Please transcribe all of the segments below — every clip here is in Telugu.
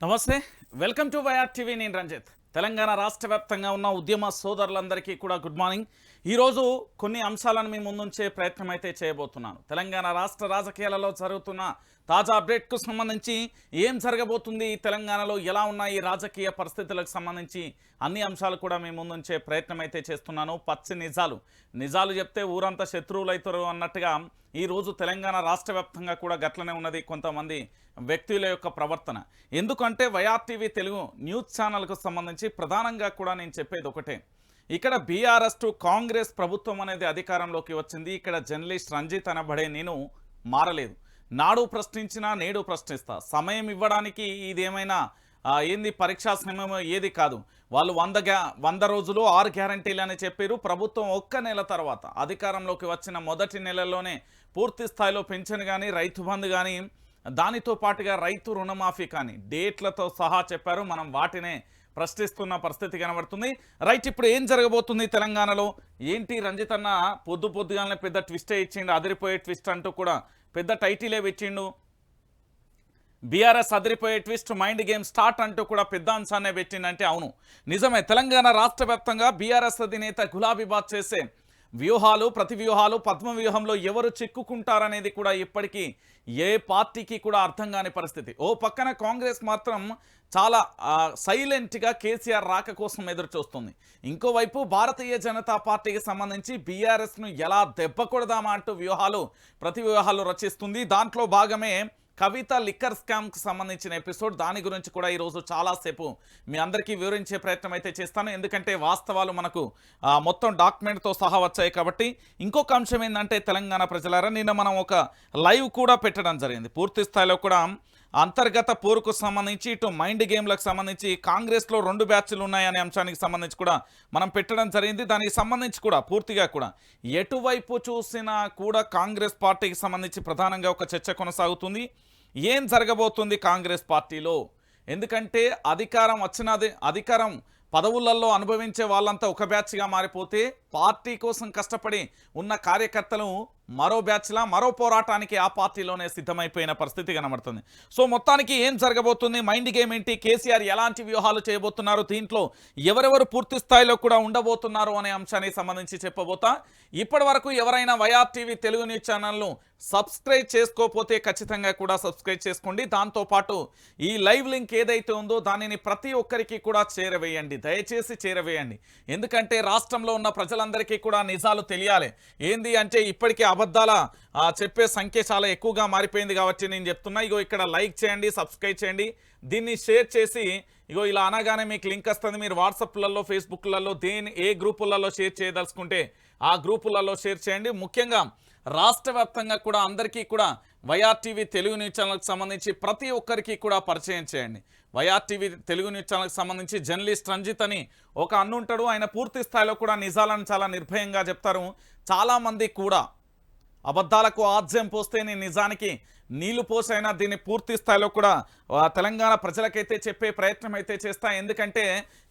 నమస్తే, వెల్కమ్ టు వైఆర్ టీవీ. నేను రంజిత్. తెలంగాణ రాష్ట్ర వ్యాప్తంగా ఉన్న ఉద్యమ సోదరులందరికీ కూడా గుడ్ మార్నింగ్. ఈరోజు కొన్ని అంశాలను మీ ముందుంచే ప్రయత్నం అయితే చేయబోతున్నాను. తెలంగాణ రాష్ట్ర రాజకీయాలలో జరుగుతున్న తాజా అప్డేట్కు సంబంధించి ఏం జరగబోతుంది, తెలంగాణలో ఎలా ఉన్నాయి రాజకీయ పరిస్థితులకు సంబంధించి అన్ని అంశాలు కూడా మీ ముందుంచే ప్రయత్నం అయితే చేస్తున్నాను. పచ్చి నిజాలు చెప్తే ఊరంతా శత్రువులు అవుతారు అన్నట్టుగా ఈరోజు తెలంగాణ రాష్ట్ర వ్యాప్తంగా కూడా గట్లనే ఉన్నది కొంతమంది వ్యక్తుల యొక్క ప్రవర్తన. ఎందుకంటే వైఆర్ టీవీ తెలుగు న్యూస్ ఛానల్కు సంబంధించి ప్రధానంగా కూడా నేను చెప్పేది ఒకటే. ఇక్కడ బీఆర్ఎస్ టు కాంగ్రెస్ ప్రభుత్వం అనేది అధికారంలోకి వచ్చింది. ఇక్కడ జర్నలిస్ట్ రంజిత్ అనబడే నేను మారలేదు. నాడు ప్రశ్నించినా నేడు ప్రశ్నిస్తా. సమయం ఇవ్వడానికి ఇదేమైనా ఏంది పరీక్షా సమయం ఏది కాదు. వాళ్ళు 100 రోజులు 6 గ్యారంటీలు అని చెప్పారు. ప్రభుత్వం ఒక్క నెల తర్వాత అధికారంలోకి వచ్చిన మొదటి నెలలోనే పూర్తి స్థాయిలో పెన్షన్ కానీ, రైతు బంధు కానీ, దానితో పాటుగా రైతు రుణమాఫీ కానీ డేట్లతో సహా చెప్పారు. మనం వాటినే ప్రశ్నిస్తున్న పరిస్థితి కనబడుతుంది. రైట్, ఇప్పుడు ఏం జరగబోతుంది తెలంగాణలో ఏంటి? రంజిత్ అన్న పొద్దుగానే పెద్ద ట్విస్టే ఇచ్చిండు. అదిరిపోయే ట్విస్ట్ అంటూ కూడా పెద్ద టైటిలే పెట్టిండు. బీఆర్ఎస్ అదిరిపోయే ట్విస్ట్, మైండ్ గేమ్ స్టార్ట్ అంటూ కూడా పెద్ద అంశాన్నే పెట్టిండంటే అవును, నిజమే. తెలంగాణ రాష్ట్ర వ్యాప్తంగా బీఆర్ఎస్ అధినేత గులాబీబాద్ చేసే వ్యూహాలు, ప్రతి వ్యూహాలు, పద్మ వ్యూహంలో ఎవరు చిక్కుకుంటారనేది కూడా ఇప్పటికీ ఏ పార్టీకి కూడా అర్థం కాని పరిస్థితి. ఓ పక్కన కాంగ్రెస్ మాత్రం చాలా సైలెంట్గా కేసీఆర్ రాక కోసం ఎదురు చూస్తుంది. ఇంకోవైపు భారతీయ జనతా పార్టీకి సంబంధించి బీఆర్ఎస్ను ఎలా దెబ్బ కొడదామా అంటూ ప్రతి వ్యూహాలు రచిస్తుంది. దాంట్లో భాగమే కవిత లిక్కర్ స్కామ్కి సంబంధించిన ఎపిసోడ్. దాని గురించి కూడా ఈరోజు చాలాసేపు మీ అందరికీ వివరించే ప్రయత్నం అయితే చేస్తాను. ఎందుకంటే వాస్తవాలు మనకు మొత్తం డాక్యుమెంట్తో సహా వచ్చాయి కాబట్టి. ఇంకొక అంశం ఏంటంటే తెలంగాణ ప్రజలారా, నిన్న మనం ఒక లైవ్ కూడా పెట్టడం జరిగింది. పూర్తి స్థాయిలో కూడా అంతర్గత పోరుకు సంబంధించి, ఇటు మైండ్ గేమ్లకు సంబంధించి, కాంగ్రెస్లో 2 బ్యాచ్లు ఉన్నాయనే అంశానికి సంబంధించి కూడా మనం పెట్టడం జరిగింది. దానికి సంబంధించి కూడా పూర్తిగా కూడా ఎటువైపు చూసినా కూడా కాంగ్రెస్ పార్టీకి సంబంధించి ప్రధానంగా ఒక చర్చ కొనసాగుతుంది. ఏం జరగబోతుంది కాంగ్రెస్ పార్టీలో? ఎందుకంటే అధికారం పదవులలో అనుభవించే వాళ్ళంతా ఒక బ్యాచ్గా మారిపోతే, పార్టీ కోసం కష్టపడి ఉన్న కార్యకర్తలు మరో బ్యాచ్లా, మరో పోరాటానికి ఆ పార్టీలోనే సిద్ధమైపోయిన పరిస్థితి కనబడుతుంది. సో మొత్తానికి ఏం జరగబోతుంది, మైండ్ గేమ్ ఏంటి, కేసీఆర్ ఎలాంటి వ్యూహాలు చేయబోతున్నారు, దీంట్లో ఎవరెవరు పూర్తి స్థాయిలో కూడా ఉండబోతున్నారు అనే అంశానికి సంబంధించి చెప్పబోతా. ఇప్పటి వరకు ఎవరైనా వైఆర్ టీవీ తెలుగు న్యూస్ ఛానల్ను సబ్స్క్రైబ్ చేసుకోకపోతే ఖచ్చితంగా కూడా సబ్స్క్రైబ్ చేసుకోండి. దాంతోపాటు ఈ లైవ్ లింక్ ఏదైతే ఉందో దానిని ప్రతి ఒక్కరికి కూడా చేరవేయండి, దయచేసి చేరవేయండి. ఎందుకంటే రాష్ట్రంలో ఉన్న ప్రజలందరికీ కూడా నిజాలు తెలియాలి. ఏంది అంటే ఇప్పటికీ అబద్ధాల చెప్పే సంఖ్య చాలా ఎక్కువగా మారిపోయింది కాబట్టి నేను చెప్తున్నా. ఇగో ఇక్కడ లైక్ చేయండి, సబ్స్క్రైబ్ చేయండి, దీన్ని షేర్ చేసి ఇగో ఇలా అనగానే మీకు లింక్ వస్తుంది. మీరు వాట్సాప్లలో, ఫేస్బుక్లలో, ఏ గ్రూపులలో షేర్ చేయదలుచుకుంటే ఆ గ్రూపులలో షేర్ చేయండి. ముఖ్యంగా రాష్ట్ర వ్యాప్తంగా కూడా అందరికీ కూడా వైఆర్ టీవీ తెలుగు న్యూస్ ఛానల్కి సంబంధించి ప్రతి ఒక్కరికి కూడా పరిచయం చేయండి. వైఆర్ టీవీ తెలుగు న్యూస్ ఛానల్కి సంబంధించి జర్నలిస్ట్ రంజిత్ అని ఒక అన్నుంటాడు. ఆయన పూర్తి స్థాయిలో కూడా నిజాలను చాలా నిర్భయంగా చెప్తారు. చాలామంది కూడా అబద్ధాలకు ఆజ్యం పోస్తే నేను నిజానికి నీళ్లు పోసైనా దీన్ని పూర్తి స్థాయిలో కూడా తెలంగాణ ప్రజలకైతే చెప్పే ప్రయత్నం అయితే చేస్తా. ఎందుకంటే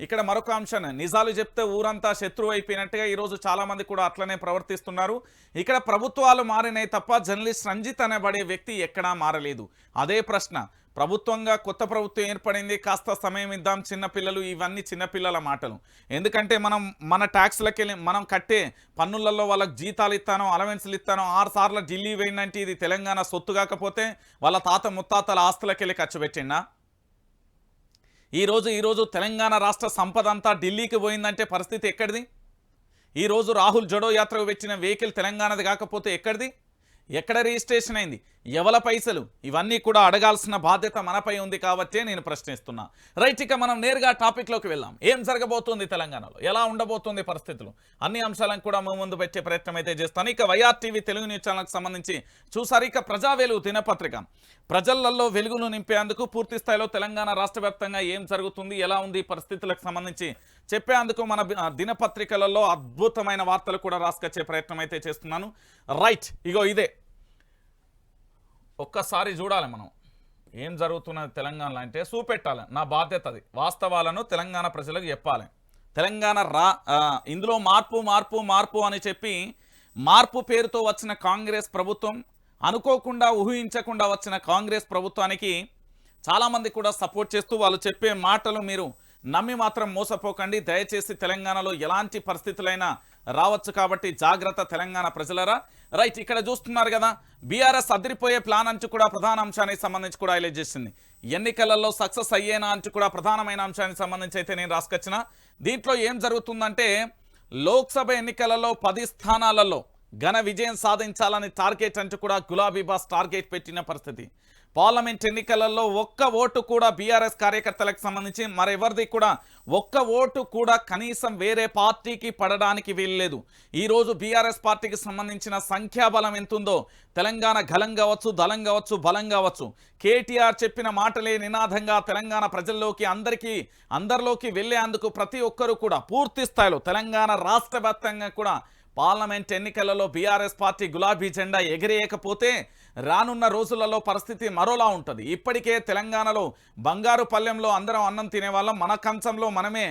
ఇక్కడ మరొక అంశం, నిజాలు చెప్తే ఊరంతా శత్రువు అయిపోయినట్టుగా ఈరోజు చాలామంది కూడా అట్లనే ప్రవర్తిస్తున్నారు. ఇక్కడ ప్రభుత్వాలు మారినాయి తప్ప జర్నలిస్ట్ రంజిత్ అనబడే వ్యక్తి ఎక్కడా మారలేదు. అదే ప్రశ్న. కొత్త ప్రభుత్వం ఏర్పడింది, కాస్త సమయం ఇద్దాం, చిన్నపిల్లలు, ఇవన్నీ చిన్నపిల్లల మాటలు. ఎందుకంటే మన ట్యాక్స్లకి వెళ్ళి మనం కట్టే పన్నులలో వాళ్ళకి జీతాలు ఇస్తానో, అలవెన్స్లు ఇస్తానో, 6 సార్లు ఢిల్లీ పోయిందంటే ఇది తెలంగాణ సొత్తు కాకపోతే వాళ్ళ తాత ముత్తాతల ఆస్తులకి వెళ్ళి ఖర్చు పెట్టిండా? ఈరోజు తెలంగాణ రాష్ట్ర సంపద అంతా ఢిల్లీకి పోయిందంటే పరిస్థితి ఎక్కడిది? ఈరోజు రాహుల్ జడో యాత్రకు వచ్చిన వెహికల్ తెలంగాణది కాకపోతే ఎక్కడిది? ఎక్కడ రిజిస్ట్రేషన్ అయింది? ఎవల పైసలు? ఇవన్నీ కూడా అడగాల్సిన బాధ్యత మనపై ఉంది కాబట్టే నేను ప్రశ్నిస్తున్నా. రైట్, ఇక మనం నేరుగా టాపిక్లోకి వెళ్దాం. ఏం జరగబోతుంది తెలంగాణలో, ఎలా ఉండబోతుంది పరిస్థితులు, అన్ని అంశాలను కూడా ముందు పెట్టే ప్రయత్నం అయితే చేస్తాను. ఇక వైఆర్ టీవీ తెలుగు న్యూస్ ఛానల్కి సంబంధించి చూసారు. ఇక ప్రజా వెలుగు దినపత్రిక ప్రజలలో వెలుగును నింపేందుకు పూర్తి స్థాయిలో తెలంగాణ రాష్ట్ర వ్యాప్తంగా ఏం జరుగుతుంది, ఎలా ఉంది పరిస్థితులకు సంబంధించి చెప్పేందుకు మన దినపత్రికలలో అద్భుతమైన వార్తలు కూడా రాసుకొచ్చే ప్రయత్నం అయితే చేస్తున్నాను. రైట్, ఇగో ఇదే ఒక్కసారి చూడాలి మనం ఏం జరుగుతున్నది తెలంగాణలో అంటే చూపెట్టాలి. నా బాధ్యత అది. వాస్తవాలను తెలంగాణ ప్రజలకు చెప్పాలి. తెలంగాణ ఇందులో మార్పు అని చెప్పి మార్పు పేరుతో వచ్చిన కాంగ్రెస్ ప్రభుత్వం, అనుకోకుండా ఊహించకుండా వచ్చిన కాంగ్రెస్ ప్రభుత్వానికి చాలామంది కూడా సపోర్ట్ చేస్తూ వాళ్ళు చెప్పే మాటలు మీరు నమ్మి మాత్రం మోసపోకండి. దయచేసి తెలంగాణలో ఎలాంటి పరిస్థితులైనా రావచ్చు కాబట్టి జాగ్రత్త తెలంగాణ ప్రజలరా. రైట్, ఇక్కడ చూస్తున్నారు కదా, బీఆర్ఎస్ అదిరిపోయే ప్లాన్ అంటూ కూడా ప్రధాన అంశానికి సంబంధించి కూడా హైలైట్ చేసింది. ఎన్నికలలో సక్సెస్ అయ్యేనా అంటూ కూడా ప్రధానమైన అంశానికి సంబంధించి అయితే నేను రాసుకొచ్చిన. దీంట్లో ఏం జరుగుతుందంటే లోక్సభ ఎన్నికలలో 10 స్థానాలలో ఘన విజయం సాధించాలని టార్గెట్ అంటూ కూడా గులాబీ బాస్ టార్గెట్ పెట్టిన పరిస్థితి. పార్లమెంట్ ఎన్నికలలో ఒక్క ఓటు కూడా బీఆర్ఎస్ కార్యకర్తలకు సంబంధించి మరెవరిది కూడా ఒక్క ఓటు కూడా కనీసం వేరే పార్టీకి పడడానికి వీల్లేదు. ఈరోజు బీఆర్ఎస్ పార్టీకి సంబంధించిన సంఖ్యాబలం ఎంతుందో తెలంగాణ గలం కావచ్చు, దళం కావచ్చు, బలం కావచ్చు. కేటీఆర్ చెప్పిన మాటలే నినాదంగా తెలంగాణ ప్రజల్లోకి అందరిలోకి వెళ్లేందుకు ప్రతి ఒక్కరూ కూడా పూర్తి స్థాయిలో తెలంగాణ రాష్ట్ర వ్యాప్తంగా కూడా పార్లమెంట్ ఎన్నికలలో బీఆర్ఎస్ పార్టీ గులాబీ జెండా ఎగిరేయకపోతే రానున్న రోజులలో పరిస్థితి మరోలా ఉంటుంది. ఇప్పటికే తెలంగాణలో బంగారు పల్లెంలో అందరం అన్నం తినేవాళ్ళం, మన కంచంలో మనమే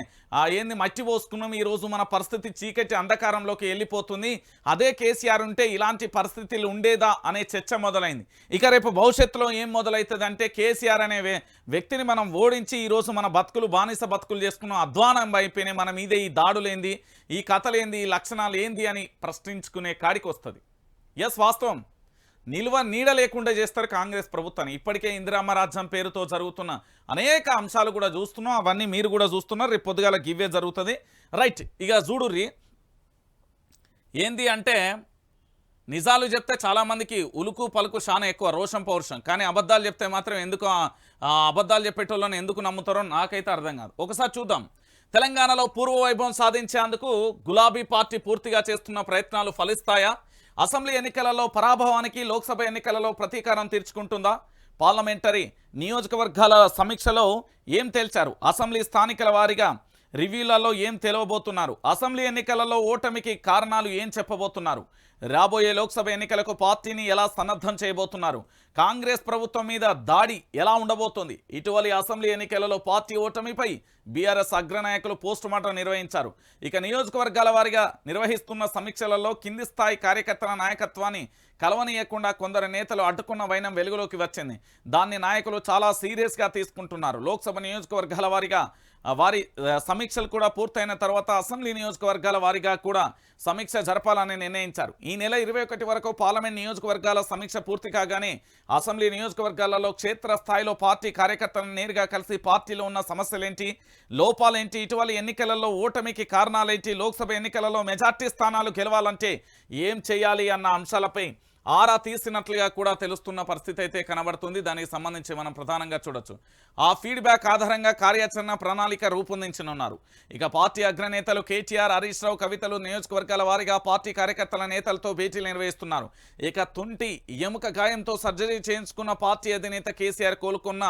ఏంది మట్టి పోసుకున్నాం. ఈరోజు మన పరిస్థితి చీకటి అంధకారంలోకి వెళ్ళిపోతుంది. అదే కేసీఆర్ ఉంటే ఇలాంటి పరిస్థితులు ఉండేదా అనే చర్చ మొదలైంది. ఇక రేపు భవిష్యత్తులో ఏం మొదలవుతుంది అంటే కేసీఆర్ అనే వ్యక్తిని మనం ఓడించి ఈరోజు మన బతుకులు బానిస బతుకులు చేసుకున్నాం, అధ్వానం అయిపోయినాయి, మన మీదే ఈ దాడులేంది, ఈ కథలేంది, ఈ లక్షణాలు ఏంది అని ప్రశ్నించుకునే కాడికి వస్తుంది. ఎస్, వాస్తవం. నిల్వ నీడ లేకుండా చేస్తారు కాంగ్రెస్ ప్రభుత్వాన్ని. ఇప్పటికే ఇందిరమ్మ రాజ్యం పేరుతో జరుగుతున్న అనేక అంశాలు కూడా చూస్తున్నాం, అవన్నీ మీరు కూడా చూస్తున్నారు. రేపు పొద్దుగాల గివ్వే జరుగుతుంది. రైట్, ఇక చూడుర్రి ఏంది అంటే నిజాలు చెప్తే చాలామందికి ఉలుకు పలుకు చాలా ఎక్కువ, రోషం పౌరుషం. కానీ అబద్ధాలు చెప్తే మాత్రం ఎందుకు అబద్ధాలు చెప్పేటోళ్ళని ఎందుకు నమ్ముతారో నాకైతే అర్థం కాదు. ఒకసారి చూద్దాం. తెలంగాణలో పూర్వ వైభవం సాధించేందుకు గులాబీ పార్టీ పూర్తిగా చేస్తున్న ప్రయత్నాలు ఫలిస్తాయా? అసెంబ్లీ ఎన్నికలలో పరాభవానికి లోక్సభ ఎన్నికలలో ప్రతీకారం తీర్చుకుంటుందా? పార్లమెంటరీ నియోజకవర్గాల సమీక్షలో ఏం తేల్చారు? అసెంబ్లీ స్థానికల వారీగా రివ్యూలలో ఏం తెలవబోతున్నారు? అసెంబ్లీ ఎన్నికలలో ఓటమికి కారణాలు ఏం చెప్పబోతున్నారు? రాబోయే లోక్సభ ఎన్నికలకు పార్టీని ఎలా సన్నద్ధం చేయబోతున్నారు? కాంగ్రెస్ ప్రభుత్వం మీద దాడి ఎలా ఉండబోతోంది? ఇటీవలి అసెంబ్లీ ఎన్నికలలో పార్టీ ఓటమిపై బీఆర్ఎస్ అగ్రనాయకులు పోస్టుమార్టం నిర్వహించారు. ఇక నియోజకవర్గాల వారీగా నిర్వహిస్తున్న సమీక్షలలో కింది స్థాయి కార్యకర్తల నాయకత్వాన్ని కలవనీయకుండా కొందరు నేతలు అడ్డుకున్న వైనం వెలుగులోకి వచ్చింది. దాన్ని నాయకులు చాలా సీరియస్గా తీసుకుంటున్నారు. లోక్సభ నియోజకవర్గాల వారీగా వారి సమీక్షలు కూడా పూర్తయిన తర్వాత అసెంబ్లీ నియోజకవర్గాల వారీగా కూడా సమీక్ష జరపాలని నిర్ణయించారు. ఈ నెల 21 వరకు పార్లమెంట్ నియోజకవర్గాల సమీక్ష పూర్తి కాగానే అసెంబ్లీ నియోజకవర్గాలలో క్షేత్రస్థాయిలో పార్టీ కార్యకర్తలను నేరుగా కలిసి పార్టీలో ఉన్న సమస్యలేంటి, లోపాలేంటి, ఇటీవలి ఎన్నికలలో ఓటమికి కారణాలేంటి, లోక్సభ ఎన్నికలలో మెజార్టీ స్థానాలు గెలవాలంటే ఏం చేయాలి అన్న అంశాలపై ఆరా తీసినట్లుగా కూడా తెలుస్తున్న పరిస్థితి అయితే కనబడుతుంది. దానికి సంబంధించి మనం ప్రధానంగా చూడొచ్చు. ఆ ఫీడ్బ్యాక్ ఆధారంగా కార్యాచరణ ప్రణాళిక రూపొందించనున్నారు. ఇక పార్టీ అగ్రనేతలు కేటీఆర్, హరీష్ రావు, కవితలు నియోజకవర్గాల వారీగా పార్టీ కార్యకర్తల నేతలతో భేటీలు నిర్వహిస్తున్నారు. ఇక తుంటి ఎముక గాయంతో సర్జరీ చేయించుకున్న పార్టీ అధినేత కేసీఆర్ కోలుకున్న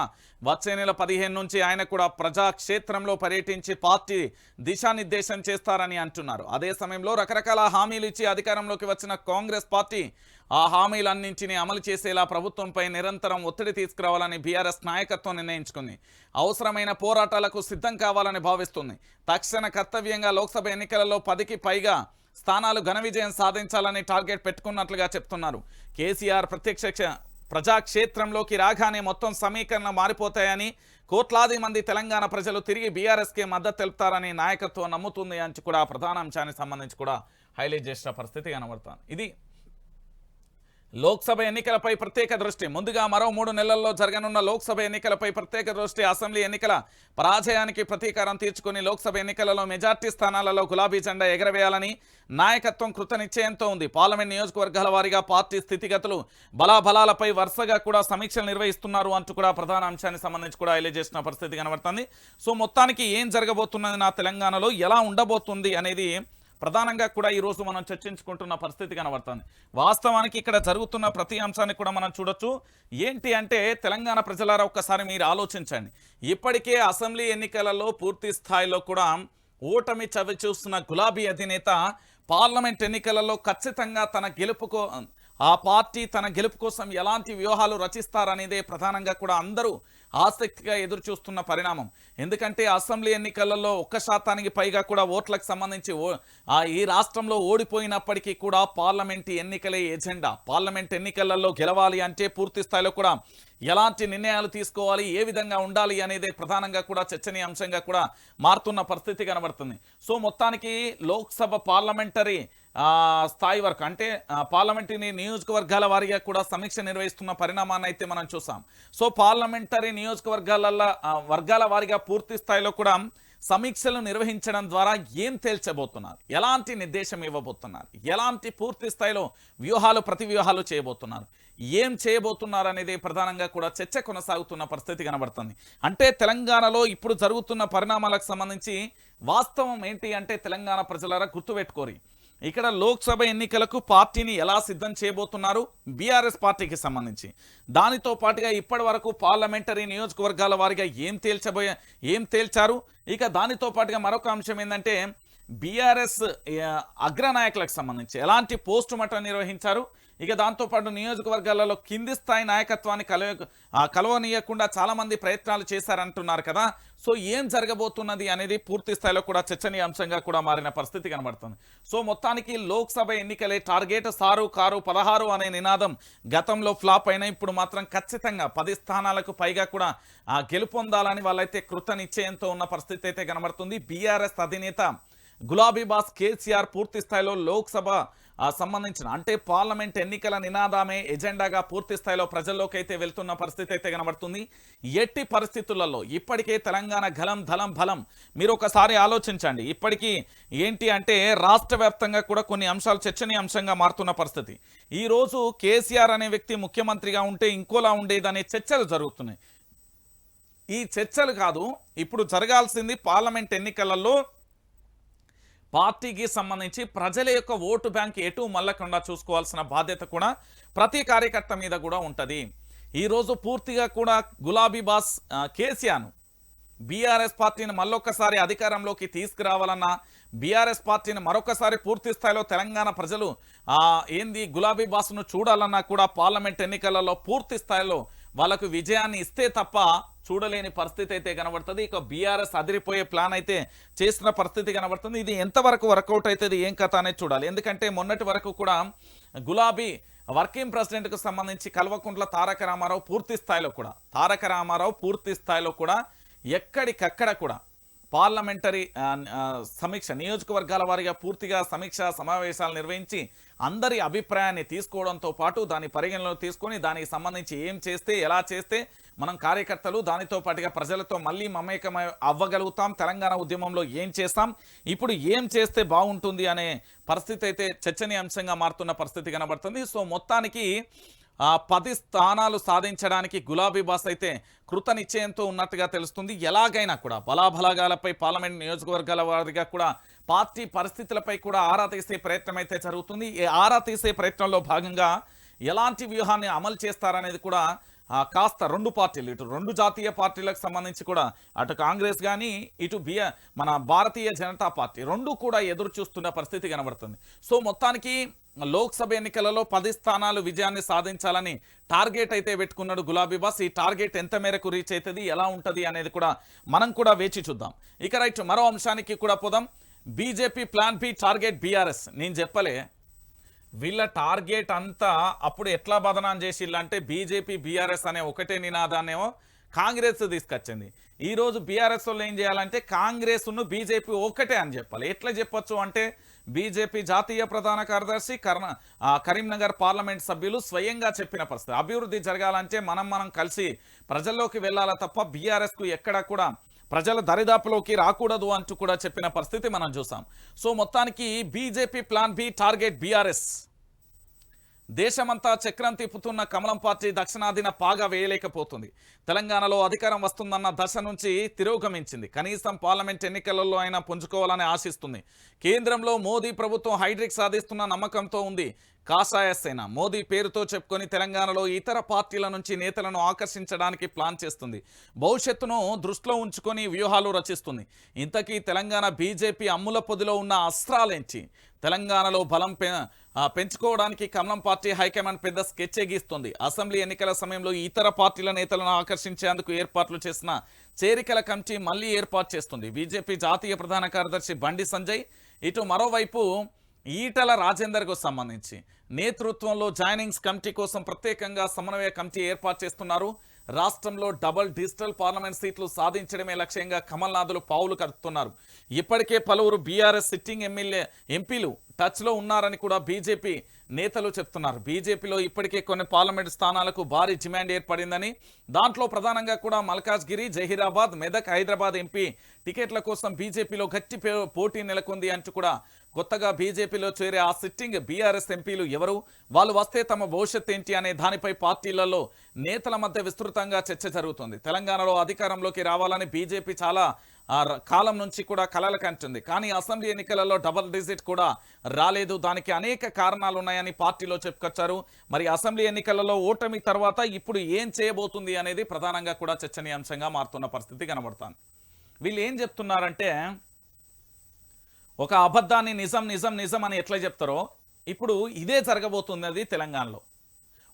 వచ్చే నెల 15 నుంచి ఆయన కూడా ప్రజాక్షేత్రంలో పర్యటించి పార్టీ దిశానిర్దేశం చేస్తారని అంటున్నారు. అదే సమయంలో రకరకాల హామీలు ఇచ్చి అధికారంలోకి వచ్చిన కాంగ్రెస్ పార్టీ ఆ హామీలన్నింటినీ అమలు చేసేలా ప్రభుత్వంపై నిరంతరం ఒత్తిడి తీసుకురావాలని బీఆర్ఎస్ నాయకత్వం నిర్ణయించుకుంది. అవసరమైన పోరాటాలకు సిద్ధం కావాలని భావిస్తుంది. తక్షణ కర్తవ్యంగా లోక్సభ ఎన్నికలలో 10కి పైగా స్థానాలు ఘన విజయం సాధించాలని టార్గెట్ పెట్టుకున్నట్లుగా చెప్తున్నారు. కేసీఆర్ ప్రజాక్షేత్రంలోకి రాగానే మొత్తం సమీకరణ మారిపోతాయని, కోట్లాది మంది తెలంగాణ ప్రజలు తిరిగి బీఆర్ఎస్కే మద్దతు తెలుపుతారని నాయకత్వం నమ్ముతుంది అని కూడా ప్రధాన అంశానికి సంబంధించి కూడా హైలైట్ చేసిన పరిస్థితి కనబడుతుంది. ఇది లోక్సభ ఎన్నికలపై ప్రత్యేక దృష్టి. ముందుగా మరో 3 నెలల్లో జరగనున్న లోక్సభ ఎన్నికలపై ప్రత్యేక దృష్టి. అసెంబ్లీ ఎన్నికల పరాజయానికి ప్రతీకారం తీర్చుకుని లోక్సభ ఎన్నికలలో మెజార్టీ స్థానాలలో గులాబీ జెండా ఎగరవేయాలని నాయకత్వం కృతనిశ్చయంతో ఉంది. పార్లమెంట్ నియోజకవర్గాల వారీగా పార్టీ స్థితిగతులు, బలాబలాలపై వరుసగా కూడా సమీక్షలు నిర్వహిస్తున్నారు అంటూ కూడా ప్రధాన అంశానికి సంబంధించి కూడా హైలైట్ చేసిన పరిస్థితి కనబడుతుంది. సో మొత్తానికి ఏం జరగబోతున్నది నా తెలంగాణలో, ఎలా ఉండబోతుంది అనేది ప్రధానంగా కూడా ఈరోజు మనం చర్చించుకుంటున్న పరిస్థితి కనబడుతుంది. వాస్తవానికి ఇక్కడ జరుగుతున్న ప్రతి అంశాన్ని కూడా మనం చూడొచ్చు. ఏంటి అంటే తెలంగాణ ప్రజలారా ఒక్కసారి మీరు ఆలోచించండి. ఇప్పటికే అసెంబ్లీ ఎన్నికలలో పూర్తి స్థాయిలో కూడా ఓటమి చవి చూస్తున్న గులాబీ అధినేత పార్లమెంట్ ఎన్నికలలో ఖచ్చితంగా ఆ పార్టీ తన గెలుపు కోసం ఎలాంటి వ్యూహాలు రచిస్తారనేదే ప్రధానంగా కూడా అందరూ ఆసక్తిగా ఎదురు చూస్తున్న పరిణామం. ఎందుకంటే అసెంబ్లీ ఎన్నికలలో 1% పైగా కూడా ఓట్లకు సంబంధించి ఈ రాష్ట్రంలో ఓడిపోయినప్పటికీ కూడా పార్లమెంట్ ఎన్నికలే ఎజెండా. పార్లమెంట్ ఎన్నికలలో గెలవాలి అంటే పూర్తి స్థాయిలో కూడా ఎలాంటి నిర్ణయాలు తీసుకోవాలి, ఏ విధంగా ఉండాలి అనేది ప్రధానంగా కూడా చర్చనీయాంశంగా కూడా మారుతున్న పరిస్థితి కనబడుతుంది. సో మొత్తానికి లోక్సభ పార్లమెంటరీ స్థాయి వరకు అంటే పార్లమెంటరీ నియోజకవర్గాల వారీగా కూడా సమీక్ష నిర్వహిస్తున్న పరిణామాన్ని అయితే మనం చూసాం. సో పార్లమెంటరీ వర్గాల వారీగా పూర్తి స్థాయిలో కూడా సమీక్షలు నిర్వహించడం ద్వారా ఏం తేల్చబోతున్నారు, ఎలాంటి నిర్దేశం ఇవ్వబోతున్నారు, ఎలాంటి పూర్తి స్థాయిలో ప్రతి వ్యూహాలు చేయబోతున్నారు, ఏం చేయబోతున్నారు అనేది ప్రధానంగా కూడా చర్చ కొనసాగుతున్న పరిస్థితి కనబడుతుంది. అంటే తెలంగాణలో ఇప్పుడు జరుగుతున్న పరిణామాలకు సంబంధించి వాస్తవం ఏంటి అంటే తెలంగాణ ప్రజలారా గుర్తుపెట్టుకోరి, ఇక్కడ లోక్సభ ఎన్నికలకు పార్టీని ఎలా సిద్ధం చేయబోతున్నారు బీఆర్ఎస్ పార్టీకి సంబంధించి, దానితో పాటుగా ఇప్పటి వరకు పార్లమెంటరీ నియోజకవర్గాల వారిగా ఏం తేల్చారు. ఇక దానితో పాటుగా మరొక అంశం ఏంటంటే బీఆర్ఎస్ అగ్రనాయకులకు సంబంధించి ఎలాంటి పోస్టు మటం నిర్వహించారు. ఇక దాంతోపాటు నియోజకవర్గాలలో కింది స్థాయి నాయకత్వాన్ని కలవనీయకుండా చాలామంది ప్రయత్నాలు చేశారంటున్నారు కదా. సో ఏం జరగబోతున్నది అనేది పూర్తి స్థాయిలో కూడా చర్చనీయాంశంగా కూడా మారిన పరిస్థితి కనబడుతుంది. సో మొత్తానికి లోక్సభ ఎన్నికలే టార్గెట్, సారు కారు 16 అనే నినాదం గతంలో ఫ్లాప్ అయినా ఇప్పుడు మాత్రం ఖచ్చితంగా 10 స్థానాలకు పైగా కూడా గెలుపొందాలని వాళ్ళైతే కృత నిశ్చయంతో ఉన్న పరిస్థితి అయితే కనబడుతుంది. బీఆర్ఎస్ అధినేత గులాబీ బాస్ కేసీఆర్ పూర్తి స్థాయిలో లోక్సభ సంబంధించిన అంటే పార్లమెంట్ ఎన్నికల నినాదమే ఎజెండాగా పూర్తి స్థాయిలో ప్రజల్లోకి అయితే వెళ్తున్న పరిస్థితి అయితే కనబడుతుంది. ఎట్టి పరిస్థితులలో ఇప్పటికే తెలంగాణ గలం ధలం బలం మీరు ఒకసారి ఆలోచించండి. ఇప్పటికీ ఏంటి అంటే రాష్ట్ర వ్యాప్తంగా కూడా కొన్ని అంశాలు చర్చనీయాంశంగా మారుతున్న పరిస్థితి. ఈరోజు కేసీఆర్ అనే వ్యక్తి ముఖ్యమంత్రిగా ఉంటే ఇంకోలా ఉండేదనే చర్చలు జరుగుతున్నాయి. ఈ చర్చలు కాదు, ఇప్పుడు జరగాల్సింది పార్లమెంట్ ఎన్నికలలో పార్టీకి సంబంధించి ప్రజల యొక్క ఓటు బ్యాంక్ ఎటు మళ్ళకుండా చూసుకోవాల్సిన బాధ్యత కూడా ప్రతి కార్యకర్త మీద కూడా ఉంటుంది. ఈరోజు పూర్తిగా కూడా గులాబీ బాస్ కేసీఆర్ను బీఆర్ఎస్ పార్టీని మళ్ళొక్కసారి అధికారంలోకి తీసుకురావాలన్నా, బీఆర్ఎస్ పార్టీని మరొకసారి పూర్తి స్థాయిలో తెలంగాణ ప్రజలు గులాబీ బాస్ను చూడాలన్నా కూడా పార్లమెంట్ ఎన్నికలలో పూర్తి స్థాయిలో వాళ్ళకు విజయాన్ని ఇస్తే తప్ప చూడలేని పరిస్థితి అయితే కనబడుతుంది. ఇక బీఆర్ఎస్ అదిరిపోయే ప్లాన్ అయితే చేసిన పరిస్థితి కనబడుతుంది. ఇది ఎంతవరకు వర్కౌట్ అవుతుంది ఏం కథ అనేది చూడాలి. ఎందుకంటే మొన్నటి వరకు కూడా గులాబీ వర్కింగ్ ప్రెసిడెంట్కు సంబంధించి కల్వకుంట్ల తారక రామారావు పూర్తి స్థాయిలో కూడా ఎక్కడికక్కడ కూడా పార్లమెంటరీ సమీక్ష నియోజకవర్గాల వారీగా పూర్తిగా సమీక్ష సమావేశాలు నిర్వహించి అందరి అభిప్రాయాన్ని తీసుకోవడంతో పాటు దాని పరిగణలో తీసుకొని దానికి సంబంధించి ఏం చేస్తే ఎలా చేస్తే మనం కార్యకర్తలు దానితో పాటుగా ప్రజలతో మళ్ళీ మమేకం అవ్వగలుగుతాం, తెలంగాణ ఉద్యమంలో ఏం చేస్తాం, ఇప్పుడు ఏం చేస్తే బాగుంటుంది అనే పరిస్థితి అయితే చర్చనీయాంశంగా మారుతున్న పరిస్థితి కనబడుతుంది. సో మొత్తానికి 10 స్థానాలు సాధించడానికి గులాబీ బాస్ అయితే కృత నిశ్చయంతో ఉన్నట్టుగా తెలుస్తుంది. ఎలాగైనా కూడా బలాబలాగాలపై పార్లమెంట్ నియోజకవర్గాల వారిగా కూడా పార్టీ పరిస్థితులపై కూడా ఆరా తీసే ప్రయత్నం అయితే జరుగుతుంది. ఈ ఆరా తీసే ప్రయత్నంలో భాగంగా ఎలాంటి వ్యూహాన్ని అమలు చేస్తారనేది కూడా కాస్త రెండు పార్టీలు, ఇటు రెండు జాతీయ పార్టీలకు సంబంధించి కూడా అటు కాంగ్రెస్ కానీ ఇటు మన భారతీయ జనతా పార్టీ రెండు కూడా ఎదురు చూస్తున్న పరిస్థితి కనబడుతుంది. సో మొత్తానికి లోక్సభ ఎన్నికలలో 10 స్థానాలు విజయాన్ని సాధించాలని టార్గెట్ అయితే పెట్టుకున్నాడు గులాబీ బాస్. ఈ టార్గెట్ ఎంత మేరకు రీచ్ అవుతుంది, ఎలా ఉంటుంది అనేది కూడా మనం కూడా వేచి చూద్దాం. ఇక రైట్, మరో అంశానికి కూడా పోదాం. BJP plan B target BRS. నేను చెప్పలే వీళ్ళ టార్గెట్ అంతా అప్పుడు ఎట్లా బదనాం చేసిల్లంటే బీజేపీ బీఆర్ఎస్ అనే ఒకటే నినాదాన్నేమో కాంగ్రెస్ తీసుకొచ్చింది. ఈరోజు బీఆర్ఎస్ వాళ్ళు ఏం చేయాలంటే కాంగ్రెస్ను బీజేపీ ఒకటే అని చెప్పాలి. ఎట్లా చెప్పొచ్చు అంటే బీజేపీ జాతీయ ప్రధాన కార్యదర్శి కరీంనగర్ పార్లమెంట్ సభ్యులు స్వయంగా చెప్పిన పరిస్థితి. అభివృద్ధి జరగాలంటే మనం కలిసి ప్రజల్లోకి వెళ్ళాలా తప్ప బీఆర్ఎస్కు ఎక్కడ కూడా ప్రజల దరిదాపులోకి రాకూడదు అంటూ కూడా చెప్పిన పరిస్థితి మనం చూసాం. సో మొత్తానికి BJP plan B target BRS. దేశమంతా చక్రం తిప్పుతున్న కమలం పార్టీ దక్షిణాదిన పాగా వేయలేకపోతుంది. తెలంగాణలో అధికారం వస్తుందన్న దశ నుంచి తిరోగమించింది. కనీసం పార్లమెంట్ ఎన్నికలలో అయినా పుంజుకోవాలని ఆశిస్తుంది. కేంద్రంలో మోదీ ప్రభుత్వం హైడ్రిక్ సాధిస్తున్న నమ్మకంతో ఉంది. కాషాయ సేన మోదీ పేరుతో చెప్పుకొని తెలంగాణలో ఇతర పార్టీల నుంచి నేతలను ఆకర్షించడానికి ప్లాన్ చేస్తుంది. భవిష్యత్తును దృష్టిలో ఉంచుకొని వ్యూహాలు రచిస్తుంది. ఇంతకీ తెలంగాణ బీజేపీ అమ్ముల పొదిలో ఉన్న అస్త్రాలేంచి తెలంగాణలో బలం పెంచుకోవడానికి కమలం పార్టీ హైకమాండ్ పెద్ద స్కెచ్ గీస్తుంది. అసెంబ్లీ ఎన్నికల సమయంలో ఇతర పార్టీల నేతలను ఆకర్షించేందుకు ఏర్పాట్లు చేసిన చేరికల కమిటీ మళ్లీ ఏర్పాటు చేస్తుంది. బీజేపీ జాతీయ ప్రధాన కార్యదర్శి బండి సంజయ్, ఇటు మరోవైపు ఈటల రాజేందర్కు సంబంధించి నేతృత్వంలో జాయినింగ్స్ కమిటీ కోసం ప్రత్యేకంగా సమన్వయ కమిటీ ఏర్పాటు చేస్తున్నారు. రాష్ట్రంలో డబుల్ డిజిటల్ పార్లమెంట్ సీట్లు సాధించడమే లక్ష్యంగా కమల్నాథులు పావులు కడుతున్నారు. ఇప్పటికే పలువురు బీఆర్ఎస్ సిట్టింగ్ ఎంపీలు టచ్లో ఉన్నారని కూడా బీజేపీ నేతలు చెప్తున్నారు. బీజేపీలో ఇప్పటికే కొన్ని పార్లమెంట్ స్థానాలకు భారీ డిమాండ్ ఏర్పడిందని, దాంట్లో ప్రధానంగా కూడా మల్కాజ్గిరి, జహీరాబాద్, మెదక్, హైదరాబాద్ ఎంపీ టికెట్ల కోసం బీజేపీలో గట్టి పోటీ నెలకొంది అంటూ కూడా కొత్తగా బీజేపీలో చేరే ఆ సిట్టింగ్ బీఆర్ఎస్ ఎంపీలు ఎవరు, వాళ్ళు వస్తే తమ భవిష్యత్ ఏంటి అనే దానిపై పార్టీలలో నేతల మధ్య విస్తృతంగా చర్చ జరుగుతుంది. తెలంగాణలో అధికారంలోకి రావాలని బీజేపీ చాలా కాలం నుంచి కూడా కలలు కంటుంది. కానీ అసెంబ్లీ ఎన్నికలలో డబుల్ డిజిట్ కూడా రాలేదు. దానికి అనేక కారణాలు ఉన్నాయని పార్టీలో చెప్పుకొచ్చారు. మరి అసెంబ్లీ ఎన్నికలలో ఓటమి తర్వాత ఇప్పుడు ఏం చేయబోతుంది అనేది ప్రధానంగా కూడా చర్చనీయాంశంగా మారుతున్న పరిస్థితి కనబడుతుంది. వీళ్ళు ఏం చెప్తున్నారంటే, ఒక అబద్ధాన్ని నిజం నిజం నిజం అని ఎట్లా చెప్తారో ఇప్పుడు ఇదే జరగబోతున్నది తెలంగాణలో.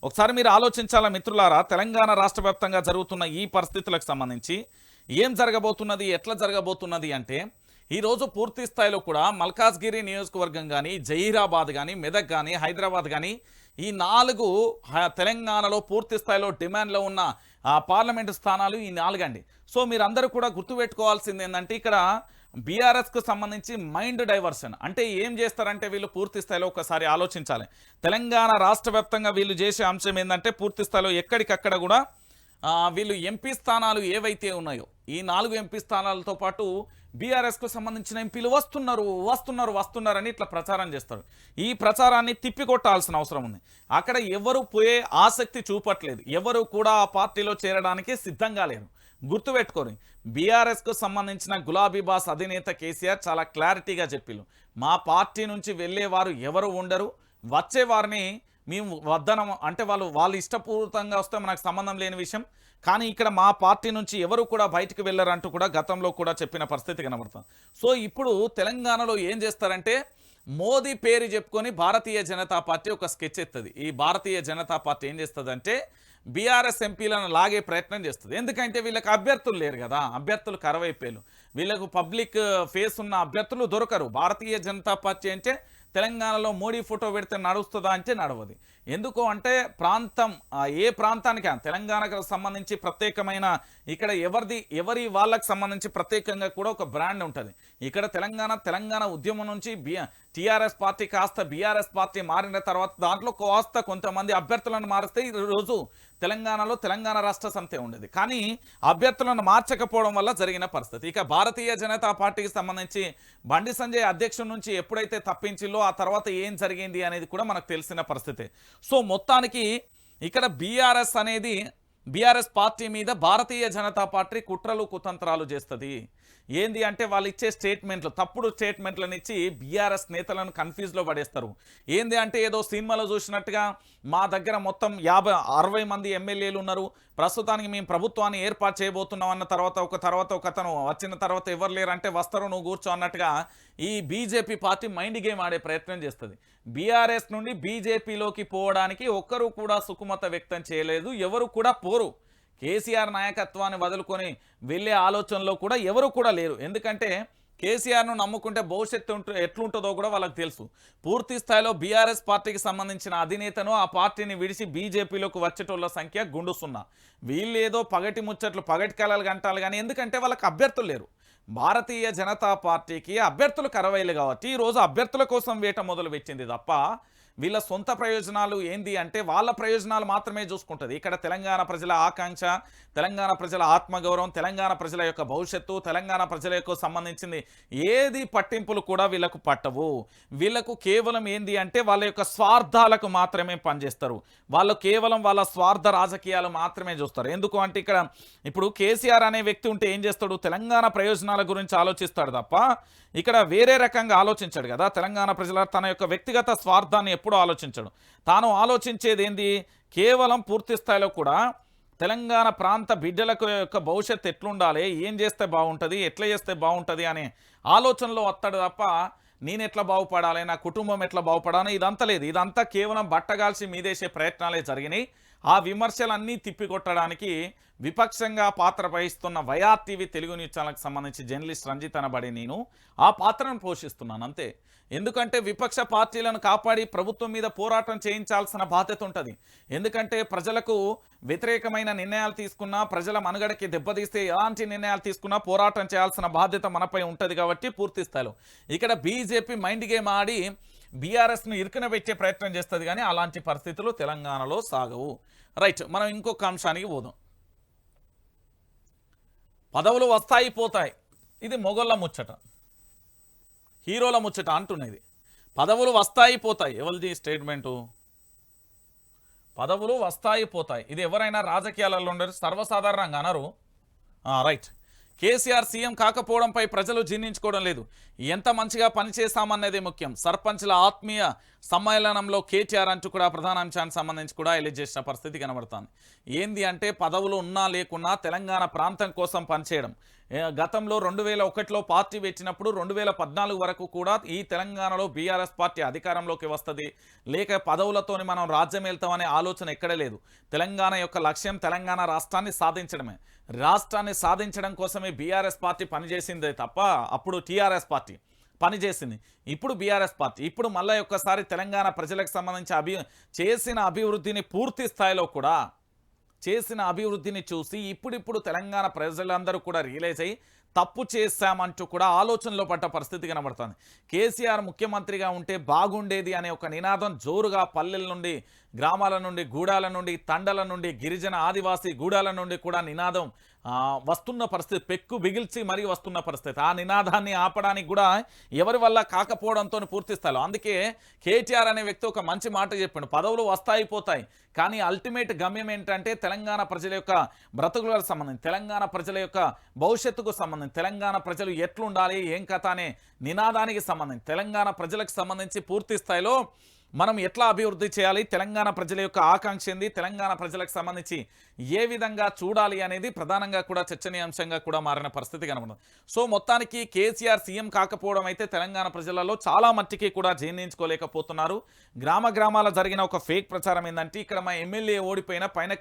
ఒకసారి మీరు ఆలోచించాలా మిత్రులారా, తెలంగాణ రాష్ట్ర వ్యాప్తంగా జరుగుతున్న ఈ పరిస్థితులకు సంబంధించి ఏం జరగబోతున్నది, ఎట్లా జరగబోతున్నది అంటే, ఈరోజు పూర్తి స్థాయిలో కూడా మల్కాజ్గిరి నియోజకవర్గం కానీ, జహీరాబాద్ కానీ, మెదక్ కానీ, హైదరాబాద్ కానీ, ఈ 4 తెలంగాణలో పూర్తి స్థాయిలో డిమాండ్లో ఉన్న పార్లమెంటు స్థానాలు ఈ 4 అండి. సో మీరందరూ కూడా గుర్తుపెట్టుకోవాల్సింది ఏంటంటే, ఇక్కడ బీఆర్ఎస్కు సంబంధించి మైండ్ డైవర్షన్ అంటే ఏం చేస్తారంటే, వీళ్ళు పూర్తి స్థాయిలో ఒకసారి ఆలోచించాలి. తెలంగాణ రాష్ట్ర వ్యాప్తంగా వీళ్ళు చేసే అంశం ఏంటంటే, పూర్తి స్థాయిలో ఎక్కడికక్కడ కూడా వీళ్ళు ఎంపీ స్థానాలు ఏవైతే ఉన్నాయో ఈ 4 ఎంపీ స్థానాలతో పాటు బీఆర్ఎస్కు సంబంధించిన ఎంపీలు వస్తున్నారని ఇట్లా ప్రచారం చేస్తారు. ఈ ప్రచారాన్ని తిప్పికొట్టాల్సిన అవసరం ఉంది. అక్కడ ఎవరు పోయే ఆసక్తి చూపట్లేదు, ఎవరు కూడా ఆ పార్టీలో చేరడానికి సిద్ధంగా లేరు. గుర్తుపెట్టుకోరు, బీఆర్ఎస్కు సంబంధించిన గులాబీ బాస్ అధినేత కేసీఆర్ చాలా క్లారిటీగా చెప్పిళ్ళు, మా పార్టీ నుంచి వెళ్ళేవారు ఎవరు ఉండరు, వచ్చేవారిని మేము వద్దనం అంటే వాళ్ళు ఇష్టపూర్వకంగా వస్తే మనకు సంబంధం లేని విషయం. కానీ ఇక్కడ మా పార్టీ నుంచి ఎవరు కూడా బయటకు వెళ్ళరంటూ కూడా గతంలో కూడా చెప్పిన పరిస్థితి కనబడుతుంది. సో ఇప్పుడు తెలంగాణలో ఏం చేస్తారంటే, మోదీ పేరు చెప్పుకొని భారతీయ జనతా పార్టీ ఒక స్కెచ్ ఎత్తది. ఈ భారతీయ జనతా పార్టీ ఏం చేస్తుందంటే, బీఆర్ఎస్ ఎంపీలను లాగే ప్రయత్నం చేస్తుంది. ఎందుకంటే వీళ్ళకి అభ్యర్థులు లేరు కదా, అభ్యర్థులు కరవైపోయారు, వీళ్ళకు పబ్లిక్ ఫేస్ ఉన్న అభ్యర్థులు దొరకరు. భారతీయ జనతా పార్టీ అంటే తెలంగాణలో మోడీ ఫోటో పెడితే నడుస్తుందా అంటే నడవదు. ఎందుకు అంటే ప్రాంతం ఏ ప్రాంతానికి తెలంగాణకు సంబంధించి ప్రత్యేకమైన ఇక్కడ ఎవరి వాళ్ళకి సంబంధించి ప్రత్యేకంగా కూడా ఒక బ్రాండ్ ఉంటుంది. ఇక్కడ తెలంగాణ ఉద్యమం నుంచి టీఆర్ఎస్ పార్టీ కాస్త బీఆర్ఎస్ పార్టీ మారిన తర్వాత దాంట్లో కాస్త కొంతమంది అభ్యర్థులను మారిస్తే ఈరోజు తెలంగాణలో తెలంగాణ రాష్ట్ర సమితి ఉండేది. కానీ అభ్యర్థులను మార్చకపోవడం వల్ల జరిగిన పరిస్థితి. ఇక భారతీయ జనతా పార్టీకి సంబంధించి బండి సంజయ్ అధ్యక్షుడి నుంచి ఎప్పుడైతే తప్పించిల్లో ఆ తర్వాత ఏం జరిగింది అనేది కూడా మనకు తెలిసిన పరిస్థితి. సో మొత్తానికి ఇక్కడ బీఆర్ఎస్ పార్టీ మీద భారతీయ జనతా పార్టీ కుట్రలు కుతంత్రాలు చేస్తుంది. ఏంది అంటే, వాళ్ళు ఇచ్చే స్టేట్మెంట్లు తప్పుడు స్టేట్మెంట్లను ఇచ్చి బీఆర్ఎస్ నేతలను కన్ఫ్యూజ్లో పడేస్తారు. ఏంది అంటే, ఏదో సినిమాలో చూసినట్టుగా మా దగ్గర మొత్తం 50-60 మంది ఎమ్మెల్యేలు ఉన్నారు, ప్రస్తుతానికి మేము ప్రభుత్వాన్ని ఏర్పాటు చేయబోతున్నాం అన్న తర్వాత ఒకతను వచ్చిన తర్వాత ఎవరు లేరంటే వస్తారు నువ్వు కూర్చో అన్నట్టుగా ఈ బీజేపీ పార్టీ మైండ్ గేమ్ ఆడే ప్రయత్నం చేస్తుంది. బీఆర్ఎస్ నుండి బీజేపీలోకి పోవడానికి ఒక్కరు కూడా సుకుమత వ్యక్తం చేయలేదు, ఎవరు కూడా పోరు. కేసీఆర్ నాయకత్వాన్ని వదులుకొని వెళ్ళే ఆలోచనలో కూడా ఎవరు కూడా లేరు. ఎందుకంటే కేసీఆర్ను నమ్ముకుంటే భవిష్యత్తు ఎట్లుంటుందో కూడా వాళ్ళకి తెలుసు. పూర్తి స్థాయిలో బీఆర్ఎస్ పార్టీకి సంబంధించిన అధినేతను ఆ పార్టీని విడిచి బీజేపీలోకి వచ్చేటోళ్ళ సంఖ్య గుండు 0. వీళ్ళు ఏదో పగటి ముచ్చట్లు పగటి కళలు గంటాలు కానీ, ఎందుకంటే వాళ్ళకి అభ్యర్థులు లేరు. భారతీయ జనతా పార్టీకి అభ్యర్థులు కరవైలు కాబట్టి ఈరోజు అభ్యర్థుల కోసం వేట మొదలు పెట్టింది తప్ప వీళ్ళ సొంత ప్రయోజనాలు ఏంది అంటే వాళ్ళ ప్రయోజనాలు మాత్రమే చూసుకుంటుంది. ఇక్కడ తెలంగాణ ప్రజల ఆకాంక్ష, తెలంగాణ ప్రజల ఆత్మగౌరవం, తెలంగాణ ప్రజల యొక్క భవిష్యత్తు, తెలంగాణ ప్రజల యొక్క సంబంధించింది ఏది పట్టింపులు కూడా వీళ్ళకు పట్టవు. వీళ్ళకు కేవలం ఏంది అంటే వాళ్ళ యొక్క స్వార్థాలకు మాత్రమే పనిచేస్తారు. వాళ్ళు కేవలం వాళ్ళ స్వార్థ రాజకీయాలు మాత్రమే చూస్తారు. ఎందుకు అంటే ఇప్పుడు కేసీఆర్ అనే వ్యక్తి ఉంటే ఏం చేస్తాడు, తెలంగాణ ప్రయోజనాల గురించి ఆలోచిస్తాడు తప్ప ఇక్కడ వేరే రకంగా ఆలోచించాడు కదా. తెలంగాణ ప్రజల తన యొక్క వ్యక్తిగత స్వార్థాన్ని ఎప్పుడూ ఆలోచించడు. తాను ఆలోచించేది ఏంది, కేవలం పూర్తి స్థాయిలో కూడా తెలంగాణ ప్రాంత బిడ్డలకు యొక్క భవిష్యత్తు ఎట్లుండాలి, ఏం చేస్తే బాగుంటుంది, ఎట్లా చేస్తే బాగుంటుంది అనే ఆలోచనలో వస్తాడు తప్ప నేను ఎట్లా బాగుపడాలి, నా కుటుంబం ఎట్లా బాగుపడాలి, ఇదంతా లేదు. ఇదంతా కేవలం బట్టగాల్చి మీదేసే ప్రయత్నాలే జరిగినాయి. ఆ విమర్శలన్నీ తిప్పికొట్టడానికి విపక్షంగా పాత్ర వహిస్తున్న వైఆర్టీవీ తెలుగు న్యూస్ ఛానల్కి సంబంధించి జర్నలిస్ట్ రంజిత్ అనబడి నేను ఆ పాత్రను పోషిస్తున్నాను అంతే. ఎందుకంటే విపక్ష పార్టీలను కాపాడి ప్రభుత్వం మీద పోరాటం చేయించాల్సిన బాధ్యత ఉంటుంది. ఎందుకంటే ప్రజలకు వ్యతిరేకమైన నిర్ణయాలు తీసుకున్నా, ప్రజల మనుగడకి దెబ్బతీస్తే ఎలాంటి నిర్ణయాలు తీసుకున్నా పోరాటం చేయాల్సిన బాధ్యత మనపై ఉంటుంది. కాబట్టి పూర్తి స్థాయిలో ఇక్కడ బీజేపీ మైండ్ గేమ్ ఆడి బీఆర్ఎస్ను ఇరుకునబెట్టే ప్రయత్నం చేస్తుంది, కానీ అలాంటి పరిస్థితులు తెలంగాణలో సాగవు. రైట్, మనం ఇంకొక అంశానికి పోదాం. పదవులు వస్తాయి పోతాయి, ఇది మొగోళ్ళ ముచ్చట, హీరోల ముచ్చట అంటున్నది. పదవులు వస్తాయి పోతాయి, ఎవరిది స్టేట్మెంటు? పదవులు వస్తాయి పోతాయి, ఇది ఎవరైనా రాజకీయాలలో ఉండరు, సర్వసాధారణంగా అనరు. రైట్, కేసీఆర్ సీఎం కాకపోవడంపై ప్రజలు జీర్ణించుకోవడం లేదు, ఎంత మంచిగా పనిచేస్తామన్నదే ముఖ్యం. సర్పంచ్ల ఆత్మీయ సమ్మేళనంలో కేటీఆర్ అంటూ కూడా ప్రధాన అంశానికి సంబంధించి కూడా హైలైట్ చేసిన పరిస్థితి కనబడుతుంది. ఏంది అంటే పదవులు ఉన్నా లేకున్నా తెలంగాణ ప్రాంతం కోసం పనిచేయడం. గతంలో 2001లో పార్టీ పెట్టినప్పుడు 2014 వరకు కూడా ఈ తెలంగాణలో బీఆర్ఎస్ పార్టీ అధికారంలోకి వస్తుంది, లేక పదవులతోని మనం రాజ్యం వెళ్తామనే ఆలోచన ఎక్కడే లేదు. తెలంగాణ యొక్క లక్ష్యం తెలంగాణ రాష్ట్రాన్ని సాధించడమే. రాష్ట్రాన్ని సాధించడం కోసమే బీఆర్ఎస్ పార్టీ పనిచేసిందే తప్ప అప్పుడు టీఆర్ఎస్ పార్టీ పనిచేసింది. ఇప్పుడు బీఆర్ఎస్ పార్టీ ఇప్పుడు మళ్ళీ ఒక్కసారి తెలంగాణ ప్రజలకు సంబంధించి చేసిన అభివృద్ధిని పూర్తి స్థాయిలో కూడా చేసిన అభివృద్ధిని చూసి ఇప్పుడిప్పుడు తెలంగాణ ప్రజలందరూ కూడా రియలైజ్ అయ్యి తప్పు చేశామంటూ కూడా ఆలోచనలో పడ్డ పరిస్థితి కనబడుతుంది. కేసీఆర్ ముఖ్యమంత్రిగా ఉంటే బాగుండేది అనే ఒక నినాదం జోరుగా పల్లెల నుండి, గ్రామాల నుండి, గూడాల నుండి, తండల నుండి, గిరిజన ఆదివాసీ గూడాల నుండి కూడా నినాదం వస్తున్న పరిస్థితి, పెక్కు బిగిల్చి మరీ వస్తున్న పరిస్థితి. ఆ నినాదాన్ని ఆపడానికి కూడా ఎవరి వల్ల కాకపోవడంతో పూర్తి స్థాయిలో. అందుకే కేటీఆర్ అనే వ్యక్తి ఒక మంచి మాట చెప్పాడు, పదవులు వస్తాయి పోతాయి కానీ అల్టిమేట్ గమ్యం ఏంటంటే తెలంగాణ ప్రజల యొక్క బ్రతుకులకు సంబంధించి, తెలంగాణ ప్రజల యొక్క భవిష్యత్తుకు సంబంధించి, తెలంగాణ ప్రజలు ఎట్లుండాలి ఏం కథ అనే నినాదానికి సంబంధించి, తెలంగాణ ప్రజలకు సంబంధించి పూర్తి స్థాయిలో మనం ఎట్లా అభివృద్ధి చేయాలి, తెలంగాణ ప్రజల యొక్క ఆకాంక్ష ఏంది, తెలంగాణ ప్రజలకు సంబంధించి ఏ విధంగా చూడాలి అనేది ప్రధానంగా కూడా చర్చనీయాంశంగా కూడా మారిన పరిస్థితి కనబడుతుంది. సో మొత్తానికి కేసీఆర్ సీఎం కాకపోవడం అయితే తెలంగాణ ప్రజలలో చాలా మట్టికి కూడా జీర్ణించుకోలేకపోతున్నారు. గ్రామాల జరిగిన ఒక ఫేక్ ప్రచారం ఏంటంటే ఇక్కడ మా ఎమ్మెల్యే ఓడిపోయిన పైన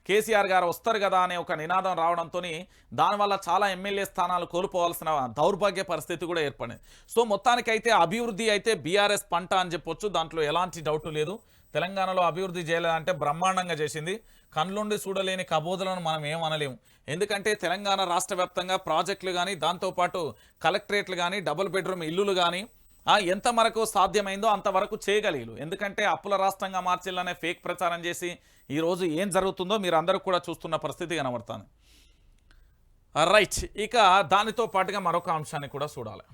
కేసీఆర్ గారు వస్తారు కదా అనే ఒక నినాదం రావడంతో దానివల్ల చాలా ఎమ్మెల్యే స్థానాలు కోల్పోవాల్సిన దౌర్భాగ్య పరిస్థితి కూడా ఏర్పడింది. సో మొత్తానికైతే అభివృద్ధి అయితే బీఆర్ఎస్ పంట అని చెప్పొచ్చు, దాంట్లో ఎలాంటి డౌట్ లేదు. తెలంగాణలో అభివృద్ధి చేయలేదంటే బ్రహ్మాండంగా చేసింది. కళ్ళుండి చూడలేని కబోదులను మనం ఏమనలేము. ఎందుకంటే తెలంగాణ రాష్ట్ర వ్యాప్తంగా ప్రాజెక్టులు కానీ, దాంతోపాటు కలెక్టరేట్లు కానీ, డబుల్ బెడ్రూమ్ ఇల్లులు కానీ ఎంత వరకు సాధ్యమైందో అంతవరకు చేయగలిగారు. ఎందుకంటే అప్పుల రాష్ట్రంగా మార్చిల్లనే ఫేక్ ప్రచారం చేసి ఈరోజు ఏం జరుగుతుందో మీరు అందరూ కూడా చూస్తున్న పరిస్థితి కనబడుతుంది. రైట్, ఇక దానితో పాటుగా మరొక అంశాన్ని కూడా చూడాలి.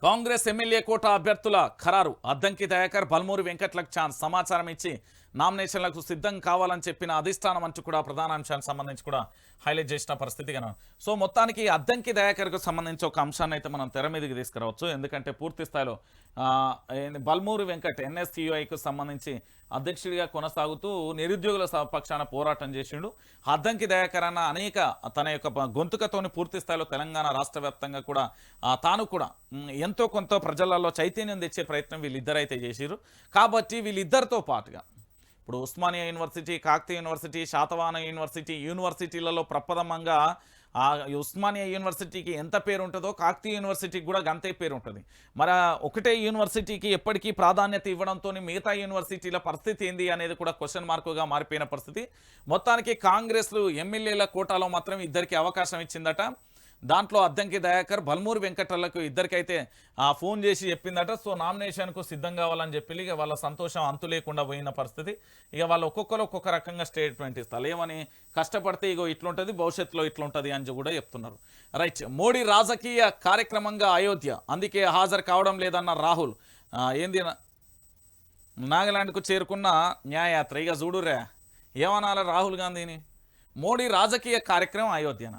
కాంగ్రెస్ ఎమ్మెల్యే కోటా అభ్యర్థుల ఖరారు. అద్దంకి దయాకర్, బల్మూరి వెంకట్లకు ఛాన్స్. సమాచారం ఇచ్చి నామినేషన్లకు సిద్ధం కావాలని చెప్పిన అధిష్టానం అంటూ కూడా ప్రధాన అంశానికి సంబంధించి కూడా హైలైట్ చేసిన పరిస్థితి కనుక. సో మొత్తానికి అద్దంకి దయాకర్కు సంబంధించి ఒక అంశాన్ని అయితే మనం తెర మీదకి తీసుకురావచ్చు. ఎందుకంటే పూర్తి స్థాయిలో బల్మూరి వెంకట్ ఎన్ఎస్టీయూఐకు సంబంధించి అధ్యక్షుడిగా కొనసాగుతూ నిరుద్యోగుల పక్షాన పోరాటం చేసిండు. అద్దంకి దయాకర్ అన్న అనేక తన యొక్క గొంతుకతోని పూర్తి స్థాయిలో తెలంగాణ రాష్ట్ర వ్యాప్తంగా కూడా తాను కూడా ఎంతో కొంత ప్రజలలో చైతన్యం తెచ్చే ప్రయత్నం వీళ్ళిద్దరైతే చేసిరు. కాబట్టి వీళ్ళిద్దరితో పాటుగా ఇప్పుడు ఉస్మానియా యూనివర్సిటీ, కాకతీయ యూనివర్సిటీ, శాతవాహన యూనివర్సిటీలలో ప్రప్రథమంగా ఉస్మానియా యూనివర్సిటీకి ఎంత పేరు ఉంటుందో కాకతీయ యూనివర్సిటీకి కూడా అంతే పేరు ఉంటుంది. మరి ఒకటే యూనివర్సిటీకి ఎప్పటికీ ప్రాధాన్యత ఇవ్వడంతో మిగతా యూనివర్సిటీల పరిస్థితి ఏంది అనేది కూడా క్వశ్చన్ మార్కుగా మారిపోయిన పరిస్థితి. మొత్తానికి కాంగ్రెస్లు ఎమ్మెల్యేల కోటాలో మాత్రం ఇద్దరికి అవకాశం ఇచ్చిందట. దాంట్లో అద్దంకి దయాకర్, బల్మూరి వెంకటలకు ఇద్దరికైతే ఫోన్ చేసి చెప్పిందట. సో నామినేషన్కు సిద్ధం కావాలని చెప్పి ఇక వాళ్ళ సంతోషం అంతు లేకుండా పోయిన పరిస్థితి. ఇక వాళ్ళు ఒక్కొక్కరు ఒక్కొక్క రకంగా స్టేట్మెంట్ ఇస్తారు. ఏమని కష్టపడితే ఇగో ఇట్లుంటుంది, భవిష్యత్తులో ఇట్లుంటుంది అని కూడా చెప్తున్నారు. రైట్, మోడీ రాజకీయ కార్యక్రమంగా అయోధ్య, అందుకే హాజరు కావడం లేదన్న రాహుల్. ఏంది నాగాలాండ్కు చేరుకున్న న్యాయయాత్ర. ఇక చూడురా ఏమనాల రాహుల్ గాంధీని. మోడీ రాజకీయ కార్యక్రమం అయోధ్యన.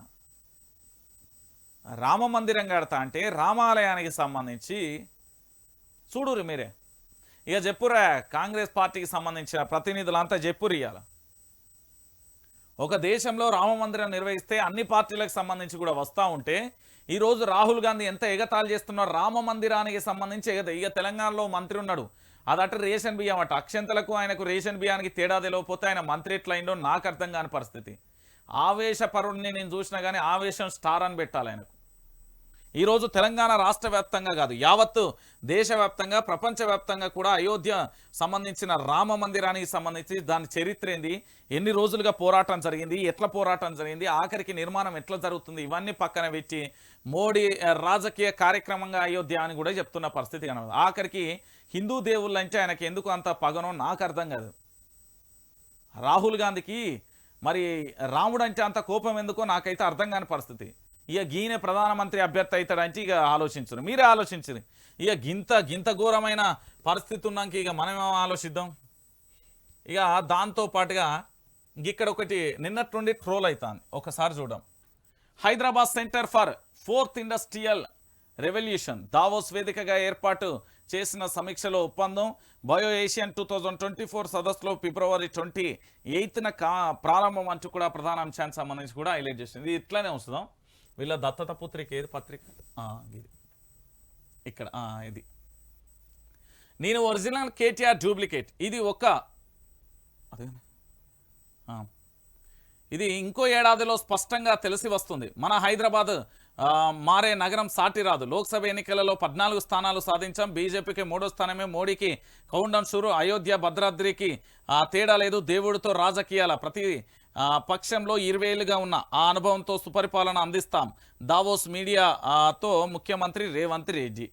రామ మందిరం కడతా అంటే రామాలయానికి సంబంధించి చూడురు మీరే. ఇక చెప్పురా కాంగ్రెస్ పార్టీకి సంబంధించిన ప్రతినిధులంతా చెప్పురు. ఇవాళ ఒక దేశంలో రామ మందిరం నిర్వహిస్తే అన్ని పార్టీలకు సంబంధించి కూడా వస్తూ ఉంటే ఈరోజు రాహుల్ గాంధీ ఎంత ఎగతాళి చేస్తున్నారు రామ మందిరానికి సంబంధించి ఇక తెలంగాణలో మంత్రి ఉన్నాడు, అదట రేషన్ బియ్యం అట, అక్షంతలకు ఆయనకు రేషన్ బియ్యానికి తేడా తెలియకపోతే ఆయన మంత్రి ఎట్లయిందో నాకు అర్థం కాని పరిస్థితి. ఆవేశపరుడిని నేను చూసినా కానీ ఆవేశం స్టార్ అని పెట్టాలి ఆయనకు. ఈరోజు తెలంగాణ రాష్ట్ర వ్యాప్తంగా కాదు, యావత్తు దేశవ్యాప్తంగా ప్రపంచవ్యాప్తంగా కూడా అయోధ్య సంబంధించిన రామ మందిరానికి సంబంధించి దాని చరిత్ర ఏంది, ఎన్ని రోజులుగా పోరాటం జరిగింది, ఎట్లా పోరాటం జరిగింది, ఆఖరికి నిర్మాణం ఎట్లా జరుగుతుంది, ఇవన్నీ పక్కన పెట్టి మోడీ రాజకీయ కార్యక్రమంగా అయోధ్య అని కూడా చెప్తున్న పరిస్థితి కనబడదు. ఆఖరికి హిందూ దేవుళ్ళంటే ఆయనకి ఎందుకు అంత పగనో నాకు అర్థం కాదు. రాహుల్ గాంధీకి మరి రాముడు అంటే అంత కోపం ఎందుకో నాకైతే అర్థం కాని పరిస్థితి. ఇక గీనే ప్రధానమంత్రి అభ్యర్థి అవుతాడంటే ఇక ఆలోచించరు, మీరే ఆలోచించరు. ఇక గింత ఘోరమైన పరిస్థితి ఉన్నాక ఇక మనమేమో ఆలోచిద్దాం. ఇక దాంతో పాటుగా ఇక్కడ ఒకటి నిన్నటి నుండి ట్రోల్ అవుతుంది, ఒకసారి చూద్దాం. Hyderabad centre for 4th industrial revolution Davos వేదికగా ఏర్పాటు చేసిన సమీక్షలో ఒప్పందం. బయో ఏషియన్ 2024 సదస్సులో February 28న ప్రారంభం అంటూ కూడా ప్రధాన అంశానికి సంబంధించి కూడా హైలైట్ చేసింది. ఇది ఇట్లానే వస్తుందాం. వీళ్ళ దత్తత పుత్రిక ఏది పత్రిక ఇది ఇక్కడ ఇది నేను ఒరిజినల్ కేటీఆర్ డూప్లికేట్ ఇది అదే ఇది ఇంకో ఏడాదిలో స్పష్టంగా తెలిసి వస్తుంది. మన హైదరాబాద్ మారే నగరం సాటి రాదు. లోక్సభ ఎన్నికలలో 14 స్థానాలు సాధించాం. బీజేపీకి 3వ స్థానమే, మోడీకి కౌంటౌన్ షురు. అయోధ్య భద్రాద్రికి తేడా లేదు. దేవుడితో రాజకీయాల ప్రతి పక్షంలో 20 ఏళ్లుగా ఉన్న ఆ అనుభవంతో సుపరిపాలన అందిస్తాం. దావోస్ మీడియాతో ముఖ్యమంత్రి రేవంత్ రెడ్డి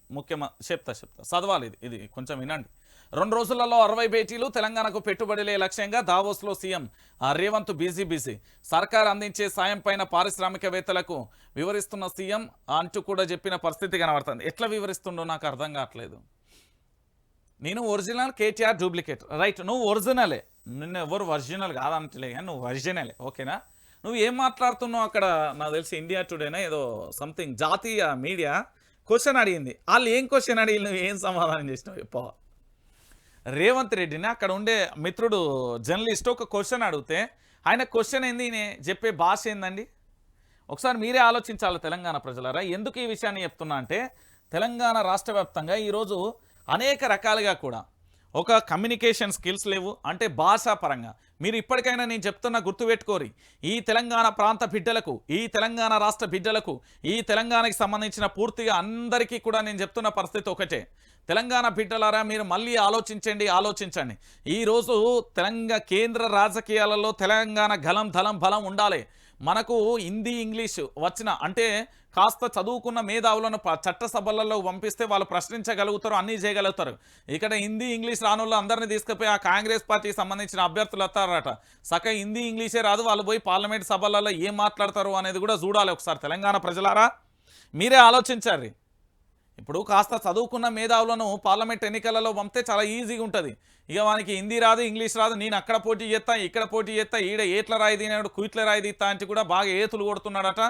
చెప్తా చదవాలి, ఇది కొంచెం వినండి. 2 రోజులలో 60 భేటీలు. తెలంగాణకు పెట్టుబడులే లక్ష్యంగా దావోస్లో సీఎం రేవంత్ బిజీ. సర్కార్ అందించే సాయం పైన పారిశ్రామికవేత్తలకు వివరిస్తున్న సీఎం అంటూ కూడా చెప్పిన పరిస్థితి కనబడుతుంది. ఎట్లా వివరిస్తుండో నాకు అర్థం కావట్లేదు. నేను ఒరిజినల్ కేటీఆర్ డూప్లికేట్ రైట్, నువ్వు ఒరిజినలే, నిన్ను ఎవరు ఒరిజినల్ కాదంటలే కానీ నువ్వు ఒరిజినలే, ఓకేనా? నువ్వు ఏం మాట్లాడుతున్నావు అక్కడ? నాకు తెలిసి ఇండియా టుడేనా ఏదో సంథింగ్ జాతీయ మీడియా క్వశ్చన్ అడిగింది. వాళ్ళు ఏం క్వశ్చన్ అడిగి నువ్వు ఏం సమాధానం చేసినావు చెప్పవా? రేవంత్ రెడ్డిని అక్కడ ఉండే మిత్రుడు జర్నలిస్ట్ ఒక క్వశ్చన్ అడిగితే ఆయన క్వశ్చన్ ఏంది, చెప్పే భాష ఏందండి? ఒకసారి మీరే ఆలోచించాలి తెలంగాణ ప్రజలారా. ఎందుకు ఈ విషయాన్ని చెప్తున్నా అంటే తెలంగాణ రాష్ట్ర వ్యాప్తంగా ఈరోజు అనేక రకాలుగా కూడా ఒక కమ్యూనికేషన్ స్కిల్స్ లేవు. అంటే భాషా పరంగా మీరు ఇప్పటికైనా నేను చెప్తున్నా గుర్తుపెట్టుకోరి, ఈ తెలంగాణ ప్రాంత బిడ్డలకు, ఈ తెలంగాణ రాష్ట్ర బిడ్డలకు, ఈ తెలంగాణకి సంబంధించిన పూర్తిగా అందరికీ కూడా నేను చెప్తున్న పరిస్థితి ఒకటే. తెలంగాణ బిడ్డలారా మీరు మళ్ళీ ఆలోచించండి. ఈరోజు కేంద్ర రాజకీయాలలో తెలంగాణ గలం ధలం బలం ఉండాలి. మనకు హిందీ ఇంగ్లీష్ వచ్చిన అంటే కాస్త చదువుకున్న మేధావులను చట్టసభలలో పంపిస్తే వాళ్ళు ప్రశ్నించగలుగుతారు, అన్నీ చేయగలుగుతారు. ఇక్కడ హిందీ ఇంగ్లీష్ రానుల్లో అందరినీ తీసుకుపోయి ఆ కాంగ్రెస్ పార్టీకి సంబంధించిన అభ్యర్థులు వస్తారట. సగం హిందీ ఇంగ్లీషే రాదు, వాళ్ళు పోయి పార్లమెంట్ సభలలో ఏం మాట్లాడతారు అనేది కూడా చూడాలి ఒకసారి. తెలంగాణ ప్రజలారా మీరే ఆలోచించారు. ఇప్పుడు కాస్త చదువుకున్న మేధావులను పార్లమెంట్ ఎన్నికలలో పంపితే చాలా ఈజీగా ఉంటుంది. ఇక వానికి హిందీ రాదు, ఇంగ్లీష్ రాదు, నేను అక్కడ పోటీ చేస్తా, ఇక్కడ పోటీ చేస్తా, ఈడ ఏట్ల రాయి తినాడు, కుయిట్ల రాయి తీస్తా అంటే కూడా బాగా ఏతులు కొడుతున్నాడట.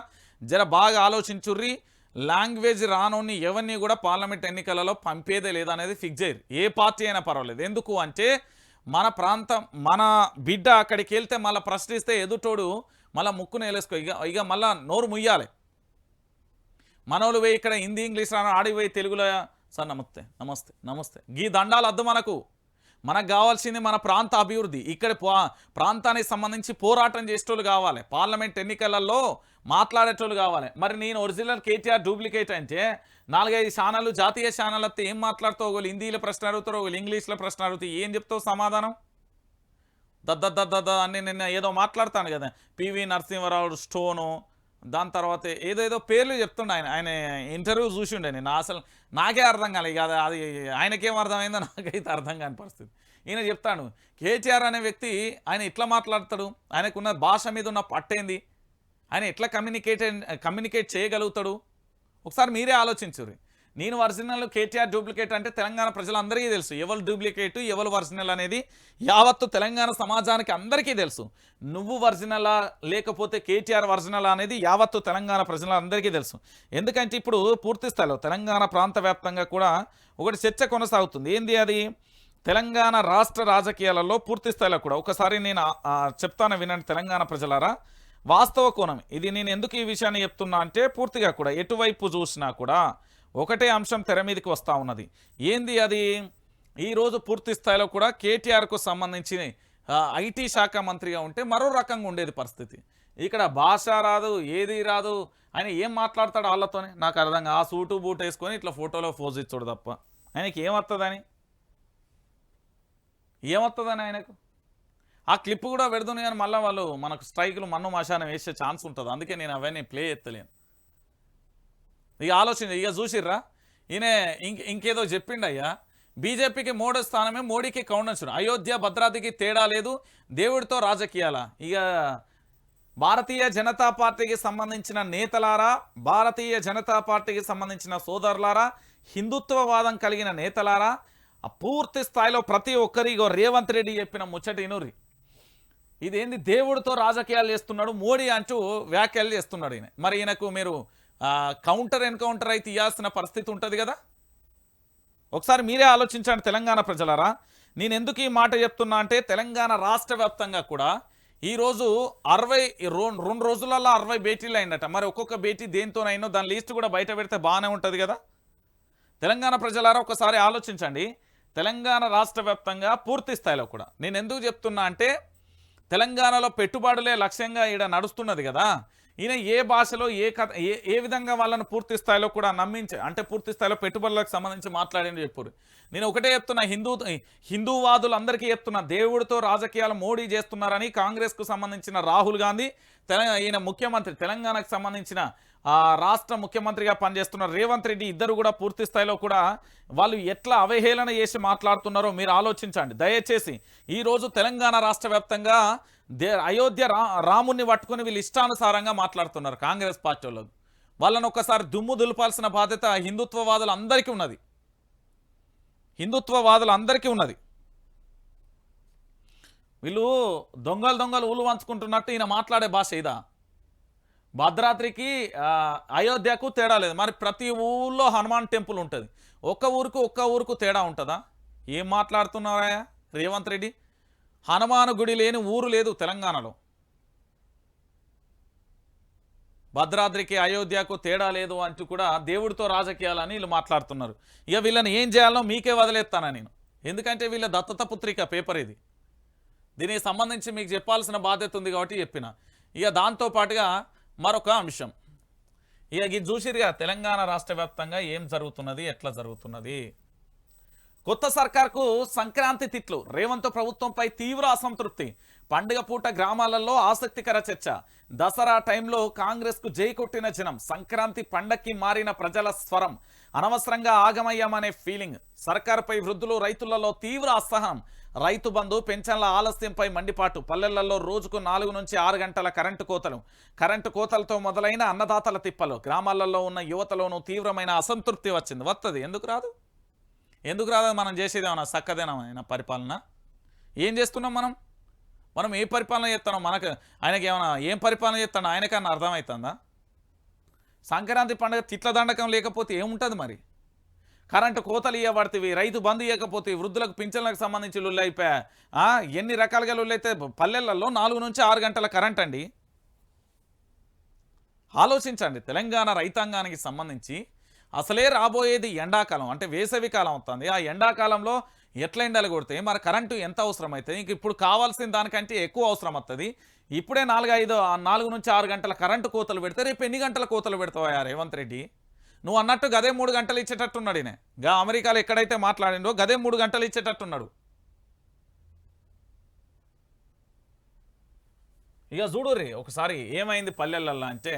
జర బాగా ఆలోచించుర్రి. లాంగ్వేజ్ రానోని ఎవరిని కూడా పార్లమెంట్ ఎన్నికలలో పంపేదే లేదనేది ఫిక్స్ చేయరు, ఏ పార్టీ అయినా పర్వాలేదు. ఎందుకు అంటే మన ప్రాంతం మన బిడ్డ అక్కడికి వెళ్తే మళ్ళీ ప్రశ్నిస్తే ఎదుటోడు మళ్ళీ ముక్కును వేలేసుకో, ఇక మళ్ళీ నోరు ముయ్యాలి. మనోళ్ళు పోయి ఇక్కడ హిందీ ఇంగ్లీష్ రాను ఆడిపోయి తెలుగులో సార్ నమస్తే గీ దండాలు అద్దు. మనకు కావాల్సింది మన ప్రాంత అభివృద్ధి. ఇక్కడ ప్రాంతానికి సంబంధించి పోరాటం చేసేటోళ్ళు కావాలి, పార్లమెంట్ ఎన్నికలలో మాట్లాడేటోళ్ళు కావాలి. మరి నేను ఒరిజినల్ కేటీఆర్ డూప్లికేట్ అంటే 4-5 ఛానళ్ళు జాతీయ ఛానల్ వస్తే ఏం మాట్లాడుతావు? ఒకళ్ళు హిందీలో ప్రశ్న అడుగుతారు, ఒకళ్ళు ఇంగ్లీష్లో ప్రశ్న అడుగుతావు, ఏం చెప్తావు సమాధానం? దద్ద అని నిన్న ఏదో మాట్లాడతాను కదా, పివి నరసింహారావు స్టోను, దాని తర్వాత ఏదేదో పేర్లు చెప్తుండే ఆయన ఇంటర్వ్యూ చూసిండే. నేను అసలు నాకే అర్థం కాలేదు, ఇక అది ఆయనకేం అర్థమైందో నాకైతే అర్థం కాని పరిస్థితి. ఈయన చెప్తాడు కేటీఆర్ అనే వ్యక్తి ఆయన ఎట్లా మాట్లాడతాడు, ఆయనకున్న భాష మీద ఉన్న పట్టేంది, ఆయన ఎట్లా కమ్యూనికేట్ చేయగలుగుతాడు? ఒకసారి మీరే ఆలోచించుర్రి. నేను ఒరిజినల్ కేటీఆర్ డూప్లికేట్ అంటే తెలంగాణ ప్రజలందరికీ తెలుసు, ఎవరు డూప్లికేటు ఎవరు ఒరిజినల్ అనేది యావత్తు తెలంగాణ సమాజానికి అందరికీ తెలుసు. నువ్వు ఒరిజినలా లేకపోతే కేటీఆర్ ఒరిజినల్ అనేది యావత్తు తెలంగాణ ప్రజలందరికీ తెలుసు. ఎందుకంటే ఇప్పుడు పూర్తి స్థాయిలో తెలంగాణ ప్రాంత వ్యాప్తంగా కూడా ఒకటి చర్చ కొనసాగుతుంది. ఏంది అది? తెలంగాణ రాష్ట్ర రాజకీయాలలో పూర్తి స్థాయిలో కూడా ఒకసారి నేను చెప్తాను వినండి తెలంగాణ ప్రజలారా. వాస్తవ కోణం ఇది. నేను ఎందుకు ఈ విషయాన్ని చెప్తున్నా అంటే పూర్తిగా కూడా ఎటువైపు చూసినా కూడా ఒకటే అంశం తెర మీదకి వస్తూ ఉన్నది. ఏంది అది? ఈరోజు పూర్తి స్థాయిలో కూడా కేటీఆర్కు సంబంధించి ఐటీ శాఖ మంత్రిగా ఉంటే మరో రకంగా ఉండేది పరిస్థితి. ఇక్కడ భాష రాదు, ఏది రాదు, ఆయన ఏం మాట్లాడతాడు వాళ్ళతోనే నాకు అర్థంగా. ఆ సూటు బూట్ వేసుకొని ఇట్లా ఫోటోలో పోజ్ ఇచ్చాడు తప్ప ఆయనకి ఏమొస్తుందని ఆయనకు. ఆ క్లిప్ కూడా పెడుతుంది కానీ మళ్ళీ వాళ్ళు మనకు స్ట్రైకులు మన్ను మశానం వేసే ఛాన్స్ ఉంటుంది. అందుకే నేను అవన్నీ ప్లే ఎత్తలేను. ఇక ఆలోచన ఇక చూసిర్రా, ఈయన ఇంకేదో చెప్పిండయ్యా. బీజేపీకి 3వ స్థానమే, మోడీకి కౌండన్షన్. అయోధ్య భద్రాద్రికి తేడా లేదు, దేవుడితో రాజకీయాల. ఇక భారతీయ జనతా పార్టీకి సంబంధించిన నేతలారా, భారతీయ జనతా పార్టీకి సంబంధించిన సోదరులారా, హిందుత్వవాదం కలిగిన నేతలారా, పూర్తి స్థాయిలో ప్రతి ఒక్కరిగో రేవంత్ రెడ్డి చెప్పిన ముచ్చటినురి. ఇదేంది దేవుడితో రాజకీయాలు చేస్తున్నాడు మోడీ అంటూ వ్యాఖ్యలు చేస్తున్నాడు ఈయన. మరి ఈయనకు మీరు ఎన్కౌంటర్ అయితే ఇవ్వాల్సిన పరిస్థితి ఉంటుంది కదా. ఒకసారి మీరే ఆలోచించండి తెలంగాణ ప్రజలారా. నేను ఎందుకు ఈ మాట చెప్తున్నా అంటే తెలంగాణ రాష్ట్ర వ్యాప్తంగా కూడా ఈరోజు 2 రోజులలో 60 భేటీలు అయినట. మరి ఒక్కొక్క భేటీ దేనితోనైనా దాని లిస్ట్ కూడా బయట పెడితే బాగానే ఉంటుంది కదా. తెలంగాణ ప్రజలారా ఒకసారి ఆలోచించండి. తెలంగాణ రాష్ట్ర వ్యాప్తంగా పూర్తి స్థాయిలో కూడా నేను ఎందుకు చెప్తున్నా అంటే తెలంగాణలో పెట్టుబడులే లక్ష్యంగా ఈడ నడుస్తున్నది కదా. ఈయన ఏ భాషలో ఏ విధంగా వాళ్ళను పూర్తి స్థాయిలో కూడా నమ్మించే అంటే పూర్తి స్థాయిలో పెట్టుబడులకు సంబంధించి మాట్లాడింది చెప్పారు. నేను ఒకటే చెప్తున్నా, హిందూవాదులు అందరికీ చెప్తున్నా, దేవుడితో రాజకీయాలు మోడీ చేస్తున్నారని. కాంగ్రెస్కు సంబంధించిన రాహుల్ గాంధీ, ఈయన ముఖ్యమంత్రి తెలంగాణకు సంబంధించిన రాష్ట్ర ముఖ్యమంత్రిగా పనిచేస్తున్న రేవంత్ రెడ్డి ఇద్దరు కూడా పూర్తి స్థాయిలో కూడా వాళ్ళు ఎట్లా అవహేళన చేసి మాట్లాడుతున్నారో మీరు ఆలోచించండి దయచేసి. ఈరోజు తెలంగాణ రాష్ట్ర వ్యాప్తంగా అయోధ్య రాముణ్ణి పట్టుకుని వీళ్ళు ఇష్టానుసారంగా మాట్లాడుతున్నారు కాంగ్రెస్ పార్టీ వాళ్ళు. వాళ్ళని ఒక్కసారి దుమ్ము దులపాల్సిన బాధ్యత హిందుత్వవాదులందరికీ ఉన్నది. వీళ్ళు దొంగలు ఊలు వంచుకుంటున్నట్టు ఈయన మాట్లాడే భాష ఇదా? భద్రాద్రికి అయోధ్యకు తేడా లేదు. మరి ప్రతి ఊళ్ళో హనుమాన్ టెంపుల్ ఉంటుంది. ఒక్క ఊరుకు తేడా ఉంటుందా? ఏం మాట్లాడుతున్నారా రేవంత్ రెడ్డి? హనుమాన్ గుడి లేని ఊరు లేదు తెలంగాణలో. భద్రాద్రికి అయోధ్యకు తేడా లేదు అంటూ కూడా దేవుడితో రాజకీయాలని వీళ్ళు మాట్లాడుతున్నారు. ఇక వీళ్ళని ఏం చేయాలో మీకే వదిలేస్తానా నేను. ఎందుకంటే వీళ్ళ దత్తత పుత్రిక పేపర్ ఇది. దీనికి సంబంధించి మీకు చెప్పాల్సిన బాధ్యత ఉంది కాబట్టి చెప్పిన. ఇక దాంతోపాటుగా మరొక అంశం, ఇక ఇది చూసిరుగా తెలంగాణ రాష్ట్ర వ్యాప్తంగా ఏం జరుగుతున్నది, ఎట్లా జరుగుతున్నది. కొత్త సర్కార్కు సంక్రాంతి తిట్లు, రేవంత్ ప్రభుత్వంపై తీవ్ర అసంతృప్తి, పండుగ పూట గ్రామాలలో ఆసక్తికర చర్చ, దసరా టైంలో కాంగ్రెస్కు జై కొట్టిన జనం, సంక్రాంతి పండక్కి మారిన ప్రజల స్వరం, అనవసరంగా ఆగమయ్యామనే ఫీలింగ్, సర్కారుపై వృద్ధులు రైతులలో తీవ్ర అసహనం, రైతు బంధు పెన్షన్ల ఆలస్యంపై మండిపాటు, పల్లెలలో రోజుకు 4 నుంచి 6 గంటల కరెంటు కోతలతో మొదలైన అన్నదాతల తిప్పలు, గ్రామాలలో ఉన్న యువతలోనూ తీవ్రమైన అసంతృప్తి వచ్చింది. వస్తుంది, ఎందుకు రాదు? మనం చేసేదేమన్నా చక్కదేనా పరిపాలన? ఏం చేస్తున్నాం మనం ఏ పరిపాలన చేస్తున్నాం? ఆయనకి ఏమైనా ఏం పరిపాలన చేస్తాడు ఆయనకన్నా అర్థమవుతుందా? సంక్రాంతి పండుగ తిట్ల దండకం లేకపోతే ఏముంటుంది మరి? కరెంటు కోతలు ఇవ్వబడుతుంది, రైతు బంధు ఇవ్వకపోతే, వృద్ధులకు పింఛన్లకు సంబంధించి లొల్లి అయిపోయా. ఎన్ని రకాలుగా లొల్లి అయితే పల్లెలలో 4 నుంచి 6 గంటల కరెంట్ అండి. ఆలోచించండి. తెలంగాణ రైతాంగానికి సంబంధించి అసలే రాబోయేది ఎండాకాలం, అంటే వేసవి కాలం అవుతుంది. ఆ ఎండాకాలంలో ఎట్లా ఎండలు కొడితే మరి కరెంటు ఎంత అవసరం అవుతుంది? ఇంక ఇప్పుడు కావాల్సిన దానికంటే ఎక్కువ అవసరం వస్తుంది. ఇప్పుడే 4 నుంచి 6 గంటల కరెంటు కోతలు పెడితే రేపు ఎన్ని గంటల కోతలు పెడతావా రేవంత్ రెడ్డి? నువ్వు అన్నట్టు గదే 3 గంటలు ఇచ్చేటట్టున్నాడు ఈయన. అమెరికాలో ఎక్కడైతే మాట్లాడిండో గదే 3 గంటలు ఇచ్చేటట్టున్నాడు. ఇక చూడుర్రి ఒకసారి ఏమైంది పల్లెలల్లో అంటే,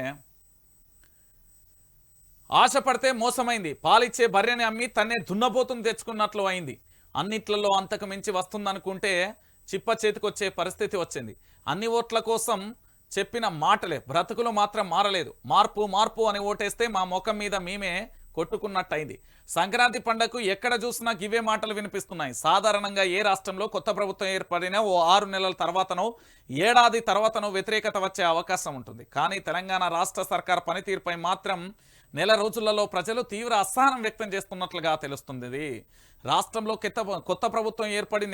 ఆశపడితే మోసమైంది, పాలిచ్చే బర్రెని అమ్మి తన్నే దున్నపోతుని తెచ్చుకున్నట్లు అయింది, అన్నిట్లలో అంతకు మించి వస్తుందనుకుంటే చిప్ప చేతికొచ్చే పరిస్థితి వచ్చింది. అన్ని ఓట్ల కోసం చెప్పిన మాటలే, బ్రతుకులు మాత్రం మారలేదు. మార్పు అని ఓటేస్తే మా ముఖం మీద మేమే కొట్టుకున్నట్టయింది. సంక్రాంతి పండగకు ఎక్కడ చూసినా గివే మాటలు వినిపిస్తున్నాయి. సాధారణంగా ఏ రాష్ట్రంలో కొత్త ప్రభుత్వం ఏర్పడినా ఓ 6 నెలల తర్వాతనో ఏడాది తర్వాతనో వ్యతిరేకత వచ్చే అవకాశం ఉంటుంది. కానీ తెలంగాణ రాష్ట్ర సర్కార్ పనితీరుపై మాత్రం నెల రోజులలో ప్రజలు తీవ్ర అసహనం వ్యక్తం చేస్తున్నట్లుగా తెలుస్తుంది. రాష్ట్రంలో కొత్త ప్రభుత్వం ఏర్పడి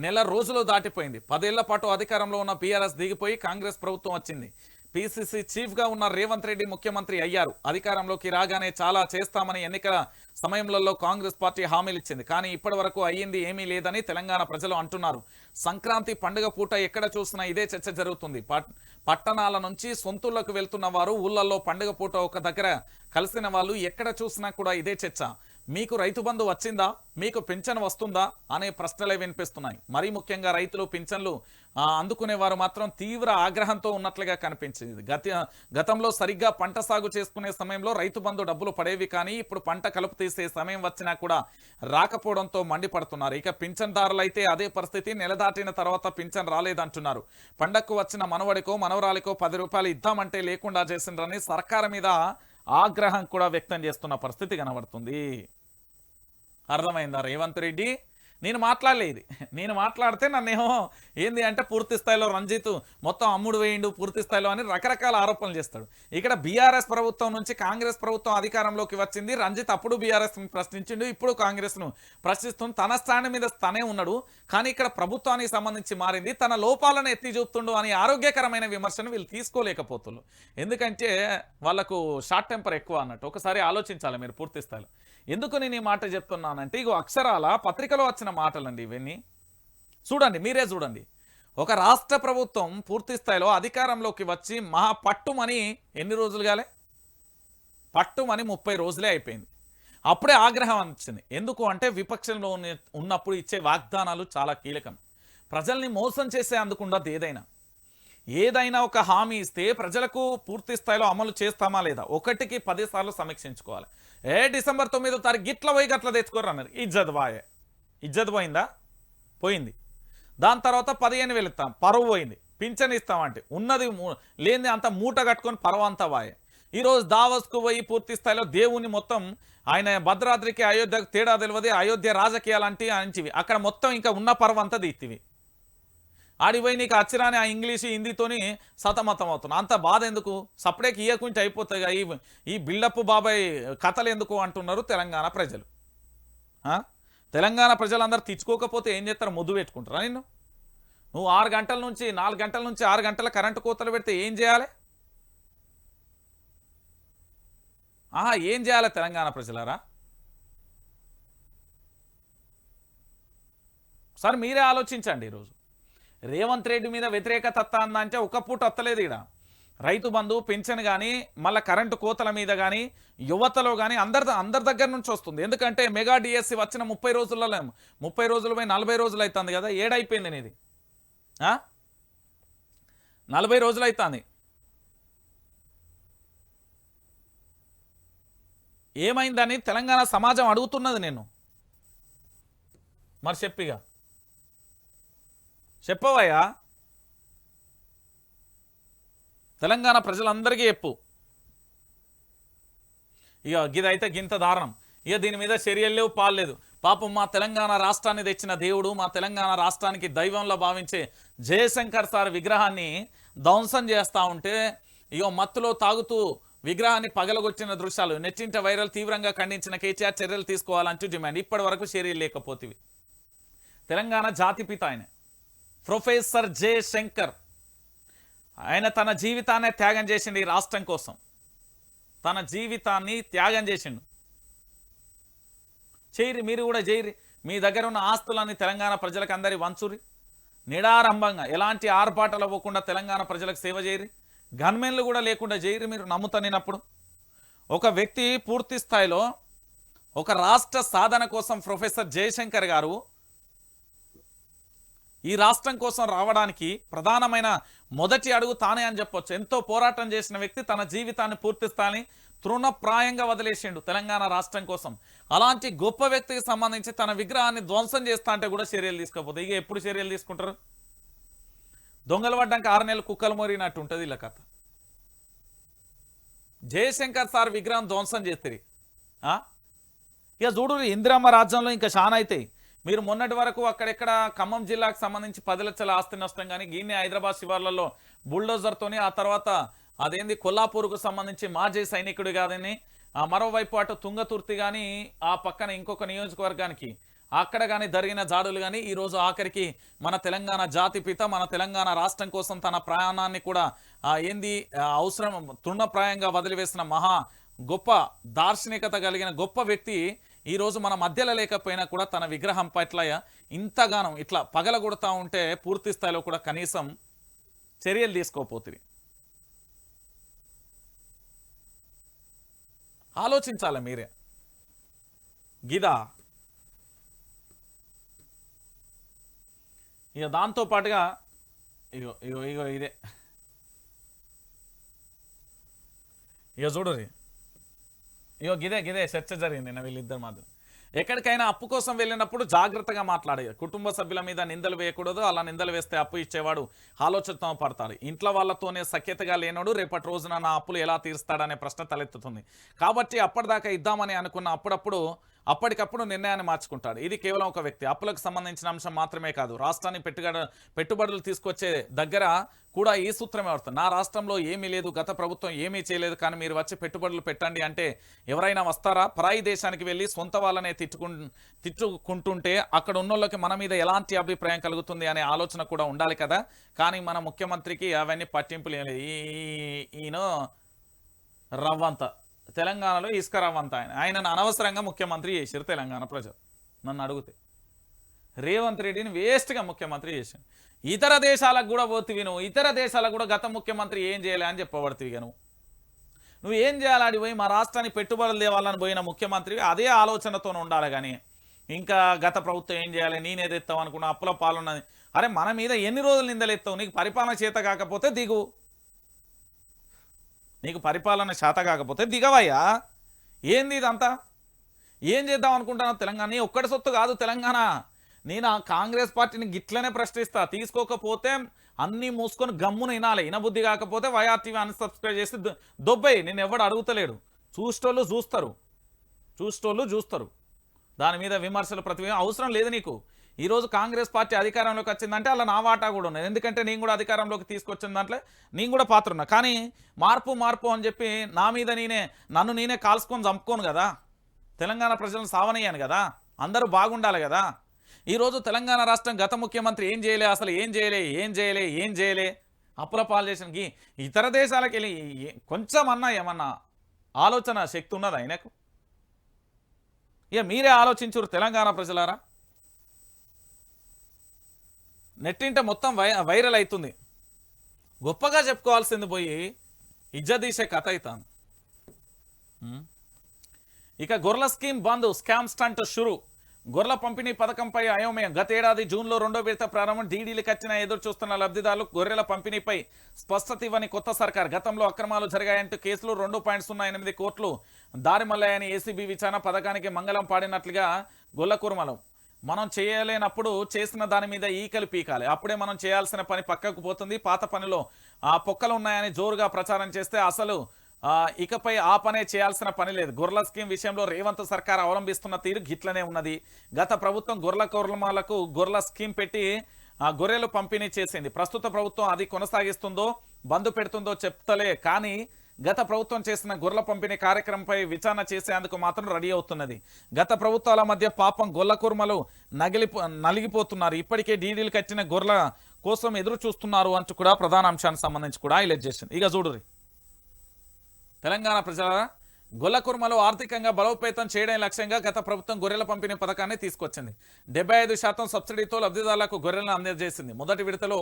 నెల రోజులు దాటిపోయింది. 10 ఏళ్ల పాటు అధికారంలో ఉన్న బీఆర్ఎస్ దిగిపోయి కాంగ్రెస్ ప్రభుత్వం వచ్చింది. పీసీసీ చీఫ్గా ఉన్న రేవంత్ రెడ్డి ముఖ్యమంత్రి అయ్యారు. అధికారంలోకి రాగానే చాలా చేస్తామని ఎన్నికల సమయంలో కాంగ్రెస్ పార్టీ హామీలు ఇచ్చింది. కానీ ఇప్పటి వరకు అయ్యింది ఏమీ లేదని తెలంగాణ ప్రజలు అంటున్నారు. సంక్రాంతి పండుగ పూట ఎక్కడ చూసినా ఇదే చర్చ జరుగుతుంది. పట్టణాల నుంచి సొంతూళ్లకు వెళ్తున్న వారు, ఊళ్ళల్లో పండుగ పూట ఒక దగ్గర కలిసిన వాళ్ళు ఎక్కడ చూసినా కూడా ఇదే చర్చ. మీకు రైతు బంధు వచ్చిందా, మీకు పింఛన్ వస్తుందా అనే ప్రశ్నలే వినిపిస్తున్నాయి. మరీ ముఖ్యంగా రైతులు పింఛన్లు అందుకునేవారు మాత్రం తీవ్ర ఆగ్రహంతో ఉన్నట్లుగా కనిపించింది. గతంలో సరిగ్గా పంట సాగు చేసుకునే సమయంలో రైతు బంధు డబ్బులు పడేవి, కానీ ఇప్పుడు పంట కలుపు తీసే సమయం వచ్చినా కూడా రాకపోవడంతో మండిపడుతున్నారు. ఇక పింఛన్దారులైతే అదే పరిస్థితి. నెల దాటిన తర్వాత పింఛన్ రాలేదంటున్నారు. పండగకు వచ్చిన మనవడికో మనవరాలికో 10 రూపాయలు ఇద్దామంటే లేకుండా చేసిండ్రని సర్కారు మీద ఆగ్రహం కూడా వ్యక్తం చేస్తున్న పరిస్థితి కనబడుతుంది. అర్థమైందా రేవంత్ రెడ్డి? నేను మాట్లాడలేదు. నేను మాట్లాడితే నన్నేమో ఏంది అంటే పూర్తి స్థాయిలో రంజిత్ మొత్తం అమ్ముడు వేయిండు పూర్తి స్థాయిలో అని రకరకాల ఆరోపణలు చేస్తాడు. ఇక్కడ బీఆర్ఎస్ ప్రభుత్వం నుంచి కాంగ్రెస్ ప్రభుత్వం అధికారంలోకి వచ్చింది. రంజిత్ అప్పుడు బీఆర్ఎస్ ప్రశ్నించిండు, ఇప్పుడు కాంగ్రెస్ను ప్రశ్నిస్తుంది. తన స్టాండ్ మీద తనే ఉన్నాడు. కానీ ఇక్కడ ప్రభుత్వానికి సంబంధించి మారింది. తన లోపాలను ఎత్తి చూపుతుండు అని ఆరోగ్యకరమైన విమర్శను వీళ్ళు తీసుకోలేకపోతున్నారు. ఎందుకంటే వాళ్ళకు షార్ట్ టెంపర్ ఎక్కువ అన్నట్టు. ఒకసారి ఆలోచించాలి మీరు పూర్తి స్థాయిలో. ఎందుకు నేను ఈ మాట చెప్తున్నానంటే, ఇగో అక్షరాల పత్రికలో వచ్చిన మాటలండి ఇవన్నీ. చూడండి, మీరే చూడండి. ఒక రాష్ట్ర ప్రభుత్వం పూర్తి స్థాయిలో అధికారంలోకి వచ్చి పట్టుమని ఎన్ని రోజులు కాలే, పట్టుమని 30 రోజులే అయిపోయింది. అప్పుడే ఆగ్రహం వచ్చింది. ఎందుకు అంటే విపక్షంలో ఉన్నప్పుడు ఇచ్చే వాగ్దానాలు చాలా కీలకం. ప్రజల్ని మోసం చేసే అందుకుండదు. ఏదైనా ఒక హామీ ఇస్తే ప్రజలకు పూర్తి స్థాయిలో అమలు చేస్తామా లేదా 1కి 10 సార్లు సమీక్షించుకోవాలి. డిసెంబర్ 9వ తారీఖు గిట్ల పోయి గట్ల తెచ్చుకోరు అన్నారు. ఇజ్జత్ పోయిందా? పోయింది. దాని తర్వాత 15,000 ఇస్తాం, పరువు పోయింది. పింఛన్ ఇస్తామంటే ఉన్నది లేని అంత మూట కట్టుకొని పరువు అంతా వాయే. ఈరోజు దావస్కు పోయి పూర్తి స్థాయిలో దేవుని మొత్తం ఆయన భద్రాద్రికి అయోధ్యకు తేడా తెలియదు. అయోధ్య రాజకీయాలంటే అంచివి అక్కడ మొత్తం ఇంకా ఉన్న పరువు అంతా తీతివి. ఆడిపోయి నీకు అచ్చిరాని ఆ ఇంగ్లీష్ హిందీతోని సతమతం అవుతున్నావు. అంత బాధ ఎందుకు? సపరేట్ ఇయ్యకుంటే అయిపోతాయి. ఈ బిల్డప్ బాబాయ్ కథలు ఎందుకు అంటున్నారు తెలంగాణ ప్రజలు. తెలంగాణ ప్రజలందరూ తెచ్చుకోకపోతే ఏం చేస్తారు? ముద్దు పెట్టుకుంటారా? నువ్వు 4 గంటల నుంచి 6 గంటల కరెంటు కోతలు పెడితే ఏం చేయాలి? ఏం చేయాలి తెలంగాణ ప్రజలారా? సార్ మీరే ఆలోచించండి. ఈరోజు రేవంత్ రెడ్డి మీద వ్యతిరేకత అంటే ఒక పూట వస్తలేదు. ఇక్కడ రైతు బంధు, పెన్షన్ కానీ, మళ్ళీ కరెంటు కోతల మీద కానీ, యువతలో కానీ అందరి దగ్గర నుంచి వస్తుంది. ఎందుకంటే మెగా డిఎస్సి వచ్చిన 30 రోజులలో 30 రోజులు పోయి 40 రోజులు అవుతుంది కదా. ఏడైపోయింది నీది? 40 రోజులు అవుతుంది. ఏమైందని తెలంగాణ సమాజం అడుగుతున్నది. నేను మరి చెప్పవయ్యా, తెలంగాణ ప్రజలందరికీ చెప్పు. ఇక గిదైతే గింత దారుణం. ఇక దీని మీద చర్యలు లేవు, పాలేదు. పాపం మా తెలంగాణ రాష్ట్రాన్ని తెచ్చిన దేవుడు, మా తెలంగాణ రాష్ట్రానికి దైవంలో భావించే జయశంకర్ సార్ విగ్రహాన్ని ధ్వంసం చేస్తూ ఉంటే ఇక మత్తులో తాగుతూ విగ్రహాన్ని పగలగొచ్చిన దృశ్యాలు నెట్టింట వైరల్. తీవ్రంగా ఖండించిన కేసీఆర్ చర్యలు తీసుకోవాలంటూ డిమాండ్. ఇప్పటి వరకు చర్యలు లేకపోతే తెలంగాణ జాతిపిత ఆయన ప్రొఫెసర్ జయశంకర్, ఆయన తన జీవితాన్ని త్యాగం చేసిండు. ఈ రాష్ట్రం కోసం తన జీవితాన్ని త్యాగం చేసిండు. చేయరి, మీరు కూడా చేయరి. మీ దగ్గర ఉన్న ఆస్తులన్నీ తెలంగాణ ప్రజలకు అందరి వంచురి. నిడారంభంగా ఎలాంటి ఆర్పాటలు అవ్వకుండా తెలంగాణ ప్రజలకు సేవ చేయరి. గన్మెన్లు కూడా లేకుండా చేయరి. మీరు నమ్ముతానినప్పుడు ఒక వ్యక్తి పూర్తి స్థాయిలో ఒక రాష్ట్ర సాధన కోసం ప్రొఫెసర్ జయశంకర్ గారు ఈ రాష్ట్రం కోసం రావడానికి ప్రధానమైన మొదటి అడుగు తానే అని చెప్పొచ్చు. ఎంతో పోరాటం చేసిన వ్యక్తి తన జీవితాన్ని పూర్తి స్థాయి తృణప్రాయంగా వదిలేసిండు తెలంగాణ రాష్ట్రం కోసం. అలాంటి గొప్ప వ్యక్తికి సంబంధించి తన విగ్రహాన్ని ధ్వంసం చేస్తా అంటే కూడా చర్యలు తీసుకోకపోతే ఇక ఎప్పుడు చర్యలు తీసుకుంటారు? దొంగలు పడ్డాక 6 నెలలు కుక్కలు మోరినట్టు ఉంటుంది ఇలా కథ. జయశంకర్ సార్ విగ్రహం ధ్వంసం చేస్తారు. ఇక చూడు, ఇందిరమ్మ రాజ్యంలో ఇంకా చాలా అవుతాయి. మీరు మొన్నటి వరకు అక్కడెక్కడ ఖమ్మం జిల్లాకు సంబంధించి 10 లక్షల ఆస్తి నష్టం కానీ, గిన్నె హైదరాబాద్ శివార్లలో బుల్డోజర్తోని, ఆ తర్వాత అదేంది కొల్లాపూర్కు సంబంధించి మాజీ సైనికుడు కాదని, మరోవైపు అటు తుంగతుర్తి కానీ, ఆ పక్కన ఇంకొక నియోజకవర్గానికి అక్కడ కానీ జరిగిన జాడులు కానీ ఈరోజు ఆఖరికి మన తెలంగాణ జాతిపిత మన తెలంగాణ రాష్ట్రం కోసం తన ప్రాణాన్ని కూడా అవసరం తృణప్రాయంగా వదిలివేసిన మహా గొప్ప దార్శనికత కలిగిన గొప్ప వ్యక్తి ఈరోజు మన మధ్యలో లేకపోయినా కూడా తన విగ్రహం పట్ల ఇంతగానం ఇట్లా పగలగొడతా ఉంటే పూర్తి స్థాయిలో కూడా కనీసం చర్యలు తీసుకోపోతుంది. ఆలోచించాలి మీరే. గిదా ఇక దాంతో పాటుగా ఇగో ఇగో ఇగో ఇదే ఇక చూడరి, ఇగో గిదే చర్చ జరిగింది నా వీళ్ళిద్దరి మధ్య. ఎక్కడికైనా అప్పు కోసం వెళ్ళినప్పుడు జాగ్రత్తగా మాట్లాడాలి. కుటుంబ సభ్యుల మీద నిందలు వేయకూడదు. అలా నిందలు వేస్తే అప్పు ఇచ్చేవాడు ఆలోచనతో పడతాడు. ఇంట్లో వాళ్ళతోనే సఖ్యతగా లేనోడు రేపటి రోజున నా అప్పులు ఎలా తీరుస్తాడనే ప్రశ్న తలెత్తుతుంది. కాబట్టి అప్పటిదాకా ఇద్దామని అనుకున్న అప్పటికప్పుడు నిర్ణయాన్ని మార్చుకుంటాడు. ఇది కేవలం ఒక వ్యక్తి అప్పులకు సంబంధించిన అంశం మాత్రమే కాదు, రాష్ట్రాన్ని పెట్టుబడులు తీసుకొచ్చే దగ్గర కూడా ఈ సూత్రమే వాడుతుంది. నా రాష్ట్రంలో ఏమీ లేదు, గత ప్రభుత్వం ఏమీ చేయలేదు, కానీ మీరు వచ్చి పెట్టుబడులు పెట్టండి అంటే ఎవరైనా వస్తారా? పరాయి దేశానికి వెళ్ళి సొంత వాళ్ళనే తిట్టుకుంటుంటే అక్కడ ఉన్నోళ్ళకి మన మీద ఎలాంటి అభిప్రాయం కలుగుతుంది అనే ఆలోచన కూడా ఉండాలి కదా. కానీ మన ముఖ్యమంత్రికి అవన్నీ పట్టింపులు ఏం లేదు. ఈయన రవ్వంత తెలంగాణలో ఇసుక రవ్వంత ఆయనను అనవసరంగా ముఖ్యమంత్రి చేశారు తెలంగాణ ప్రజలు. నన్ను అడిగితే రేవంత్ రెడ్డిని వేస్ట్గా ముఖ్యమంత్రి చేశాను. ఇతర దేశాలకు కూడా పోతివి నువ్వు, ఇతర దేశాలకు కూడా గత ముఖ్యమంత్రి ఏం చేయలే అని చెప్పబడుతుంది. నువ్వు ఏం చేయాలని పోయి మా రాష్ట్రాన్ని పెట్టుబడులు తేవాలని పోయిన ముఖ్యమంత్రి అదే ఆలోచనతో ఉండాలి. కానీ ఇంకా గత ప్రభుత్వం ఏం చేయాలి, నేనేదెత్తావు అనుకున్న అప్పుల పాలన. అరే మన మీద ఎన్ని రోజులు నిందలెత్తావు? నీకు పరిపాలన చేత కాకపోతే దిగు, నీకు పరిపాలన శాత కాకపోతే దిగవయ్యా. ఏంది ఇదంతా? ఏం చేద్దాం అనుకుంటున్నావు? తెలంగాణ నీ ఒక్కడి సొత్తు కాదు తెలంగాణ. నేను కాంగ్రెస్ పార్టీని గిట్లనే ప్రశ్నిస్తా. తీసుకోకపోతే అన్నీ మూసుకొని గమ్మున వినాలి. వినబుద్ధి కాకపోతే వైఆర్టీవీ అన్సబ్స్క్రైబ్ చేసి దొబ్బయి. నేను ఎవడు అడుగుతలేడు. చూసేటోళ్ళు చూస్తారు. దాని మీద విమర్శలు అవసరం లేదు నీకు. ఈరోజు కాంగ్రెస్ పార్టీ అధికారంలోకి వచ్చిందంటే అలా నా వాటా కూడా ఉన్నది. ఎందుకంటే నేను కూడా అధికారంలోకి తీసుకొచ్చిన దాంట్లో నేను కూడా పాత్ర ఉన్నా. కానీ మార్పు అని చెప్పి నా మీద నన్ను నేనే కాల్చుకొని చంపుకోను కదా. తెలంగాణ ప్రజలను సావనయ్యాను కదా. అందరూ బాగుండాలి కదా. ఈరోజు తెలంగాణ రాష్ట్రం గత ముఖ్యమంత్రి ఏం చేయలే, అసలు ఏం చేయలే అప్పుల పాలు చేసిన ఇతర దేశాలకు వెళ్ళి కొంచెం అన్నా ఏమన్నా ఆలోచన శక్తి ఉన్నది ఆయనకు? ఇక మీరే ఆలోచించురు తెలంగాణ ప్రజలారా. నెట్టింట మొత్తం వైరల్ అవుతుంది. గొప్పగా చెప్పుకోవాల్సింది పోయి ఇజ్జదీసే కథ అవుతాను. ఇక గొర్రెల స్కీమ్ బంద్, స్కామ్ స్టంట్ షురు. గొర్రెల పంపిణీ పథకంపై అయోమయం. గతేడాది జూన్లో 2వ విడత ప్రారంభం. డీడీలు కట్టిన ఎదురు చూస్తున్న లబ్ధిదారులు. గొర్రెల పంపిణీపై స్పష్టత ఇవ్వని కొత్త సర్కార్. గతంలో అక్రమాలు జరిగాయంటూ కేసులు 2.08 కోట్లు దారిమల్లాయని ఏసీబీ విచారణ. పథకానికి మంగళం పాడినట్లుగా గొల్లకుర్మలం. మనం చేయలేనప్పుడు చేసిన దాని మీద ఈకలు పీకాలి. అప్పుడే మనం చేయాల్సిన పని పక్కకు పోతుంది. పాత పనిలో పొక్కలు ఉన్నాయని జోరుగా ప్రచారం చేస్తే అసలు ఇకపై ఆ పనే చేయాల్సిన పని లేదు. గొర్రెల స్కీమ్ విషయంలో రేవంత్ సర్కార్ అవలంబిస్తున్న తీరు గిట్లనే ఉన్నది. గత ప్రభుత్వం కుర్మాలకు గొర్రెల స్కీమ్ పెట్టి గొర్రెలు పంపిణీ చేసింది. ప్రస్తుత ప్రభుత్వం అది కొనసాగిస్తుందో బంద్ పెడుతుందో చెప్తలే. కానీ గత ప్రభుత్వం చేసిన గొర్రెల పంపిణీ కార్యక్రమంపై విచారణ చేసేందుకు మాత్రం రెడీ అవుతున్నది. గత ప్రభుత్వాల మధ్య పాపం గొల్ల కుర్మలు నలిగిపోతున్నారు. ఇప్పటికే డీడీలు కట్టిన గొర్రెల కోసం ఎదురు చూస్తున్నారు అంటూ కూడా ప్రధాన అంశానికి సంబంధించి కూడా హైలైట్ చేసింది. ఇక చూడురి తెలంగాణ ప్రజల గొల్ల కుర్మలు ఆర్థికంగా బలోపేతం చేయడం లక్ష్యంగా గత ప్రభుత్వం గొర్రెల పంపిణీ పథకాన్ని తీసుకొచ్చింది. 75% సబ్సిడీతో లబ్ధిదారులకు గొర్రెలను అందజేసింది. మొదటి విడతలో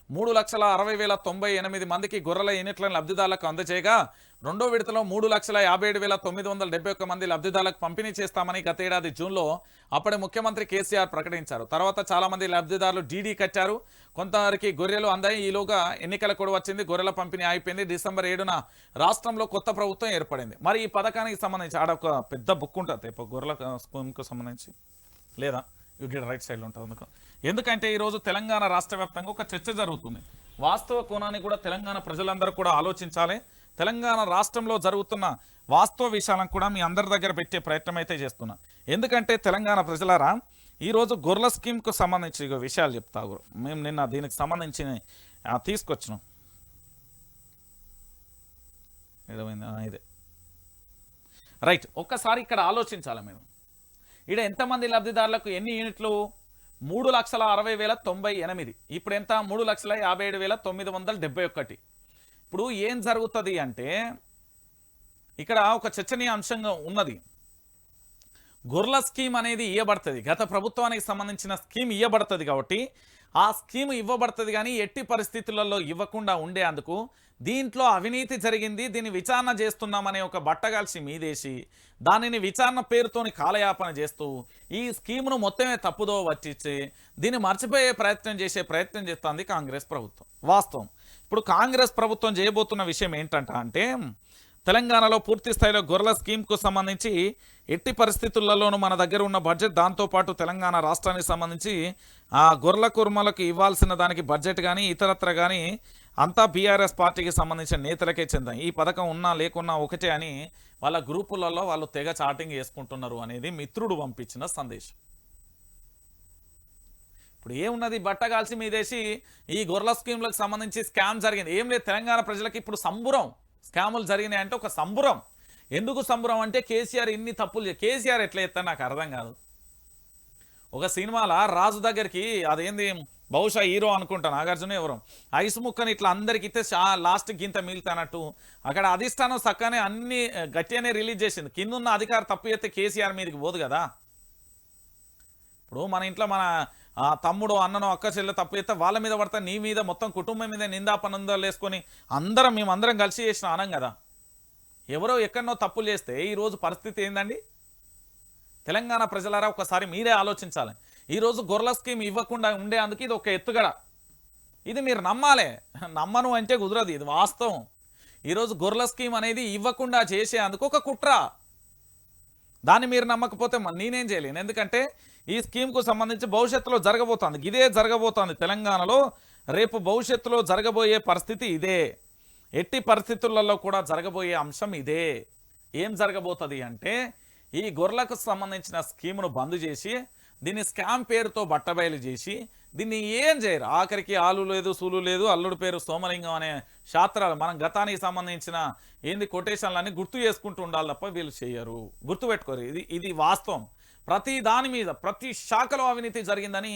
3,60,098 మందికి గొర్రెల యూనిట్లను లబ్ధిదారులకు అందజేయగా రెండో విడతలో 3,57,971 మంది లబ్ధిదారులకు పంపిణీ చేస్తామని గతేడాది జూన్లో అప్పటి ముఖ్యమంత్రి కేసీఆర్ ప్రకటించారు. తర్వాత చాలా మంది లబ్ధిదారులు డీడీ కట్టారు. కొంతవరకు గొర్రెలు అందాయి. ఈలోగా ఎన్నికల కూడా వచ్చింది. గొర్రెల పంపిణీ అయిపోయింది. డిసెంబర్ 7న రాష్ట్రంలో కొత్త ప్రభుత్వం ఏర్పడింది. మరి ఈ పథకానికి సంబంధించి ఆడొక పెద్ద బుక్ ఉంటుంది గొర్రెల స్కీమ్కు సంబంధించి, లేదా ఇక్కడ రైట్ సైడ్లో ఉంటుంది. ఎందుకంటే ఈరోజు తెలంగాణ రాష్ట్ర వ్యాప్తంగా ఒక చర్చ జరుగుతుంది. వాస్తవ కోణాన్ని కూడా తెలంగాణ ప్రజలందరూ కూడా ఆలోచించాలి. తెలంగాణ రాష్ట్రంలో జరుగుతున్న వాస్తవ విషయాలను కూడా మీ అందరి దగ్గర పెట్టే ప్రయత్నం అయితే చేస్తున్నా. ఎందుకంటే తెలంగాణ ప్రజలారా ఈరోజు గొర్రెల స్కీమ్కు సంబంధించి విషయాలు చెప్తారు. మేము నిన్న దీనికి సంబంధించి తీసుకొచ్చినాం. ఇదే రైట్. ఒక్కసారి ఇక్కడ ఆలోచించాలి. మేము ఈడ ఎంతమంది లబ్ధిదారులకు ఎన్ని యూనిట్లు 3,60,098. ఇప్పుడు ఎంత 3,57,971. ఇప్పుడు ఏం జరుగుతుంది అంటే ఇక్కడ ఒక చర్చనీయాంశంగా ఉన్నది. గొర్రెల స్కీమ్ అనేది ఇవ్వబడుతుంది, గత ప్రభుత్వానికి సంబంధించిన స్కీమ్ ఇవ్వబడుతుంది కాబట్టి ఆ స్కీమ్ ఇవ్వబడుతుంది కానీ ఎట్టి పరిస్థితులలో ఇవ్వకుండా ఉండేందుకు దీంట్లో అవినీతి జరిగింది, దీన్ని విచారణ చేస్తున్నామనే ఒక బట్టగాల్సి మీదేసి దానిని విచారణ పేరుతోని కాలయాపన చేస్తూ ఈ స్కీమును మొత్తమే తప్పుదో వచ్చిచ్చి దీన్ని మర్చిపోయే ప్రయత్నం చేస్తుంది కాంగ్రెస్ ప్రభుత్వం. వాస్తవం ఇప్పుడు కాంగ్రెస్ ప్రభుత్వం చేయబోతున్న విషయం ఏంటంటే తెలంగాణలో పూర్తి స్థాయిలో గొర్రెల స్కీమ్కు సంబంధించి ఎట్టి పరిస్థితులలోనూ మన దగ్గర ఉన్న బడ్జెట్, దాంతోపాటు తెలంగాణ రాష్ట్రానికి సంబంధించి ఆ గొర్రెల కుర్మలకు ఇవ్వాల్సిన దానికి బడ్జెట్ కానీ ఇతరత్ర కానీ అంతా బీఆర్ఎస్ పార్టీకి సంబంధించిన నేతలకే చెందాయి. ఈ పథకం ఉన్నా లేకున్నా ఒకటే అని వాళ్ళ గ్రూపులలో వాళ్ళు తెగ చాటింగ్ చేసుకుంటున్నారు అనేది మిత్రుడు పంపించిన సందేశం. ఇప్పుడు ఏమున్నది, బట్టగాల్సి మీదేసి ఈ గొర్రెల స్కీమ్లకు సంబంధించి స్కామ్ జరిగింది. ఏం లేదు, తెలంగాణ ప్రజలకు ఇప్పుడు సంబురం. స్కాములు జరిగినాయి అంటే ఒక సంబురం. ఎందుకు సంబురం అంటే కేసీఆర్ ఇన్ని తప్పులు కేసీఆర్ ఎట్లా చేస్తాడు నాకు అర్థం కాదు. ఒక సినిమాలో రాజు దగ్గరికి అదేంది బహుశా హీరో అనుకుంటాను, నాగార్జున ఎవరు, ఐస్ ముక్కని ఇట్లా అందరికి ఇస్తే లాస్ట్కి ఇంత మిగులుతానట్టు అక్కడ అధిష్టానం చక్కనే అన్ని గట్టిగానే రిలీజ్ చేసింది. కింద ఉన్న అధికారి తప్పు చేస్తే కేసీఆర్ మీదకి పోదు కదా. ఇప్పుడు మన ఇంట్లో మన తమ్ముడు అన్ననో అక్క చెల్లె తప్పు చేస్తే వాళ్ళ మీద పడతా, నీ మీద మొత్తం కుటుంబం మీద నిందాపనందాలు వేసుకొని మేమందరం కలిసి చేసిన అనం కదా. ఎవరో ఎక్కడనో తప్పులు చేస్తే ఈరోజు పరిస్థితి ఏందండి? తెలంగాణ ప్రజలారా ఒకసారి మీరే ఆలోచించాలి. ఈరోజు గొర్రెల స్కీమ్ ఇవ్వకుండా ఉండేందుకు ఇది ఒక ఎత్తుగడ. ఇది మీరు నమ్మాలి, నమ్మను అంటే కుదరదు, ఇది వాస్తవం. ఈరోజు గొర్రెల స్కీమ్ అనేది ఇవ్వకుండా చేసేందుకు ఒక కుట్ర. దాన్ని మీరు నమ్మకపోతే నేనేం చేయలేను. ఎందుకంటే ఈ స్కీమ్కు సంబంధించి భవిష్యత్తులో జరగబోతోంది, ఇదే జరగబోతోంది తెలంగాణలో. రేపు భవిష్యత్తులో జరగబోయే పరిస్థితి ఇదే, ఎట్టి పరిస్థితులలో కూడా జరగబోయే అంశం ఇదే. ఏం జరగబోతుంది అంటే ఈ గొర్రెలకు సంబంధించిన స్కీమును బంద్ చేసి దీన్ని స్కామ్ పేరుతో బట్టబయలు చేసి దీన్ని ఏం చేయరు. ఆఖరికి ఆలు లేదు సూలు లేదు, అల్లుడు పేరు సోమలింగం అనే శాస్త్రాలు మనం గతానికి సంబంధించిన ఏంది కొటేషన్లన్నీ గుర్తు చేసుకుంటూ ఉండాలి తప్ప వీళ్ళు చేయరు. గుర్తుపెట్టుకోరు, ఇది వాస్తవం. ప్రతి దాని మీద ప్రతి శాఖలో అవినీతి జరిగిందని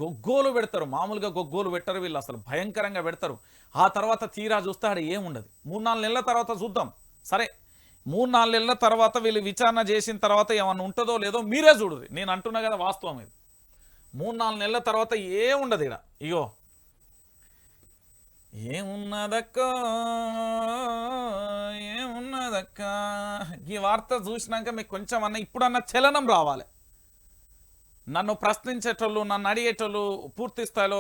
గొగ్గోలు పెడతారు. మామూలుగా గొగ్గోలు పెట్టరు వీళ్ళు, అసలు భయంకరంగా పెడతారు. ఆ తర్వాత తీరా చూస్తే ఆడ ఏముండదు. 3-4 నెలల తర్వాత చూద్దాం. సరే, 3-4 నెలల తర్వాత వీళ్ళు విచారణ చేసిన తర్వాత ఏమన్నా ఉంటుందో లేదో మీరే చూడరు. నేను అంటున్నా కదా వాస్తవం. ఇది 3-4 నెలల తర్వాత ఏముండదు ఇక్కడ. ఇగో ఏమున్నదక్కా ఏమున్నదక్కా, ఈ వార్త చూసినాక మీకు కొంచెం ఇప్పుడన్నా చలనం రావాలి. నన్ను ప్రశ్నించేటోళ్ళు, నన్ను అడిగేటోళ్ళు, పూర్తి స్థాయిలో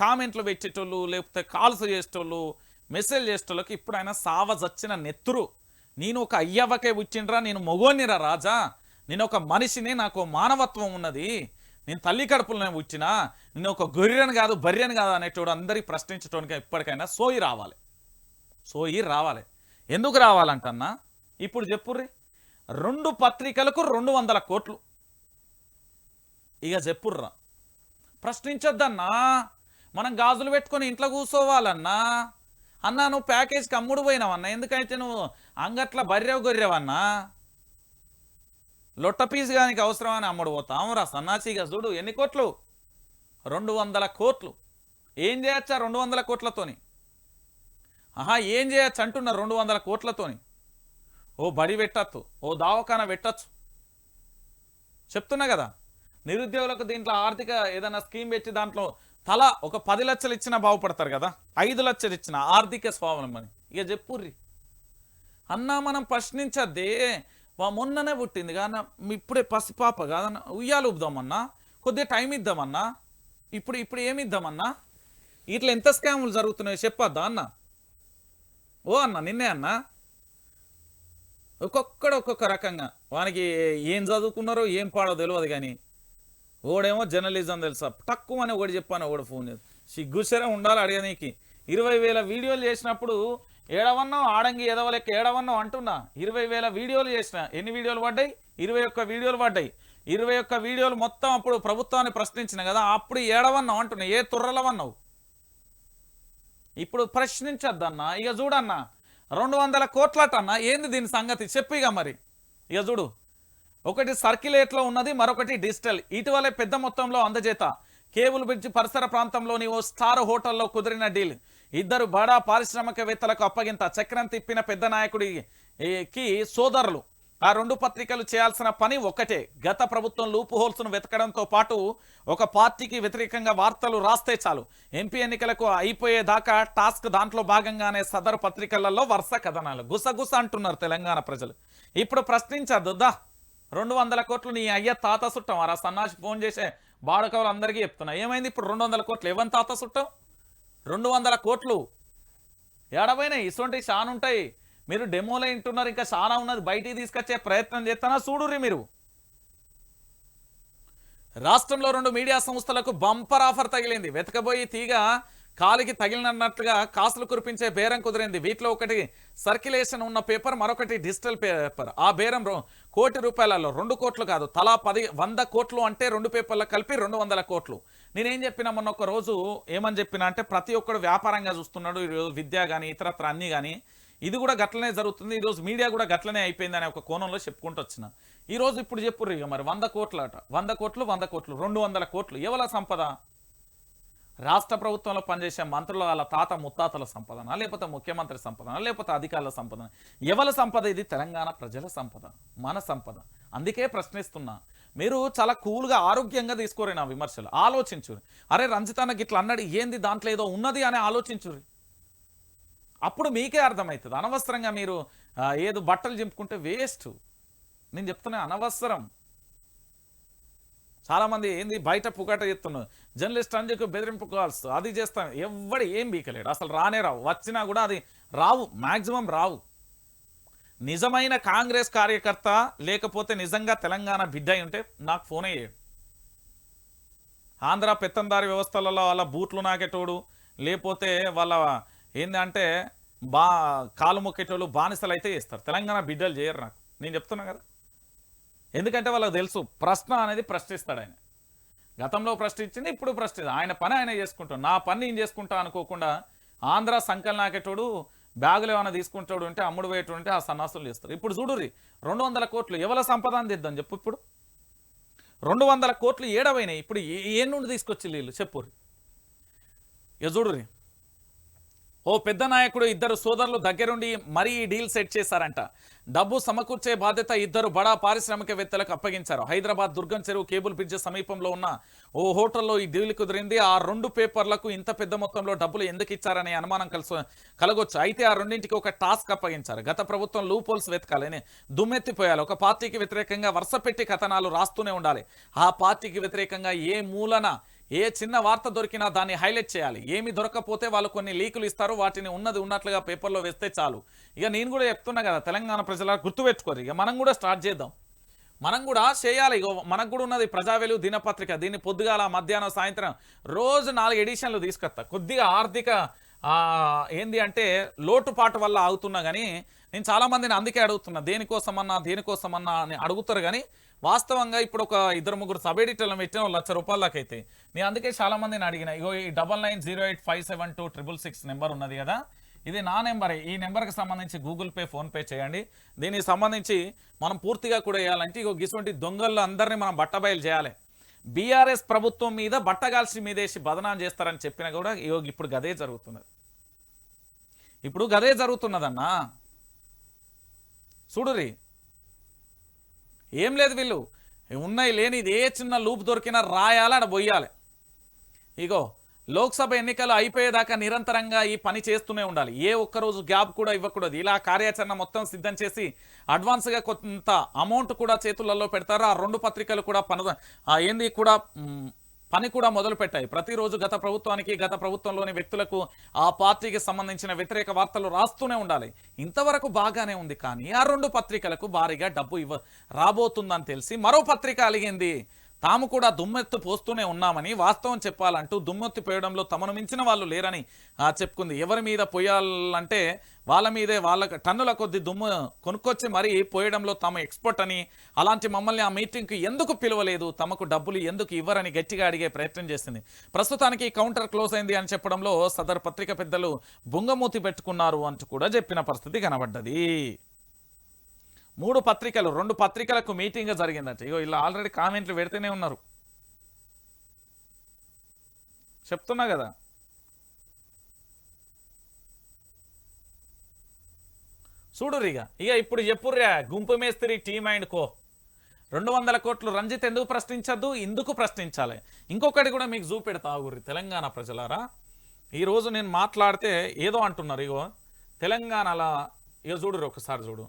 కామెంట్లు పెట్టేటోళ్ళు, లేకపోతే కాల్స్ చేసేటోళ్ళు, మెసేజ్ చేసేటోళ్ళకి ఇప్పుడైనా సావజచ్చిన నెత్తురు. నేను ఒక అయ్యవ్వకే పుట్టిండ్రా, నేను మొగోనిరా రాజా, నేను ఒక మనిషిని, నాకు మానవత్వం ఉన్నది, నేను తల్లి కడుపులోనే పుట్టినా, నేను ఒక గొర్రెను కాదు బర్రెను కాదు అనేటోడు అందరికీ ప్రశ్నించడానికి ఇప్పటికైనా సోయి రావాలి. ఎందుకు రావాలంటన్నా ఇప్పుడు చెప్పుర్రి. 2 పత్రికలకు 200 కోట్లు. ఇక చెప్పుర్రా, ప్రశ్నించొద్దన్నా. మనం గాజులు పెట్టుకొని ఇంట్లో కూర్చోవాలన్నా. అన్నా నువ్వు ప్యాకేజ్కి అమ్ముడు పోయినావన్నా, ఎందుకైతే నువ్వు అంగట్ల గొర్రెవన్నా, లొట్ట పీసు కానీ అవసరమని అమ్ముడు పోతావురా సన్నాసిగా. చూడు ఎన్ని కోట్లు, 200 కోట్లు. ఏం చేయొచ్చా 200 కోట్లతోని? ఏం చేయొచ్చు అంటున్నా 200 కోట్లతోని? ఓ బడి పెట్టచ్చు, ఓ దవాఖానా పెట్టచ్చు. చెప్తున్నా కదా, నిరుద్యోగులకు దీంట్లో ఆర్థిక ఏదైనా స్కీమ్ పెట్టి దాంట్లో తల ఒక 10 లక్షలు ఇచ్చినా బాగుపడతారు కదా, 5 లక్షలు ఇచ్చిన ఆర్థిక స్వావలంబని. ఇక చెప్పుర్రి అన్నా. మనం ప్రశ్నించద్దే. మొన్ననే పుట్టింది కానీ ఇప్పుడే పసిపాప కాదన్నా, ఉయ్యాలు ఊపుదామన్నా, కొద్దిగా టైం ఇద్దామన్నా. ఇప్పుడు ఏమి ఇద్దామన్నా? ఇట్లా ఎంత స్కాములు జరుగుతున్నాయో చెప్పొద్దా అన్న? ఓ అన్న నిన్నే అన్నా, ఒక్కొక్క రకంగా వానికి ఏం చదువుకున్నారో ఏం పాడో తెలియదు కానీ ఓడేమో జర్నలిజం తెలుసా తక్కువ అని ఒకటి చెప్పాను. ఒకటి ఫోన్ చేసి సిగ్గుసరే ఉండాలి అడిగనీకి. 20,000 వీడియోలు చేసినప్పుడు ఏడవన్నావు ఆడంగి ఎదవలెక్క ఏడవన్నావు అంటున్నా. 20,000 వీడియోలు చేసిన, ఎన్ని వీడియోలు పడ్డాయి? 21 వీడియోలు పడ్డాయి. 21 వీడియోలు మొత్తం అప్పుడు ప్రభుత్వాన్ని ప్రశ్నించిన కదా, అప్పుడు ఏడవన్నావు అంటున్నా. ఏ తుర్రలవన్నావు? ఇప్పుడు ప్రశ్నించద్దన్నా. ఇక చూడన్నా 200 కోట్లటన్నా, ఏంది దీని సంగతి చెప్పిగా మరి. ఇక చూడు ఒకటి సర్క్యులేట్లో ఉన్నది, మరొకటి డిజిటల్. ఇటీవలే పెద్ద మొత్తంలో అందజేత కేబుల్ బ్రిడ్జ్ పరిసర ప్రాంతంలోని ఓ స్టార్ హోటల్లో కుదిరిన డీల్. ఇద్దరు బడా పారిశ్రామికవేత్తలకు అప్పగింత. చక్రం తిప్పిన పెద్ద నాయకుడికి సోదరులు. ఆ రెండు పత్రికలు చేయాల్సిన పని ఒక్కటే, గత ప్రభుత్వం లూప్ హోల్స్ను వెతకడంతో పాటు ఒక పార్టీకి వ్యతిరేకంగా వార్తలు రాస్తే చాలు. ఎంపీ ఎన్నికలకు అయిపోయేదాకా టాస్క్. దాంట్లో భాగంగానే సదరు పత్రికలలో వరుస కథనాలు. గుసగుస అంటున్నారు తెలంగాణ ప్రజలు. ఇప్పుడు ప్రశ్నించద్దు. 200 కోట్లు నీ అయ్య తాత సుట్టం. ఆ సన్నాసి ఫోన్ చేసే బాడకవులు అందరికీ చెప్తున్నా. ఏమైంది ఇప్పుడు 200 కోట్లు? ఎవరి తాత సుట్టం? 200 కోట్లు ఏడబోయినాయి? ఇటువంటి చాలా ఉంటాయి. మీరు డెమోలో వింటున్నారు, ఇంకా చాలా ఉన్నది. బయటికి తీసుకొచ్చే ప్రయత్నం చేస్తానా చూడుర్రి మీరు. రాష్ట్రంలో 2 మీడియా సంస్థలకు బంపర్ ఆఫర్ తగిలింది. వెతకబోయి తీగ కాలికి తగిలినట్లుగా కాసులు కురిపించే బేరం కుదిరింది. వీటిలో ఒకటి సర్క్యులేషన్ ఉన్న పేపర్, మరొకటి డిజిటల్ పేపర్. ఆ బేరం ₹1 కోటి, 2 కోట్లు కాదు, తలా 100 కోట్లు. అంటే 2 పేపర్లు కలిపి 200 కోట్లు. నేనేం చెప్పినా మొన్న ఒక రోజు ఏమని చెప్పినా అంటే, ప్రతి ఒక్కడు వ్యాపారంగా చూస్తున్నాడు ఈరోజు. విద్య కానీ ఇతరత్ర అన్నీ కానీ ఇది కూడా గట్లనే జరుగుతుంది. ఈరోజు మీడియా కూడా గట్లనే అయిపోయింది అనే ఒక కోణంలో చెప్పుకుంటూ వచ్చిన. ఈరోజు ఇప్పుడు చెప్పుర్రు ఇక మరి 100 కోట్లు అట. 100 కోట్లు 100 కోట్లు 200 కోట్లు ఎవల సంపద? రాష్ట్ర ప్రభుత్వంలో పనిచేసే మంత్రుల వాళ్ళ తాత ముత్తాతల సంపదన, లేకపోతే ముఖ్యమంత్రి సంపదన, లేకపోతే అధికారుల సంపదన? ఎవల సంపద ఇది? తెలంగాణ ప్రజల సంపద, మన సంపద. అందుకే ప్రశ్నిస్తున్నా. మీరు చాలా కూల్గా ఆరోగ్యంగా తీసుకోరు నా విమర్శలు. ఆలోచించురు. అరే రంజితన్నకి ఇట్లా అన్నాడు, ఏంది దాంట్లో ఏదో ఉన్నది అని ఆలోచించురు. అప్పుడు మీకే అర్థమవుతుంది. అనవసరంగా మీరు ఏదో బట్టలు చింపుకుంటే వేస్ట్. నేను చెప్తున్నా అనవసరం. చాలామంది ఏంది బయట పుకాట చెప్తున్నారు, జర్నలిస్ట్ అంజకు బెదిరింపు కాల్స్ అది చేస్తాను. ఎవడు ఏం బీకలేడు, అసలు రానే రావు. వచ్చినా కూడా అది రావు, మ్యాక్సిమం రావు. నిజమైన కాంగ్రెస్ కార్యకర్త లేకపోతే నిజంగా తెలంగాణ బిడ్డ ఉంటే నాకు ఫోన్ అయ్యాడు. ఆంధ్ర పెత్తందారి వ్యవస్థలలో వాళ్ళ బూట్లు నాకేటోడు, లేకపోతే వాళ్ళ ఏంటంటే కాలు మొక్కేటోళ్ళు బానిసలు అయితే చేస్తారు. తెలంగాణ బిడ్డలు చేయరు. నాకు నేను చెప్తున్నా కదా, ఎందుకంటే వాళ్ళకి తెలుసు ప్రశ్న అనేది ప్రశ్నిస్తాడు ఆయన. గతంలో ప్రశ్నించింది, ఇప్పుడు ప్రశ్నిస్తాడు. ఆయన పని ఆయన చేసుకుంటాడు. నా పని నేను చేసుకుంటా అనుకోకుండా ఆంధ్ర సంకల్ నాకేటోడు బ్యాగులు ఏమైనా తీసుకుంటాడు ఉంటే అమ్ముడు పోయేటోడు ఉంటే ఆ సన్నాసులు చేస్తారు. ఇప్పుడు చూడుర్రి 200 కోట్లు ఎవల సంపద అని తెద్దాం చెప్పు. ఇప్పుడు 200 కోట్లు ఏడవైనాయి. ఇప్పుడు ఏ నుండి తీసుకొచ్చి వీళ్ళు చెప్పుర్రి. ఇక చూడుర్రి, ఓ పెద్ద నాయకుడు ఇద్దరు సోదరులు దగ్గరుండి మరీ ఈ డీల్ సెట్ చేశారంట. డబ్బు సమకూర్చే బాధ్యత ఇద్దరు బడా పారిశ్రామికవేత్తలకు అప్పగించారు. హైదరాబాద్ దుర్గం చెరువు కేబుల్ బ్రిడ్జ్ సమీపంలో ఉన్న ఓ హోటల్లో ఈ డీల్ కుదిరింది. ఆ 2 పేపర్లకు ఇంత పెద్ద మొత్తంలో డబ్బులు ఎందుకు ఇచ్చారనే అనుమానం కలగొచ్చు. అయితే ఆ రెండింటికి ఒక టాస్క్ అప్పగించారు. గత ప్రభుత్వం లూప్ హోల్స్ వెతకాలని దుమ్మెత్తిపోయాలి. ఒక పార్టీకి వ్యతిరేకంగా వరుస పెట్టి కథనాలు రాస్తూనే ఉండాలి. ఆ పార్టీకి వ్యతిరేకంగా ఏ మూలన ఏ చిన్న వార్త దొరికినా దాన్ని హైలైట్ చేయాలి. ఏమి దొరకకపోతే వాళ్ళు కొన్ని లీకులు ఇస్తారు, వాటిని ఉన్నది ఉన్నట్లుగా పేపర్లో వేస్తే చాలు. ఇక నేను కూడా చెప్తున్నా కదా, తెలంగాణ ప్రజల గుర్తుపెట్టుకోరు. ఇక మనం కూడా స్టార్ట్ చేద్దాం, మనం కూడా చేయాలి. ఇక మనకు కూడా ఉన్నది ప్రజా వెలుగు దినపత్రిక. దీన్ని పొద్దుగాల మధ్యాహ్నం సాయంత్రం రోజు 4 ఎడిషన్లు తీసుకొస్తా. కొద్దిగా ఆర్థిక ఏంది అంటే లోటుపాటు వల్ల అవుతున్నా కానీ నేను చాలామందిని అందుకే అడుగుతున్నా, దేనికోసమన్నా అని అడుగుతారు. కానీ వాస్తవంగా ఇప్పుడు ఒక 2-3 సబ్ ఎడిటర్లను పెట్టిన ₹1,00,000 దాకా అయితే నేను అందుకే చాలామందిని అడిగిన. ఇగో ఈ 9908572666 నెంబర్ ఉన్నది కదా, ఇది నా నెంబరే. ఈ నెంబర్కి సంబంధించి గూగుల్ పే, ఫోన్పే చేయండి. దీనికి సంబంధించి మనం పూర్తిగా కూడా వేయాలంటే ఇగో గిటువంటి దొంగలు అందరినీ మనం బట్టబయలు చేయాలి. బీఆర్ఎస్ ప్రభుత్వం మీద బట్టగాల్సి మీదేసి బదనాం చేస్తారని చెప్పినా కూడా ఇగో ఇప్పుడు గదే జరుగుతున్నది. ఇప్పుడు గదే జరుగుతున్నదన్నా. చూడురి, ఏం లేదు, వీళ్ళు ఉన్నాయి లేని ఏ చిన్న లూప్ దొరికినా రాయాలి, అక్కడ బొయ్యాలి. ఇగో లోక్సభ ఎన్నికలు అయిపోయేదాకా నిరంతరంగా ఈ పని చేస్తూనే ఉండాలి. ఏ ఒక్కరోజు గ్యాప్ కూడా ఇవ్వకూడదు. ఇలా కార్యాచరణ మొత్తం సిద్ధం చేసి అడ్వాన్స్గా కొంత అమౌంట్ కూడా చేతులలో పెడతారు. ఆ 2 పత్రికలు కూడా పని కూడా మొదలు పెట్టాయి. ప్రతిరోజు గత ప్రభుత్వంలోని వ్యక్తులకు ఆ పార్టీకి సంబంధించిన వ్యతిరేక వార్తలు రాస్తూనే ఉండాలి. ఇంతవరకు బాగానే ఉంది. కానీ ఆ 2 పత్రికలకు భారీగా డబ్బు రాబోతుందని తెలిసి మరో పత్రిక అలిగింది. తాము కూడా దుమ్మెత్తు పోస్తూనే ఉన్నామని, వాస్తవం చెప్పాలంటూ దుమ్మెత్తి పోయడంలో తమను మించిన వాళ్ళు లేరని చెప్పుకుంది. ఎవరి మీద పోయాలంటే వాళ్ళ మీదే, వాళ్ళ టన్నుల కొద్ది దుమ్ము కొనుక్కొచ్చి మరీ పోయడంలో తాము ఎక్స్పర్ట్ అని, అలాంటి మమ్మల్ని ఆ మీటింగ్కి ఎందుకు పిలవలేదు, తమకు డబ్బులు ఎందుకు ఇవ్వరని గట్టిగా అడిగే ప్రయత్నం చేసింది. ప్రస్తుతానికి కౌంటర్ క్లోజ్ అయింది అని చెప్పడంలో సదరు పత్రిక పెద్దలు బుంగమూతి పెట్టుకున్నారు అంటూ కూడా చెప్పిన పరిస్థితి కనబడ్డది. 3 పత్రికలు 2 పత్రికలకు మీటింగ్ జరిగిందంట. ఇగో ఇలా ఆల్రెడీ కామెంట్లు పెడితేనే ఉన్నారు. చెప్తున్నా కదా. చూడురు ఇక ఇప్పుడు చెప్పుర్రా గుంపు మేస్త్రి టీమ్ అండ్ కో 200 కోట్లు రంజిత్ ఎందుకు ప్రశ్నించద్దు, ఇందుకు ప్రశ్నించాలి. ఇంకొకటి కూడా మీకు చూపెడతా ఆగుర్రి తెలంగాణ ప్రజలారా. ఈరోజు నేను మాట్లాడితే ఏదో అంటున్నారు. ఇగో తెలంగాణలో ఇక చూడురు, ఒకసారి చూడు.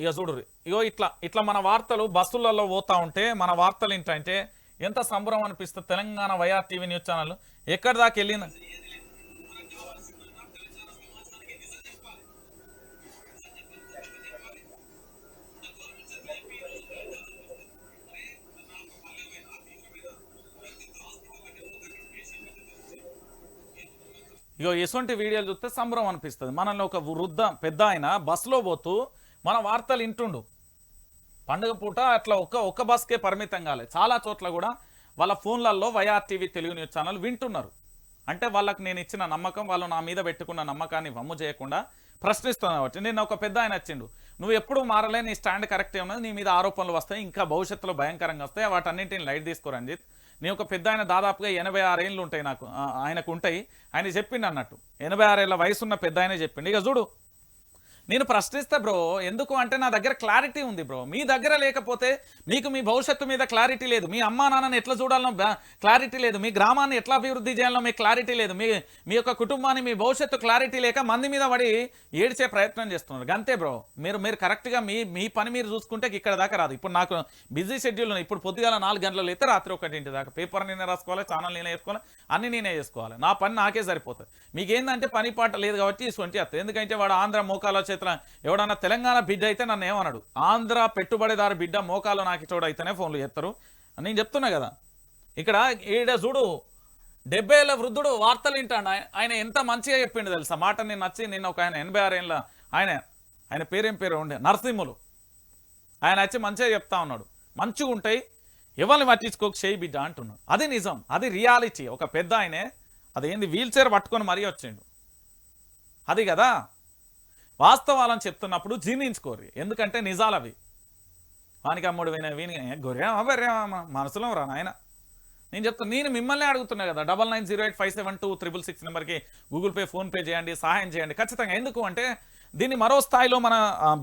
ఇక చూడుర్రి, ఇగో ఇట్లా మన వార్తలు బస్సులలో పోతా ఉంటే మన వార్తలు ఏంటంటే ఎంత సంబరం అనిపిస్తుంది. Telangana YR TV news channel ఎక్కడి దాకా వెళ్ళింది. ఇగో ఎటువంటి వీడియోలు చూస్తే సంబరం అనిపిస్తుంది. మనల్ని ఒక వృద్ధ పెద్ద ఆయన బస్సులో పోతూ మన వార్తలు వింటుండు. పండుగ పూట అట్లా ఒక్క బస్కే పరిమితం కాలేదు, చాలా చోట్ల కూడా వాళ్ళ ఫోన్లలో YR TV Telugu news channel వింటున్నారు. అంటే వాళ్ళకి నేను ఇచ్చిన నమ్మకం, వాళ్ళు నా మీద పెట్టుకున్న నమ్మకాన్ని వమ్ము చేయకుండా ప్రశ్నిస్తున్నాను. కాబట్టి నేను ఒక పెద్ద ఆయన వచ్చిండు, నువ్వు ఎప్పుడు మారలే, నీ స్టాండ్ కరెక్టే ఉన్నది, నీ మీద ఆరోపణలు వస్తాయి, ఇంకా భవిష్యత్తులో భయంకరంగా వస్తాయి, వాటన్నింటిని లైట్ తీసుకో రంజిత్. నేను ఒక పెద్ద ఆయన, దాదాపుగా 86 ఏళ్ళు ఉంటాయి నాకు, ఆయనకు ఉంటాయి. ఆయన చెప్పిండు అన్నట్టు, 86 ఏళ్ళ వయసున్న పెద్ద ఆయనే చెప్పిండు. ఇక చూడు, నేను ప్రశ్నిస్తా బ్రో, ఎందుకు అంటే నా దగ్గర క్లారిటీ ఉంది బ్రో. మీ దగ్గర లేకపోతే మీకు మీ భవిష్యత్తు మీద క్లారిటీ లేదు, మీ అమ్మా నాన్నని ఎట్లా చూడాలనో క్లారిటీ లేదు, మీ గ్రామాన్ని ఎట్లా అభివృద్ధి చేయాలనో మీకు క్లారిటీ లేదు, మీ యొక్క కుటుంబాన్ని, మీ భవిష్యత్తు క్లారిటీ లేక మంది మీద పడి ఏడ్చే ప్రయత్నం చేస్తున్నారు. అంతే బ్రో. మీరు కరెక్ట్గా మీ పని మీరు చూసుకుంటే ఇక్కడ దాకా రాదు. ఇప్పుడు నాకు బిజీ షెడ్యూల్, ఇప్పుడు పొద్దుగాల 4 గంటలు అయితే రాత్రి 1 దాకా పేపర్ నేనే రాసుకోవాలి, ఛానల్ నేనే వేసుకోవాలి, అన్ని నేనే చేసుకోవాలి. నా పని నాకే సరిపోతుంది. మీకేందంటే పని పాట లేదు కాబట్టి ఇటువంటి వస్తుంది. ఎందుకంటే వాడు ఆంధ్ర మోకాల చేతుల ఎవడన్నా తెలంగాణ బిడ్డ అయితే నన్ను ఏమన్నాడు, ఆంధ్ర పెట్టుబడిదారు బిడ్డ మోకాలు నాకు చోడైతేనే ఫోన్లు చేస్తారు నేను చెప్తున్నా కదా. ఇక్కడ ఈడ చూడు, 70 ఏళ్ళ వృద్ధుడు వార్తలు వింటాడు. ఆయన ఎంత మంచిగా చెప్పిండు తెలుసా మాట. నేను నచ్చి నిన్న ఒక ఆయన 86 ఏళ్ళ ఆయన పేరేం పేరు ఉండే, నరసింహులు, ఆయన వచ్చి మంచిగా చెప్తా ఉన్నాడు, మంచిగా ఉంటాయి, ఎవరిని పట్టించుకోక చేయి బిడ్డ అంటున్నాడు. అది నిజం, అది రియాలిటీ. ఒక పెద్ద ఆయనే అదేంది వీల్ చైర్ పట్టుకొని మరీ వచ్చిండు. అది కదా వాస్తవాలని చెప్తున్నప్పుడు జీర్ణించుకోరు, ఎందుకంటే నిజాలు అవి. వానికి అమ్ముడు వీని గొర్రెమా బర్రెమా మనసులో రా నాయన. నేను చెప్తాను, నేను మిమ్మల్ని అడుగుతున్నా కదా, 9908572666 నెంబర్కి గూగుల్ పే, ఫోన్పే చేయండి, సహాయం చేయండి ఖచ్చితంగా. ఎందుకు అంటే దీన్ని మరో స్థాయిలో మన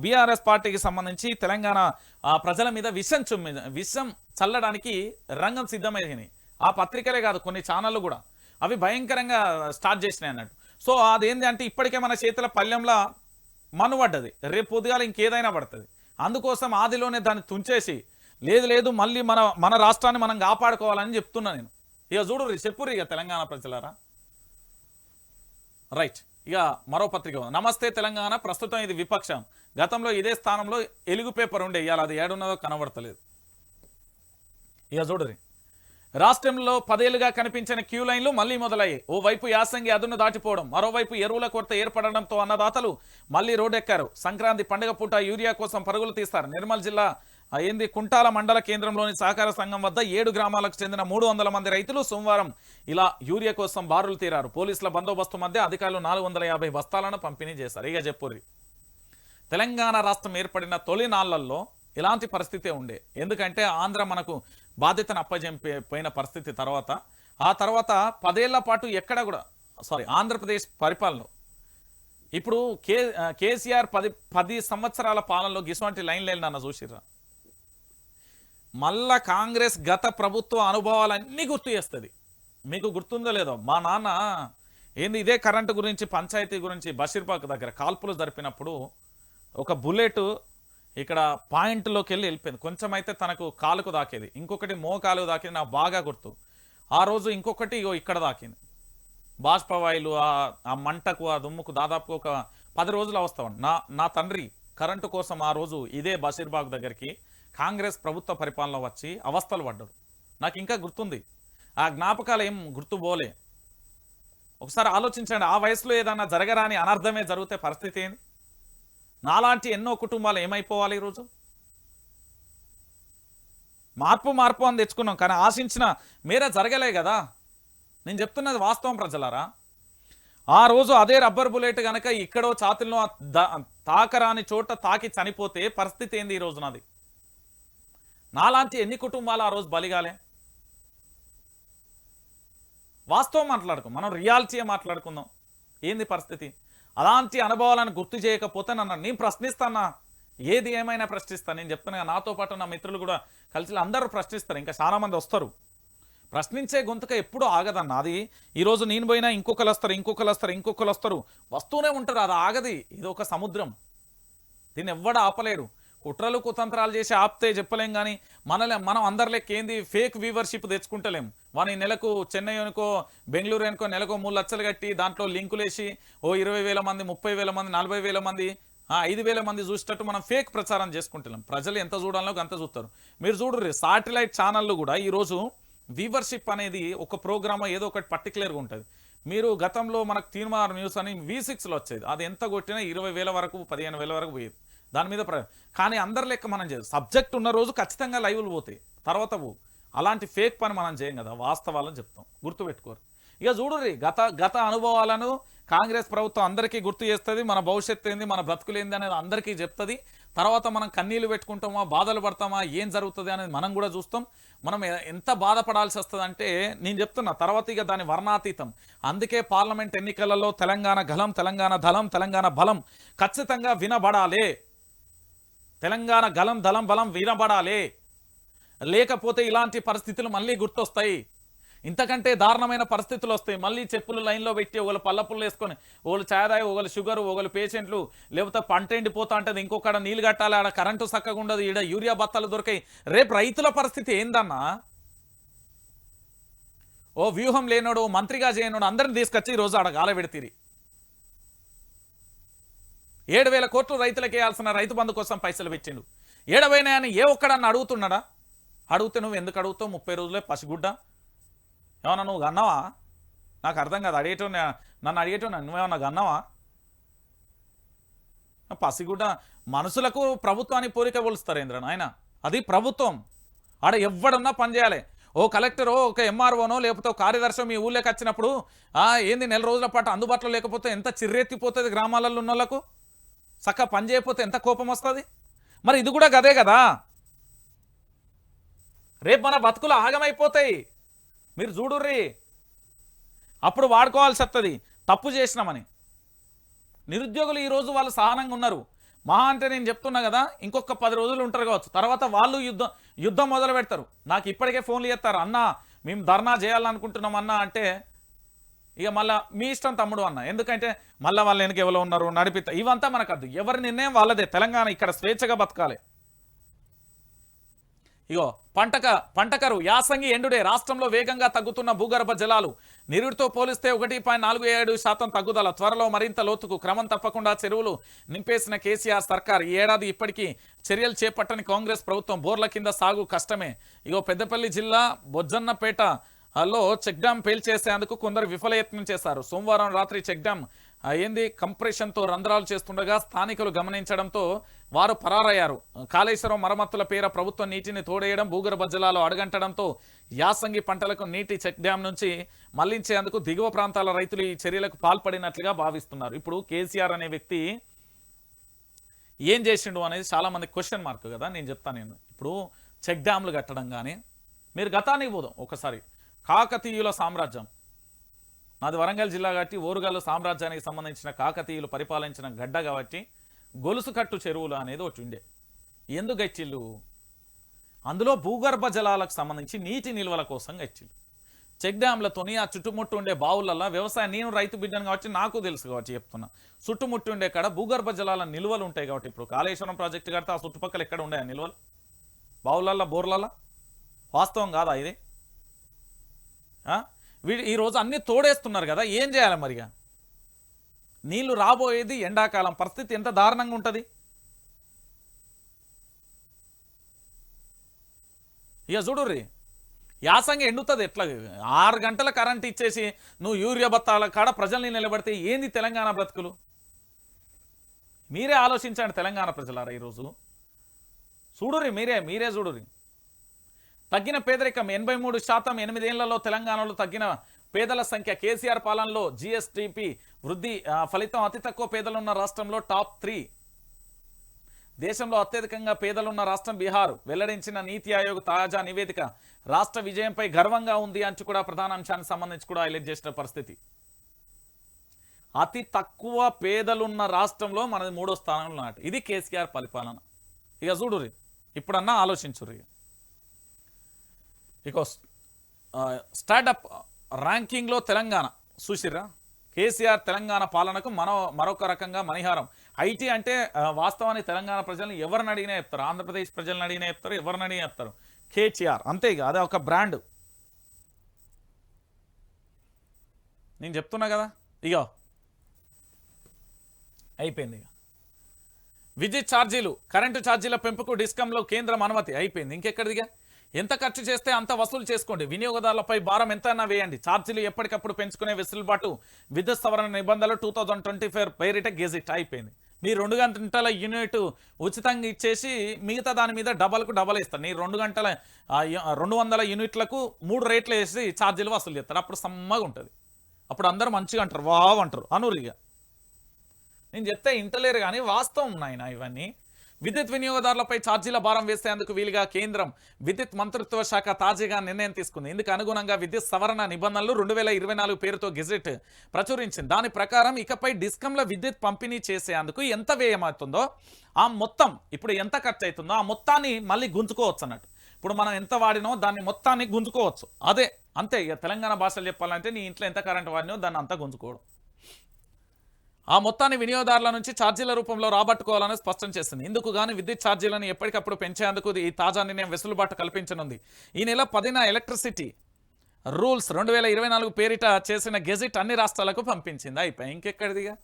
బీఆర్ఎస్ పార్టీకి సంబంధించి తెలంగాణ ప్రజల మీద విషం చల్లడానికి రంగం సిద్ధమైంది. ఆ పత్రికలే కాదు, కొన్ని ఛానళ్ళు కూడా అవి భయంకరంగా స్టార్ట్ చేసినాయి అన్నట్టు. సో అదేంటి అంటే ఇప్పటికే మన చేతుల పల్లెంలో మనుపడ్డది, రేపు పొద్దుగాల ఇంకేదైనా పడుతుంది. అందుకోసం ఆదిలోనే దాన్ని తుంచేసి లేదు మళ్ళీ మన రాష్ట్రాన్ని మనం కాపాడుకోవాలని చెప్తున్నా నేను. ఇక చూడు చెప్పురు ఇక తెలంగాణ ప్రజలారా. రైట్, ఇక మరో పత్రిక నమస్తే తెలంగాణ. ప్రస్తుతం ఇది విపక్షం, గతంలో ఇదే స్థానంలో ఎలుగు పేపర్ ఉండే, ఇవాళ అది ఏడున్నదో కనబడతలేదు. ఇక చూడరి, రాష్ట్రంలో 10 ఏళ్లుగా కనిపించిన క్యూ లైన్లు మళ్లీ మొదలయ్యాయి. ఓవైపు యాసంగి అదును దాటిపోవడం, మరోవైపు ఎరువుల కొరత ఏర్పడడంతో అన్నదాతలు మళ్లీ రోడ్డెక్కారు. సంక్రాంతి పండుగ పూట యూరియా కోసం పరుగులు తీస్తారు. నిర్మల్ జిల్లా కుంటాల మండల కేంద్రంలోని సహకార సంఘం వద్ద 7 గ్రామాలకు చెందిన 300 మంది రైతులు సోమవారం ఇలా యూరియా కోసం బారులు తీరారు. పోలీసుల బందోబస్తు మధ్య అధికారులు 450 బస్తాలను పంపిణీ చేశారు. ఇక చెప్పుర్రి, తెలంగాణ రాష్ట్రం ఏర్పడిన తొలి నాళ్లలో ఇలాంటి పరిస్థితే ఉండే. ఎందుకంటే ఆంధ్ర మనకు బాధ్యతను అప్పజెంపోయిన పరిస్థితి తర్వాత, ఆ తర్వాత 10 ఏళ్ల పాటు ఎక్కడ కూడా ఆంధ్రప్రదేశ్ పరిపాలన, ఇప్పుడు కేసీఆర్ 10 సంవత్సరాల పాలనలో గిసువంటి లైన్ లేనన్న చూసిర్రా. మళ్ళా కాంగ్రెస్ గత ప్రభుత్వ అనుభవాలన్నీ గుర్తు చేస్తుంది. మీకు గుర్తుందో లేదో, మా నాన్న ఇదే కరెంటు గురించి, పంచాయతీ గురించి బషీర్బాగ్ దగ్గర కాల్పులు జరిపినప్పుడు ఒక బుల్లెట్ ఇక్కడ పాయింట్లోకి వెళ్ళిపోయింది. కొంచెం అయితే తనకు కాలుకు దాకేది, ఇంకొకటి మోకాలుకు దాకేది, నాకు బాగా గుర్తు. ఆ రోజు ఇంకొకటి ఇక్కడ దాకింది. బాష్పవాయులు ఆ మంటకు, ఆ దుమ్ముకు దాదాపు ఒక 10 రోజులు అవస్థ. నా తండ్రి కరెంటు కోసం ఆ రోజు ఇదే బషీర్బాగ్ దగ్గరికి కాంగ్రెస్ ప్రభుత్వ పరిపాలన వచ్చి అవస్థలు పడ్డాడు. నాకు ఇంకా గుర్తుంది. ఆ జ్ఞాపకాలు ఏం గుర్తుపోలే. ఒకసారి ఆలోచించండి, ఆ వయసులో ఏదన్నా జరగరాని అనర్థమే జరిగితే పరిస్థితి ఏంది? నాలాంటి ఎన్నో కుటుంబాలు ఏమైపోవాలి ఈరోజు? మార్పు అని తెచ్చుకున్నాం, కానీ ఆశించిన మేర జరగలే కదా. నేను చెప్తున్నది వాస్తవం ప్రజలారా. ఆ రోజు అదే రబ్బర్ బుల్లెట్ కనుక ఇక్కడో ఛాతిలో తాకరాని చోట తాకి చనిపోతే పరిస్థితి ఏంది ఈ రోజు నాది? నాలాంటి ఎన్ని కుటుంబాలు ఆ రోజు బలిగాలే? వాస్తవం మాట్లాడుకో, మనం రియాలిటీ మాట్లాడుకుందాం. ఏంది పరిస్థితి? అలాంటి అనుభవాలను గుర్తు చేయకపోతే నేను ప్రశ్నిస్తానా? ఏది ఏమైనా ప్రశ్నిస్తాను. నేను చెప్తున్నా, నాతో పాటు నా మిత్రులు కూడా కలిసి అందరూ ప్రశ్నిస్తారు. ఇంకా చాలా మంది వస్తారు. ప్రశ్నించే గొంతుక ఎప్పుడూ ఆగదన్న. అది ఈరోజు నేను పోయినా ఇంకొకరు వస్తారు, వస్తూనే ఉంటారు. అది ఆగది. ఇది ఒక సముద్రం, దీన్ని ఎవ్వడు ఆపలేడు. కుట్రలు కుతంత్రాలు చేసి ఆపితే చెప్పలేం, కానీ మనం అందరిలోకి ఏంది ఫేక్ వ్యూవర్షిప్ తెచ్చుకుంటలేం. వాని నెలకు చెన్నై అనుకో బెంగళూరు అనుకో నెలకు 3 లక్షలు కట్టి దాంట్లో లింకులేసి 20,000 మంది 30,000 మంది 40,000 మంది 5,000 మంది చూసేటట్టు మనం ఫేక్ ప్రచారం చేసుకుంటున్నాం. ప్రజలు ఎంత చూడాలో అంత చూస్తారు. మీరు చూడరు సాటిలైట్ ఛానళ్ళు కూడా ఈరోజు వ్యూవర్షిప్ అనేది ఒక ప్రోగ్రామ్ ఏదో ఒకటి పర్టికులర్గా ఉంటుంది. మీరు గతంలో మనకు తీర్మార్ న్యూస్ అని V6లో వచ్చేది. అది ఎంత కొట్టినా 20,000 వరకు 15,000 వరకు పోయేది. దాని మీద కానీ అందరి లెక్క మనం చేయాలి. సబ్జెక్ట్ ఉన్న రోజు ఖచ్చితంగా లైవ్లు పోతాయి, తర్వాత అలాంటి ఫేక్ పని మనం చేయం కదా, వాస్తవాలను చెప్తాం. గుర్తుపెట్టుకోరు. ఇక చూడుర్రి గత అనుభవాలను కాంగ్రెస్ ప్రభుత్వం అందరికీ గుర్తు చేస్తుంది. మన భవిష్యత్తు ఏంది, మన బ్రతుకులు ఏంది అనేది అందరికీ చెప్తుంది. తర్వాత మనం కన్నీళ్లు పెట్టుకుంటామా, బాధలు పడతామా, ఏం జరుగుతుంది అనేది మనం కూడా చూస్తాం. మనం ఎంత బాధపడాల్సి వస్తుంది అంటే నేను చెప్తున్నా, తర్వాత ఇక దాని వర్ణాతీతం. అందుకే పార్లమెంట్ ఎన్నికలలో తెలంగాణ గలం, తెలంగాణ దళం, తెలంగాణ బలం ఖచ్చితంగా వినబడాలి. తెలంగాణ గలం దళం బలం వినబడాలి. లేకపోతే ఇలాంటి పరిస్థితులు మళ్ళీ గుర్తొస్తాయి. ఇంతకంటే దారుణమైన పరిస్థితులు వస్తాయి. మళ్ళీ చెప్పులు లైన్లో పెట్టి ఒకళ్ళు పల్లపుల్లు వేసుకొని ఒకళ్ళు ఛాయదాయి, ఒకళ్ళు షుగరు, ఒకళ్ళు పేషెంట్లు, లేకపోతే పంట ఎండిపోతా ఉంటుంది, ఇంకొకడ నీళ్ళు కట్టాలి, ఆడ కరెంటు చక్కగా ఉండదు, ఈడ యూరియా బత్తాలు దొరికాయి. రేపు రైతుల పరిస్థితి ఏందన్నా? ఓ వ్యూహం లేనోడు, మంత్రిగా చేయనోడు అందరిని తీసుకొచ్చి ఈరోజు ఆడ గాల పెడితీరి. 7,000 కోట్లు రైతులకు వేయాల్సిన రైతు బంధు కోసం పైసలు పెట్టిండు. ఏడవైనాయని ఏ ఒక్కడన్నా అడుగుతున్నాడా? అడిగితే నువ్వు ఎందుకు అడుగుతావు? 30 రోజులే పసిగుడ్డ. ఏమన్నా నువ్వు గన్నావా? నాకు అర్థం కాదు. నన్ను అడిగేటో నువ్వేమన్నా గన్నావా? పసిగుడ్డ. మనుషులకు ప్రభుత్వానికి పోలిక పోలుస్తారు ఏంద్ర నాయన. అది ప్రభుత్వం. ఆడ ఎవ్వడన్నా పనిచేయాలి. ఓ కలెక్టరో ఒక ఎంఆర్ఓనో లేకపోతే కార్యదర్శి మీ ఊళ్ళోకి వచ్చినప్పుడు ఏంది 4 రోజుల పాటు అందుబాటులో లేకపోతే ఎంత చిర్రెత్తిపోతుంది గ్రామాలలో ఉన్న వాళ్ళకు. చక్కగా పని చేయకపోతే ఎంత కోపం వస్తుంది. మరి ఇది కూడా గదే కదా. రేపు మన బతుకులు ఆగమైపోతాయి. మీరు చూడుర్రి, అప్పుడు వాడుకోవాల్సి వస్తుంది తప్పు చేసినామని. నిరుద్యోగులు ఈరోజు వాళ్ళు సహనంగా ఉన్నారు. మహా అంటే నేను చెప్తున్నా కదా, ఇంకొక 10 రోజులు ఉంటారు కావచ్చు. తర్వాత వాళ్ళు యుద్ధం మొదలు పెడతారు. నాకు ఇప్పటికే ఫోన్లు చేస్తారు, అన్నా మేము ధర్నా చేయాలనుకుంటున్నాం అన్నా అంటే, ఇక మళ్ళీ మీ ఇష్టం తమ్ముడు అన్న. ఎందుకంటే మళ్ళీ వాళ్ళు వెనక ఎవరో ఉన్నారు నడిపిస్తా, ఇవంతా మనకద్దు. ఎవరి నిర్ణయం వాళ్ళదే. తెలంగాణ ఇక్కడ స్వేచ్ఛగా బతకాలి. ఇగో పంటకరు యాసంగి ఎండుడే. రాష్ట్రంలో వేగంగా తగ్గుతున్న భూగర్భ జలాలు. నిరుడితో పోలిస్తే 1.47% తగ్గుదల. త్వరలో మరింత లోతుకు. క్రమం తప్పకుండా చెరువులు నింపేసిన కేసీఆర్ సర్కార్. ఈ ఏడాది ఇప్పటికీ చర్యలు చేపట్టని కాంగ్రెస్ ప్రభుత్వం. బోర్ల కింద సాగు కష్టమే. ఇగో పెద్దపల్లి జిల్లా బొజ్జన్నపేటలో చెక్ డ్యాం పేల్చేసేందుకు కొందరు విఫలయత్నం చేశారు. సోమవారం రాత్రి చెక్ డ్యాం కంప్రెషన్తో రంధ్రాలు చేస్తుండగా స్థానికులు గమనించడంతో వారు పరారయ్యారు. కాళేశ్వరం మరమ్మతుల పేర ప్రభుత్వం నీటిని తోడేయడం, భూగర్భ జలాలు అడగంటడంతో యాసంగి పంటలకు నీటి చెక్ డ్యాం నుంచి మళ్లించేందుకు దిగువ ప్రాంతాల రైతులు ఈ చర్యలకు పాల్పడినట్లుగా భావిస్తున్నారు. ఇప్పుడు కేసీఆర్ అనే వ్యక్తి ఏం చేసిండు అనేది చాలా మంది క్వశ్చన్ మార్క్ కదా. నేను చెప్తాను. ఇప్పుడు చెక్ డ్యామ్లు కట్టడం కానీ, మీరు గతానికి పోదాం ఒకసారి. కాకతీయుల సామ్రాజ్యం, నాది వరంగల్ జిల్లా కాబట్టి ఓరుగల్లు సామ్రాజ్యానికి సంబంధించిన కాకతీయులు పరిపాలించిన గడ్డ కాబట్టి గొలుసు కట్టు చెరువులు అనేది ఒకటి ఉండే. ఎందుకు గచ్చిళ్ళు? అందులో భూగర్భ జలాలకు సంబంధించి నీటి నిల్వల కోసం గచ్చిళ్ళు. చెక్ డ్యాంలతోని ఆ చుట్టుముట్టు ఉండే బావులల్లో వ్యవసాయం, నేను రైతు బిడ్డను కాబట్టి నాకు తెలుసు కాబట్టి చెప్తున్నా. చుట్టుముట్టు ఉండే కాడ భూగర్భ జలాల నిల్వలు ఉంటాయి కాబట్టి, ఇప్పుడు కాళేశ్వరం ప్రాజెక్టు కడితే ఆ చుట్టుపక్కల ఎక్కడ ఉన్నాయా నిల్వలు? బావులల్లో, బోర్లల్లో. వాస్తవం కాదా ఇది? ఈరోజు అన్ని తోడేస్తున్నారు కదా, ఏం చేయాలి మరిగా? నీళ్లు రాబోయేది ఎండాకాలం, పరిస్థితి ఎంత దారుణంగా ఉంటుంది. ఇక చూడుర్రి, యాసంగి ఎండుతుంది ఎట్లా? 6 గంటల కరెంట్ ఇచ్చేసి నువ్వు యూరియా బత్తాల కాడ ప్రజల్ని నిలబడితే ఏంది తెలంగాణ బ్రతుకులు? మీరే ఆలోచించండి తెలంగాణ ప్రజలారా. ఈరోజు చూడుర్రి, మీరే చూడుర్రి. తగ్గిన పేదరికం 83%. 8 ఏళ్లలో తెలంగాణలో తగ్గిన పేదల సంఖ్య కేసీఆర్ పాలనలో జీఎస్టీపీ వృద్ధి ఫలితం అతి తక్కువ పేదలున్న రాష్ట్రంలో టాప్ 3. దేశంలో అత్యధికంగా పేదలున్న రాష్ట్రం బీహార్. వెల్లడించిన నీతి ఆయోగ్ తాజా నివేదిక. రాష్ట్ర విజయంపై గర్వంగా ఉంది అంటూ కూడా ప్రధాన అంశానికి సంబంధించి కూడా హైలైట్ చేసిన పరిస్థితి. అతి తక్కువ పేదలున్న రాష్ట్రంలో మనది 3వ స్థానంలో ఉన్నట్టు. ఇది కేసీఆర్ పరిపాలన. ఇక చూడుర్రి, ఇప్పుడన్నా ఆలోచించుర్రి. ఇక స్టార్టప్ ర్యాంకింగ్లో తెలంగాణ చూసిర్రా. కేసీఆర్ తెలంగాణ పాలనకు మరొక రకంగా మణిహారం. ఐటీ అంటే వాస్తవానికి తెలంగాణ ప్రజలను ఎవరిని అడిగినా చెప్తారు, ఆంధ్రప్రదేశ్ ప్రజలను అడిగినా చెప్తారు, ఎవరిని అడిగినా చెప్తారు కేసీఆర్ అంతే. ఇక అదే ఒక బ్రాండ్. నేను చెప్తున్నా కదా. ఇగో అయిపోయింది. ఇక విద్యుత్ ఛార్జీలు, కరెంటు ఛార్జీల పెంపుకు డిస్కంలో కేంద్రం అనుమతి. అయిపోయింది. ఇంకెక్కడిదిగా. ఎంత ఖర్చు చేస్తే అంత వసూలు చేసుకోండి, వినియోగదారులపై భారం ఎంతైనా వేయండి, ఛార్జీలు ఎప్పటికప్పుడు పెంచుకునే వెసులుబాటు. విద్యుత్ సవరణ నిబంధనలు 2024 పేరిట గెజిట్. అయిపోయింది. మీ 2 గంటల యూనిట్ ఉచితంగా ఇచ్చేసి మిగతా దాని మీద డబల్ ఇస్తారు. నీ 200 యూనిట్లకు 3 రేట్లు వేసి ఛార్జీలు వసూలు చేస్తారు. అప్పుడు సమ్మగా ఉంటుంది. అప్పుడు అందరూ మంచిగా అంటారు, వావ్ అంటారు. అనూరిగా నేను చెప్తే ఇంటలేరు కానీ వాస్తవం నాయన ఇవన్నీ. విద్యుత్ వినియోగదారులపై ఛార్జీల భారం వేసేందుకు వీలుగా కేంద్రం విద్యుత్ మంత్రిత్వ శాఖ తాజాగా నిర్ణయం తీసుకుంది. ఇందుకు అనుగుణంగా విద్యుత్ సవరణ నిబంధనలు 2024 పేరుతో గెజెట్ ప్రచురించింది. దాని ప్రకారం ఇకపై డిస్కంల విద్యుత్ పంపిణీ చేసేందుకు ఎంత వ్యయమవుతుందో ఆ మొత్తం, ఇప్పుడు ఎంత ఖర్చు అవుతుందో ఆ మొత్తాన్ని మళ్ళీ గుంజుకోవచ్చు అన్నట్టు. ఇప్పుడు మనం ఎంత వాడినో దాన్ని మొత్తాన్ని గుంజుకోవచ్చు. అదే అంతే. ఇక తెలంగాణ భాషలు చెప్పాలంటే నీ ఇంట్లో ఎంత కరెంట్ వాడినో దాన్ని అంతా గుంజుకోవడం. ఆ మొత్తాన్ని వినియోగదారుల నుంచి ఛార్జీల రూపంలో రాబట్టుకోవాలని స్పష్టం చేసింది. ఇందుకు గాను విద్యుత్ ఛార్జీలను ఎప్పటికప్పుడు పెంచేందుకు ఈ తాజా నిర్ణయం వెసులుబాటు కల్పించనుంది. ఈ నెల 10న ఎలక్ట్రిసిటీ రూల్స్ 2024 పేరిట చేసిన గెజిట్ అన్ని రాష్ట్రాలకు పంపించింది. అయిపోయి ఇంకెక్కడిదిగా.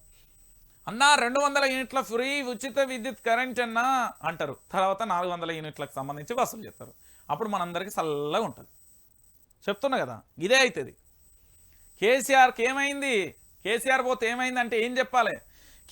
అన్నా 200 యూనిట్ల ఫ్రీ ఉచిత విద్యుత్ కరెంట్ అన్నా అంటారు. తర్వాత 400 యూనిట్లకు సంబంధించి వసూలు చేస్తారు. అప్పుడు మనందరికీ చల్లగా ఉంటుంది. చెప్తున్నా కదా, ఇదే అవుతుంది. కేసీఆర్కి ఏమైంది? కేసీఆర్ పోతే ఏమైందంటే ఏం చెప్పాలి?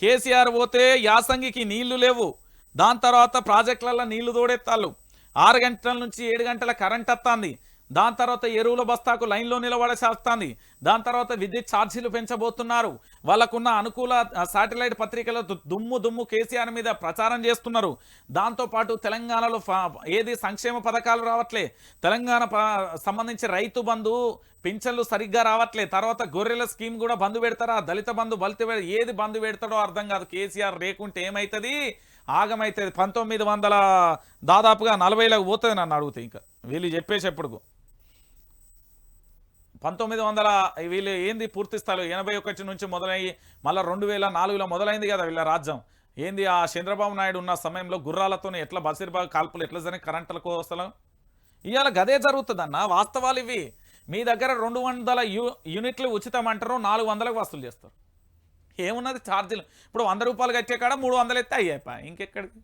కేసీఆర్ పోతే యాసంగికి నీళ్లు లేవు. దాని తర్వాత ప్రాజెక్టులలో నీళ్లు తోడెత్తాళ్ళు. 6 గంటల నుంచి 7 గంటల కరెంట్ వస్తుంది. దాని తర్వాత ఎరువుల బస్తాకు లైన్లో నిలబడేసేస్తుంది. దాని తర్వాత విద్యుత్ ఛార్జీలు పెంచబోతున్నారు. వాళ్ళకున్న అనుకూల శాటిలైట్ పత్రికల దుమ్ము కేసీఆర్ మీద ప్రచారం చేస్తున్నారు. దాంతోపాటు తెలంగాణలో ఏది సంక్షేమ పథకాలు రావట్లే. తెలంగాణ సంబంధించి రైతు బంధు పింఛన్లు సరిగ్గా రావట్లే. తర్వాత గొర్రెల స్కీమ్ కూడా బంధు పెడతారా? దళిత బంధు ఏది బంధు పెడతాడో అర్థం కాదు. కేసీఆర్ లేకుంటే ఏమవుతుంది? ఆగమవుతుంది. 1900 దాదాపుగా 40లకు పోతుంది నన్ను అడిగితే. ఇంకా వీళ్ళు చెప్పేసేప్పుడు 1900 వీళ్ళు ఏంది పూర్తి స్థాయిలో 81 నుంచి మొదలయ్యి మళ్ళీ 2004లో మొదలైంది కదా వీళ్ళ రాజ్యం. ఏంది ఆ చంద్రబాబు నాయుడు ఉన్న సమయంలో గుర్రాలతో ఎట్లా బసిర్బాగ్ కాల్పులు ఎట్లా జరిగిన కరెంటుల కోసం ఇవాళ గదే జరుగుతుందన్న. వాస్తవాలు ఇవి. మీ దగ్గర 200 యూనిట్లు ఉచితం అంటారు, 400లకు వసూలు చేస్తారు. ఏమున్నది ఛార్జీలు? ఇప్పుడు 100 రూపాయలు కట్టే కాడ 300 ఎత్తే అయ్యాయి. ఇంకెక్కడికి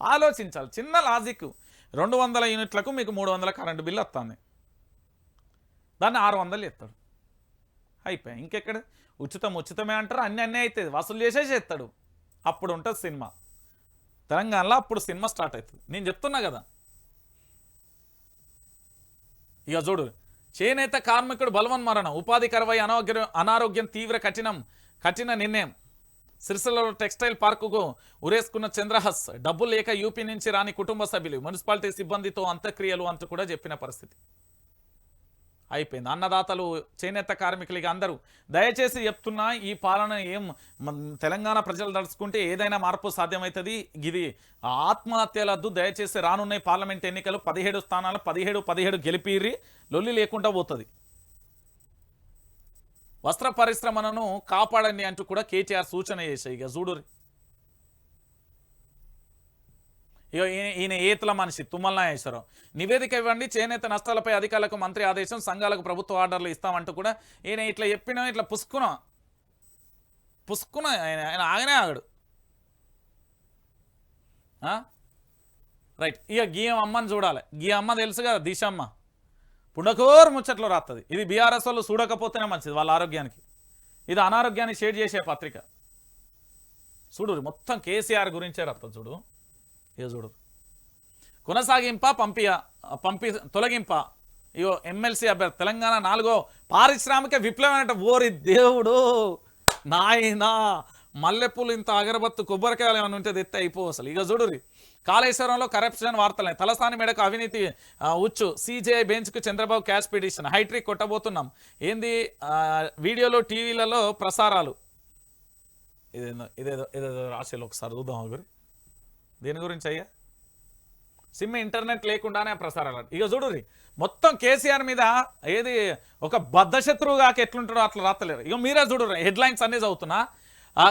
ఆలోచించాలి. చిన్న లాజిక్. 200 యూనిట్లకు మీకు 300 కరెంటు బిల్లు వస్తుంది. దాన్ని 600 ఎత్తాడు. అయిపోయాయి. ఇంకెక్కడ ఉచితమే అంటారు. అన్నీ అవుతుంది. వసూలు చేసేస్తాడు. అప్పుడు ఉంటుంది సినిమా. తెలంగాణలో అప్పుడు సినిమా స్టార్ట్ అవుతుంది. నేను చెప్తున్నా కదా. ఇక చూడు, చేనేత కార్మికుడు బలవన్ మరణం, ఉపాధి కరువై అనారోగ్యం తీవ్ర కఠిన నిర్ణయం. సిరిసిల్లలో టెక్స్టైల్ పార్కుకు ఉరేసుకున్న చంద్రహస్. డబ్బులు లేక యూపీ నుంచి రాని కుటుంబ సభ్యులు, మున్సిపాలిటీ సిబ్బందితో అంత్యక్రియలు అంటూ కూడా చెప్పిన పరిస్థితి. అయిపోయింది. అన్నదాతలు, చేనేత కార్మికులకి అందరూ దయచేసి చెప్తున్నా, ఈ పాలన తెలంగాణ ప్రజలు తలుచుకుంటే ఏదైనా మార్పు సాధ్యమవుతుంది. ఇది ఆత్మహత్యలద్దు. దయచేసి రానున్నాయి పార్లమెంట్ ఎన్నికలు. 17 స్థానాలు 17 గెలిపిర్రి, లొల్లి లేకుండా పోతుంది. వస్త్ర పరిశ్రమను కాపాడండి అంటూ కూడా కేటీఆర్ సూచన చేశాయి. ఇక చూడురి. ఇక ఈయన ఏతుల మనిషి తుమ్మల నాగేశ్వరరావు. నివేదిక ఇవ్వండి, చేనేత నష్టాలపై అధికారులకు మంత్రి ఆదేశం, సంఘాలకు ప్రభుత్వ ఆర్డర్లు ఇస్తామంటూ కూడా ఈయన ఇట్లా చెప్పినా ఇట్లా పుసుకున ఆయన ఆగనే ఆగడు. రైట్. ఇక గీయం అమ్మని చూడాలి. గీ అమ్మ తెలుసు కదా, దిశమ్మ. పుండకోరు ముచ్చట్లో రాస్తుంది. ఇది బీఆర్ఎస్ వాళ్ళు చూడకపోతేనే మంచిది వాళ్ళ ఆరోగ్యానికి. ఇది అనారోగ్యాన్ని షేర్ చేసే పత్రిక. చూడు, మొత్తం కేసీఆర్ గురించే రాస్తుంది. చూడు, ఇక చూడు. కొనసాగింప తొలగింప ఇగో ఎమ్మెల్సీ అభ్యర్థి తెలంగాణ 4వ పారిశ్రామిక విప్లవం అంటే ఓరి దేవుడు నాయనా మల్లెపూలు ఇంత అగరబత్తు కొబ్బరికాయలు ఏమైనా ఉంటే తెత్తే అయిపో అసలు. ఇక చూడుర్రి కాళేశ్వరంలో కరప్షన్ వార్తలే తలసాని మేడకు అవినీతి ఉచ్చు సిజేఐ బెంచ్కు చంద్రబాబు క్యాష్ పిటిషన్ హైట్రిక్ కొట్టబోతున్నాం ఏంది వీడియోలో టీవీలలో ప్రసారాలు ఇదేదో రాసేలో ఒకసారి చూద్దాం గురి దీని గురించి అయ్యా సిమ్ ఇంటర్నెట్ లేకుండానే ప్రసారాలు. ఇక చూడుర్రి మొత్తం కేసీఆర్ మీద ఏది ఒక బద్ధశత్రువుగా ఎట్లుంటాడో అట్లా రాస్తలేరు. ఇక మీరే చూడుర్రి హెడ్లైన్స్ అన్నీ చదువుతున్నా.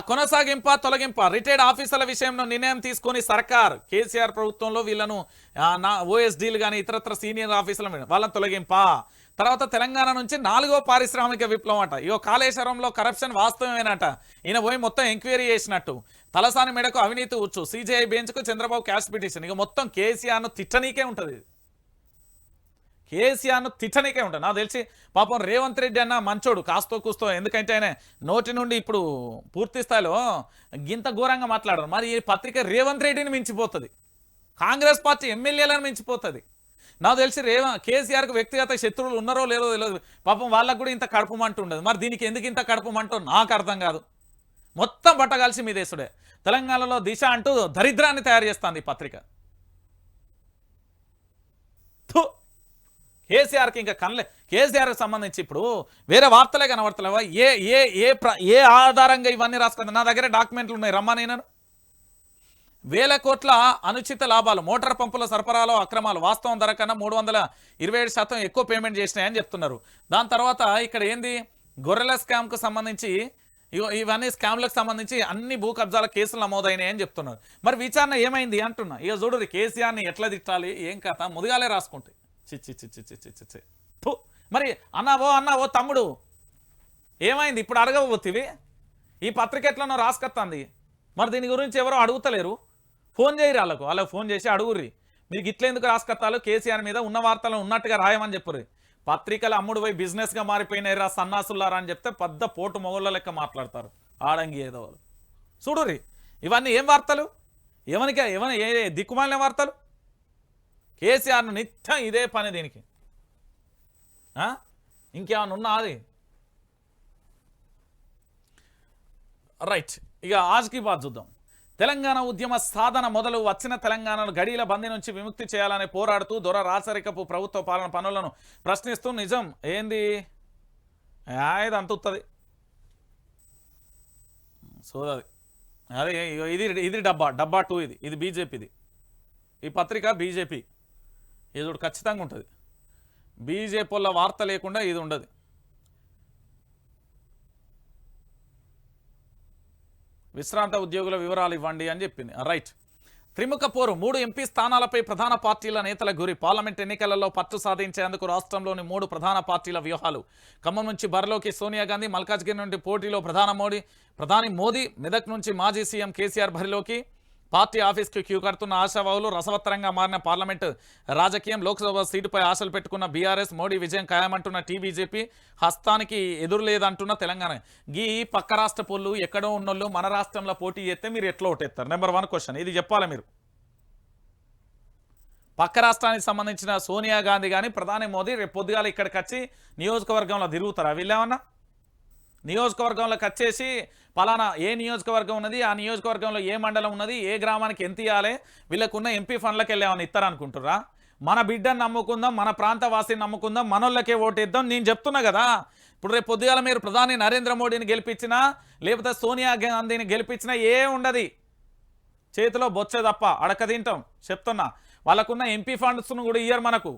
కొనసాగింప తొలగింప రిటైర్డ్ ఆఫీసర్ల విషయంలో నిర్ణయం తీసుకొని సర్కార్ కేసీఆర్ ప్రభుత్వంలో వీళ్ళను ఓఎస్డీలు కానీ ఇతరత్ర సీనియర్ ఆఫీసర్ల మీద వాళ్ళని తొలగింప. తర్వాత తెలంగాణ నుంచి 4వ పారిశ్రామిక విప్లవం అట. ఇగో కాళేశ్వరంలో కరప్షన్ వాస్తవమేనట. ఈయన పోయి మొత్తం ఎంక్వైరీ చేసినట్టు. తలసాని మేడకు అవినీతి ఉచ్చు సిజేఐ బెంచ్కు చంద్రబాబు క్యాష్ పిటిషన్. ఇక మొత్తం కేసీఆర్ను తిట్టనీకే ఉంటుంది. కేసీఆర్ను తిట్టనీకే ఉంటుంది. నాకు తెలిసి పాపం రేవంత్ రెడ్డి అన్న మంచోడు కాస్తో కూస్తో, ఎందుకంటే ఆయన నోటి నుండి ఇప్పుడు పూర్తి స్థాయిలో గింత ఘోరంగా మాట్లాడరు. మరి ఈ పత్రిక రేవంత్ రెడ్డిని మించిపోతుంది, కాంగ్రెస్ పార్టీ ఎమ్మెల్యేలను మించిపోతుంది. నాకు తెలిసి కేసీఆర్కి వ్యక్తిగత శత్రువులు ఉన్నారో లేదో తెలియదు. పాపం వాళ్ళకు కూడా ఇంత కడుపుమంటూ ఉండదు. మరి దీనికి ఎందుకు ఇంత కడుపుమంటో నాకు అర్థం కాదు. మొత్తం బట్టగాల్సి మీ దేశుడే. తెలంగాణలో దిశ అంటూ దరిద్రాన్ని తయారు చేస్తుంది ఈ పత్రిక. కేసీఆర్కి ఇంకా కేసీఆర్కి సంబంధించి ఇప్పుడు వేరే వార్తలే కనబడతలేవా? ఏ ఆధారంగా ఇవన్నీ రాసుకుంది? నా దగ్గర డాక్యుమెంట్లు ఉన్నాయి, రమ్మనేనను. 1000 కోట్ల అనుచిత లాభాలు మోటార్ పంపుల సరఫరాలో అక్రమాలు వాస్తవం ధర కన్నా 327% ఎక్కువ పేమెంట్ చేసినాయని చెప్తున్నారు. దాని తర్వాత ఇక్కడ ఏంది గొర్రెల స్కామ్కు సంబంధించి ఇవన్నీ స్కామ్లకు సంబంధించి అన్ని భూ కబ్జాల కేసులు నమోదైనాయి అని చెప్తున్నారు. మరి విచారణ ఏమైంది అంటున్నా. ఇక చూడు కేసీఆర్ని ఎట్లా తిట్టాలి ఏం కథ ముదిగాలే రాసుకుంటే చిచ్చి. మరి అన్నావో తమ్ముడు ఏమైంది ఇప్పుడు అడగబోతివి? ఈ పత్రిక ఎట్లనో రాసుకొస్తుంది. మరి దీని గురించి ఎవరో అడుగుతలేరు. ఫోన్ చేయరు వాళ్ళకు ఫోన్ చేసి అడుగుర్రి మీకు ఇట్లా ఎందుకు రాసుకొత్తాలు, కేసీఆర్ మీద ఉన్న వార్తలను ఉన్నట్టుగా రాయమని చెప్పుర్రి. పత్రికలు అమ్ముడు పోయి బిజినెస్గా మారిపోయినాయి రా సన్నాసులారా అని చెప్తే పెద్ద పోటు మొగళ్ళ లెక్క మాట్లాడతారు ఆడంగి ఏదో వాళ్ళు. చూడుర్రి ఇవన్నీ ఏం వార్తలు, ఏ దిక్కుమాలిన వార్తలు. కేసీఆర్ను నిత్యం ఇదే పని దీనికి. ఇంకేమన్నా ఉన్నా అది రైట్. ఇక ఆజ్కి బాద్ చూద్దాం. తెలంగాణ ఉద్యమ సాధన మొదలు వచ్చిన తెలంగాణను గడిల బందీ నుంచి విముక్తి చేయాలని పోరాడుతూ దొర రాచరికపు ప్రభుత్వ పాలన పనులను ప్రశ్నిస్తూ నిజం ఏంది ఇది అంతుతుంది. సో అదే ఇది డబ్బా 2 ఇది బీజేపీది. ఈ పత్రిక బీజేపీ ఇది ఖచ్చితంగా ఉంటుంది. బీజేపీ వాళ్ళ వార్త లేకుండా ఇది ఉండదు. విశ్రాంత ఉద్యోగుల వివరాలు ఇవ్వండి అని చెప్పింది. రైట్. త్రిముఖ పోరు 3 ఎంపీ స్థానాలపై ప్రధాన పార్టీల నేతల గురి. పార్లమెంట్ ఎన్నికలలో పట్టు సాధించేందుకు రాష్ట్రంలోని 3 ప్రధాన పార్టీల వ్యూహాలు. ఖమ్మం నుంచి బరిలోకి సోనియా గాంధీ, మల్కాజ్గిరి నుండి పోటీలో ప్రధాని మోదీ, మెదక్ నుంచి మాజీ సీఎం కేసీఆర్ బరిలోకి. పార్టీ ఆఫీస్కి క్యూ కడుతున్న ఆశావాహులు. రసవత్తరంగా మారిన పార్లమెంటు రాజకీయం. లోక్సభ సీటుపై ఆశలు పెట్టుకున్న బీఆర్ఎస్. మోడీ విజయం ఖాయమంటున్న టీబీజేపీ. హస్తానికి ఎదురు లేదంటున్న తెలంగాణ. ఈ పక్క రాష్ట్ర పొల్లు ఎక్కడో ఉన్నోళ్ళు మన రాష్ట్రంలో పోటీ చేస్తే మీరు ఎట్లా ఓటేస్తారు? నెంబర్ 1 క్వశ్చన్ ఇది చెప్పాలి మీరు. పక్క రాష్ట్రానికి సంబంధించిన సోనియా గాంధీ కానీ ప్రధాని మోదీ రేపు పొద్దుగాల ఇక్కడికి వచ్చి నియోజకవర్గంలో తిరుగుతారా? వీళ్ళేమన్నా నియోజకవర్గంలోకి వచ్చేసి పలానా ఏ నియోజకవర్గం ఉన్నది, ఆ నియోజకవర్గంలో ఏ మండలం ఉన్నది, ఏ గ్రామానికి ఎంత ఇవ్వాలి, వీళ్ళకున్న ఎంపీ ఫండ్లకు వెళ్ళేమని ఇస్తారనుకుంటుర్రా? మన బిడ్డను నమ్ముకుందాం, మన ప్రాంతవాసిని నమ్ముకుందాం, మనోళ్ళకే ఓటేద్దాం. నేను చెప్తున్నా కదా, ఇప్పుడు రేపు పొద్దుగాల మీరు ప్రధాని నరేంద్ర మోడీని గెలిపించినా లేకపోతే సోనియా గాంధీని గెలిపించినా ఏ ఉండదు, చేతిలో బొచ్చే తప్ప అడక తింటాం. చెప్తున్నా వాళ్ళకున్న ఎంపీ ఫండ్స్ను కూడా ఇయ్యరు మనకు.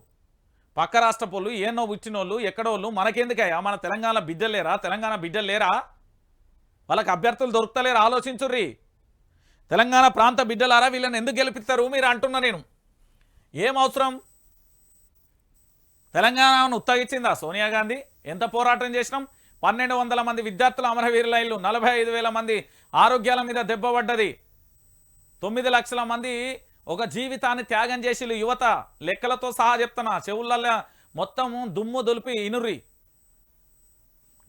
పక్క రాష్ట్ర పోళ్ళు ఏనో పుట్టినోళ్ళు ఎక్కడోళ్ళు మనకెందుకయ్యా? మన తెలంగాణ బిడ్డలు లేరా? వాళ్ళకి అభ్యర్థులు దొరుకుతలేరు. ఆలోచించుర్రి. తెలంగాణ ప్రాంత బిడ్డలారా వీళ్ళని ఎందుకు గెలిపిస్తారు మీరు అంటున్నా. నేను ఏం అవసరం? తెలంగాణను ఉత్తగించిందా సోనియా గాంధీ? ఎంత పోరాటం చేసినాం. 1200 మంది విద్యార్థుల అమరవీరుల ఇల్లు, 45,000 మంది ఆరోగ్యాల మీద దెబ్బపడ్డది, 9 లక్షల మంది ఒక జీవితాన్ని త్యాగం చేసి యువత. లెక్కలతో సహా చెప్తున్నా, చెవులల్లో మొత్తం దుమ్ము దులిపి ఇనుర్రి.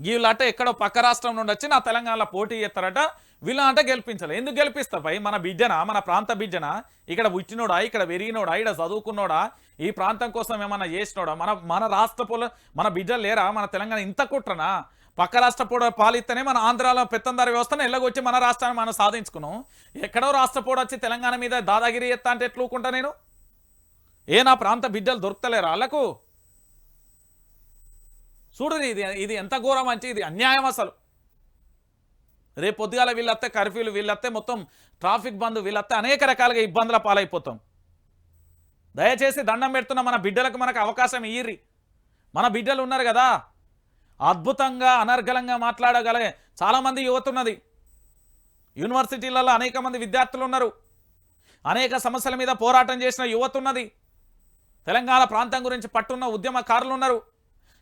వీళ్ళట ఎక్కడో పక్క రాష్ట్రం నుండి వచ్చి నా తెలంగాణలో పోటీ చేస్తారట. వీళ్ళ అంటే గెలిపించాలి. ఎందుకు గెలిపిస్తారు భయ్? మన బిడ్డనా, మన ప్రాంత బిడ్డనా, ఇక్కడ పుట్టినోడా, ఇక్కడ పెరిగినోడా, ఇక్కడ చదువుకున్నోడా, ఈ ప్రాంతం కోసం ఏమన్నా చేసినోడా? మన మన రాష్ట్ర మన బిడ్డలు లేరా? మన తెలంగాణ ఇంత కుట్రనా? పక్క రాష్ట్ర పాలిస్తేనే మన ఆంధ్రాలో పెత్తందారి వ్యవస్థను ఎల్లగొచ్చి మన రాష్ట్రాన్ని మనం సాధించుకున్నాం. ఎక్కడో రాష్ట్ర వచ్చి తెలంగాణ మీద దాదాగిరి ఎత్తా అంటే ఎట్లుకుంటా నేను? నా ప్రాంత బిడ్డలు దొరుకుతలేరా వాళ్ళకు? చూడు ఇది ఎంత ఘోరం అంటే ఇది అన్యాయం అసలు. రేపు పొద్దుగాల వీళ్ళత్తే కర్ఫ్యూలు, వీళ్ళత్తే మొత్తం ట్రాఫిక్ బంద్, వీళ్ళత్తే అనేక రకాలుగా ఇబ్బందుల పాలైపోతాం. దయచేసి దండం పెడుతున్న మన బిడ్డలకు మనకు అవకాశం ఇయ్యిర్రి. మన బిడ్డలు ఉన్నారు కదా, అద్భుతంగా అనర్గళంగా మాట్లాడగలిగే చాలామంది యువత ఉన్నది. యూనివర్సిటీలలో అనేక మంది విద్యార్థులు ఉన్నారు. అనేక సమస్యల మీద పోరాటం చేసిన యువత ఉన్నది. తెలంగాణ ప్రాంతం గురించి పట్టున్న ఉద్యమకారులు ఉన్నారు.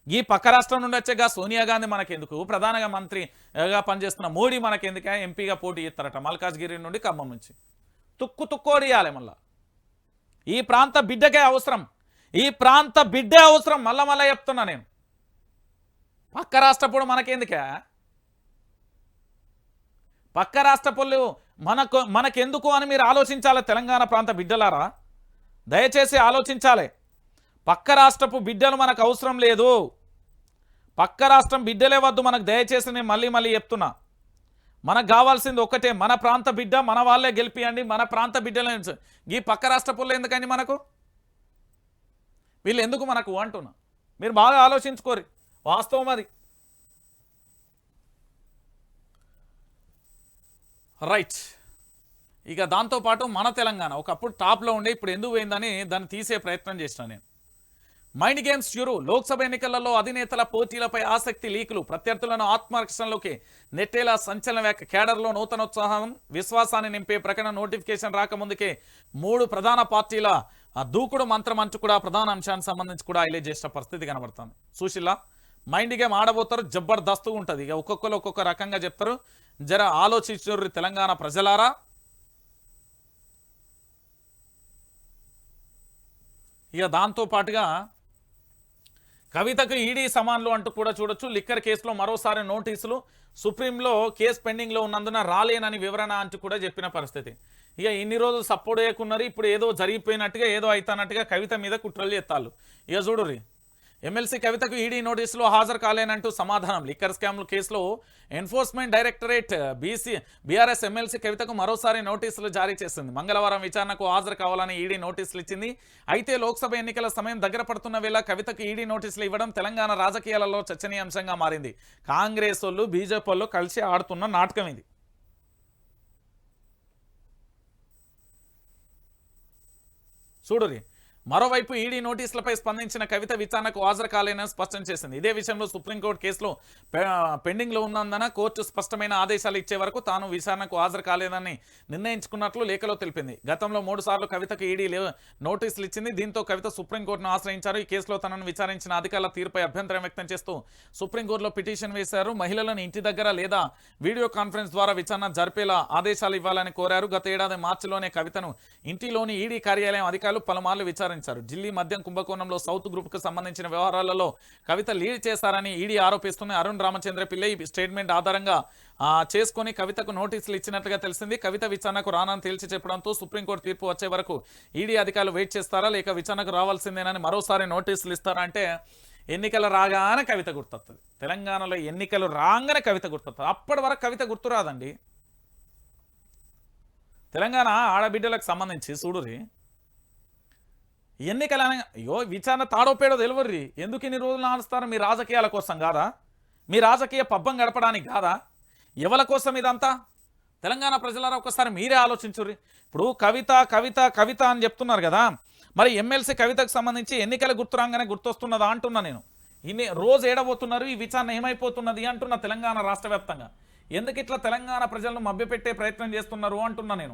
ఈ పక్క రాష్ట్రం నుండి వచ్చేగా సోనియా గాంధీ మనకెందుకు, ప్రధాన మంత్రిగా పనిచేస్తున్న మోడీ మనకెందుకు ఎంపీగా పోటీ చేస్తారట మల్కాజ్గిరి నుండి, ఖమ్మం నుంచి. తుక్కోడియాలి మళ్ళా. ఈ ప్రాంత బిడ్డకే అవసరం, ఈ ప్రాంత బిడ్డే అవసరం. మళ్ళా చెప్తున్నా నేను. పక్క రాష్ట్రపుడు మనకెందుకే? పక్క రాష్ట్రపులు మనకెందుకు అని మీరు ఆలోచించాలి. తెలంగాణ ప్రాంత బిడ్డలారా దయచేసి ఆలోచించాలి. పక్క రాష్ట్రపు బిడ్డలు మనకు అవసరం లేదు. పక్క రాష్ట్రం బిడ్డలే వద్దు మనకు. దయచేసి నేను మళ్ళీ చెప్తున్నా, మనకు కావాల్సింది ఒక్కటే, మన ప్రాంత బిడ్డ మన వాళ్ళే గెలిపియండి. మన ప్రాంత బిడ్డలే. ఈ పక్క రాష్ట్రపుల్లో ఎందుకని మనకు, వీళ్ళు ఎందుకు మనకు అంటున్నా? మీరు బాగా ఆలోచించుకోరు. వాస్తవం అది. రైట్. ఇక దాంతోపాటు మన తెలంగాణ ఒకప్పుడు టాప్లో ఉండే, ఇప్పుడు ఎందుకు పోయిందని దాన్ని తీసే ప్రయత్నం చేసిన నేను. మైండ్ గేమ్స్ చురు. లోక్సభ ఎన్నికలలో అధినేతల పోటీలపై ఆసక్తి, లీకులు, ప్రత్యర్థులను ఆత్మరక్షణలోకి నెట్టేలా సంచలన వ్యాఖ్య, కేడర్లో నూతనోత్సాహం, విశ్వాసాన్ని నింపే ప్రకటన, నోటిఫికేషన్ రాకముందుకే 3 ప్రధాన పార్టీల దూకుడు మంత్రం అంటూ కూడా ప్రధాన అంశానికి సంబంధించి కూడా హైలైట్ చేసిన పరిస్థితి కనబడుతుంది. సుశీల మైండ్ గేమ్ ఆడబోతారు, జబర్దస్తుగా ఉంటుంది. ఇక ఒక్కొక్కరు ఒక్కొక్క రకంగా చెప్తారు. జర ఆలోచించారు తెలంగాణ ప్రజలారా. ఇక దాంతోపాటుగా కవితకు ఈడీ సమాన్లు అంటూ కూడా చూడొచ్చు. లిక్కర్ కేసులో మరోసారి నోటీసులు, సుప్రీంలో కేసు పెండింగ్లో ఉన్నందున రాలేనని వివరణ అంటూ కూడా చెప్పిన పరిస్థితి. ఇక ఇన్ని రోజులు సపోర్ట్ చేయకున్నారు, ఇప్పుడు ఏదో జరిగిపోయినట్టుగా ఏదో అవుతున్నట్టుగా కవిత మీద కుట్రలు చేస్తాళ్ళు. ఇక చూడుర్రి, ఎమ్మెల్సీ కవితకు ఈడీ నోటీసులో హాజరు కాలేనంటూ సమాధానం. లిక్కర్ స్కామ్ల కేసులో ఎన్ఫోర్స్మెంట్ డైరెక్టరేట్ బీఆర్ఎస్ ఎమ్మెల్సీ కవితకు మరోసారి నోటీసులు జారీ చేసింది. మంగళవారం విచారణకు హాజరు కావాలని ఈడీ నోటీసులు ఇచ్చింది. అయితే లోక్సభ ఎన్నికల సమయం దగ్గర పడుతున్న వేళ కవితకు ఈడీ నోటీసులు ఇవ్వడం తెలంగాణ రాజకీయాలలో చర్చనీయాంశంగా మారింది. కాంగ్రెస్ వాళ్ళు బీజేపీ వాళ్ళు కలిసి ఆడుతున్న నాటకం ఇది. చూడురి, మరోవైపు ఈడీ నోటీసులపై స్పందించిన కవిత విచారణకు హాజరు కాలేనని స్పష్టం చేసింది. ఇదే విషయంలో సుప్రీంకోర్టు కేసులో పెండింగ్లో ఉన్నందున కోర్టు స్పష్టమైన ఆదేశాలు ఇచ్చే వరకు తాను విచారణకు హాజరు కాలేదని నిర్ణయించుకున్నట్లు లేఖలో తెలిపింది. గతంలో 3 సార్లు కవితకు ఈడీ నోటీసులు ఇచ్చింది. దీంతో కవిత సుప్రీంకోర్టును ఆశ్రయించారు. ఈ కేసులో తనను విచారించిన అధికారుల తీరుపై అభ్యంతరం వ్యక్తం చేస్తూ సుప్రీంకోర్టులో పిటిషన్ వేశారు. మహిళలను ఇంటి దగ్గర లేదా వీడియో కాన్ఫరెన్స్ ద్వారా విచారణ జరిపేలా ఆదేశాలు ఇవ్వాలని కోరారు. గత ఏడాది మార్చిలోనే కవితను ఇంటిలోని ఈడీ కార్యాలయం అధికారులు పలుమార్లు విచారించారు. ఢిల్లీ మద్యం కుంభకోణంలో సౌత్ గ్రూప్ కు సంబంధించిన వ్యవహారాలలో కవిత లీడ్ చేశారని ఈడీ ఆరోపిస్తుంది. అరుణ్ రామచంద్ర పిల్లై స్టేట్మెంట్ ఆధారంగా చేసుకుని కవితకు నోటీసులు ఇచ్చినట్లుగా తెలిసింది. కవిత విచారణకు రానని తేల్చి చెప్పడంతో సుప్రీంకోర్టు తీర్పు వచ్చే వరకు ఈడీ అధికారులు వెయిట్ చేస్తారా లేక విచారణకు రావాల్సిందేనని మరోసారి నోటీసులు ఇస్తారా అంటే ఎన్నికలు రాగానే కవిత గుర్తొస్తుంది. తెలంగాణలో ఎన్నికలు రాగానే కవిత గుర్తొస్తుంది. అప్పటి వరకు కవిత గుర్తు రాదండి. తెలంగాణ ఆడబిడ్డలకు సంబంధించి చూడురి, ఎన్నికలని అయ్యో విచారణ తాడోపేడో తెలివర్రి. ఎందుకు ఇన్ని రోజులు నాడుస్తారు? మీ రాజకీయాల కోసం కాదా? మీ రాజకీయ పబ్బం గడపడానికి కాదా? ఎవరి కోసం ఇదంతా? తెలంగాణ ప్రజలారా ఒకసారి మీరే ఆలోచించుర్రి. ఇప్పుడు కవిత కవిత కవిత అని చెప్తున్నారు కదా, మరి ఎమ్మెల్సీ కవితకు సంబంధించి ఎన్నికల గుర్తురాగానే గుర్తొస్తున్నదా అంటున్నా నేను. ఇన్ని రోజు ఏడబోతున్నారు, ఈ విచారణ ఏమైపోతున్నది అంటున్నా తెలంగాణ రాష్ట్ర వ్యాప్తంగా. ఎందుకు ఇట్లా తెలంగాణ ప్రజలను మభ్యపెట్టే ప్రయత్నం చేస్తున్నారు అంటున్నా నేను.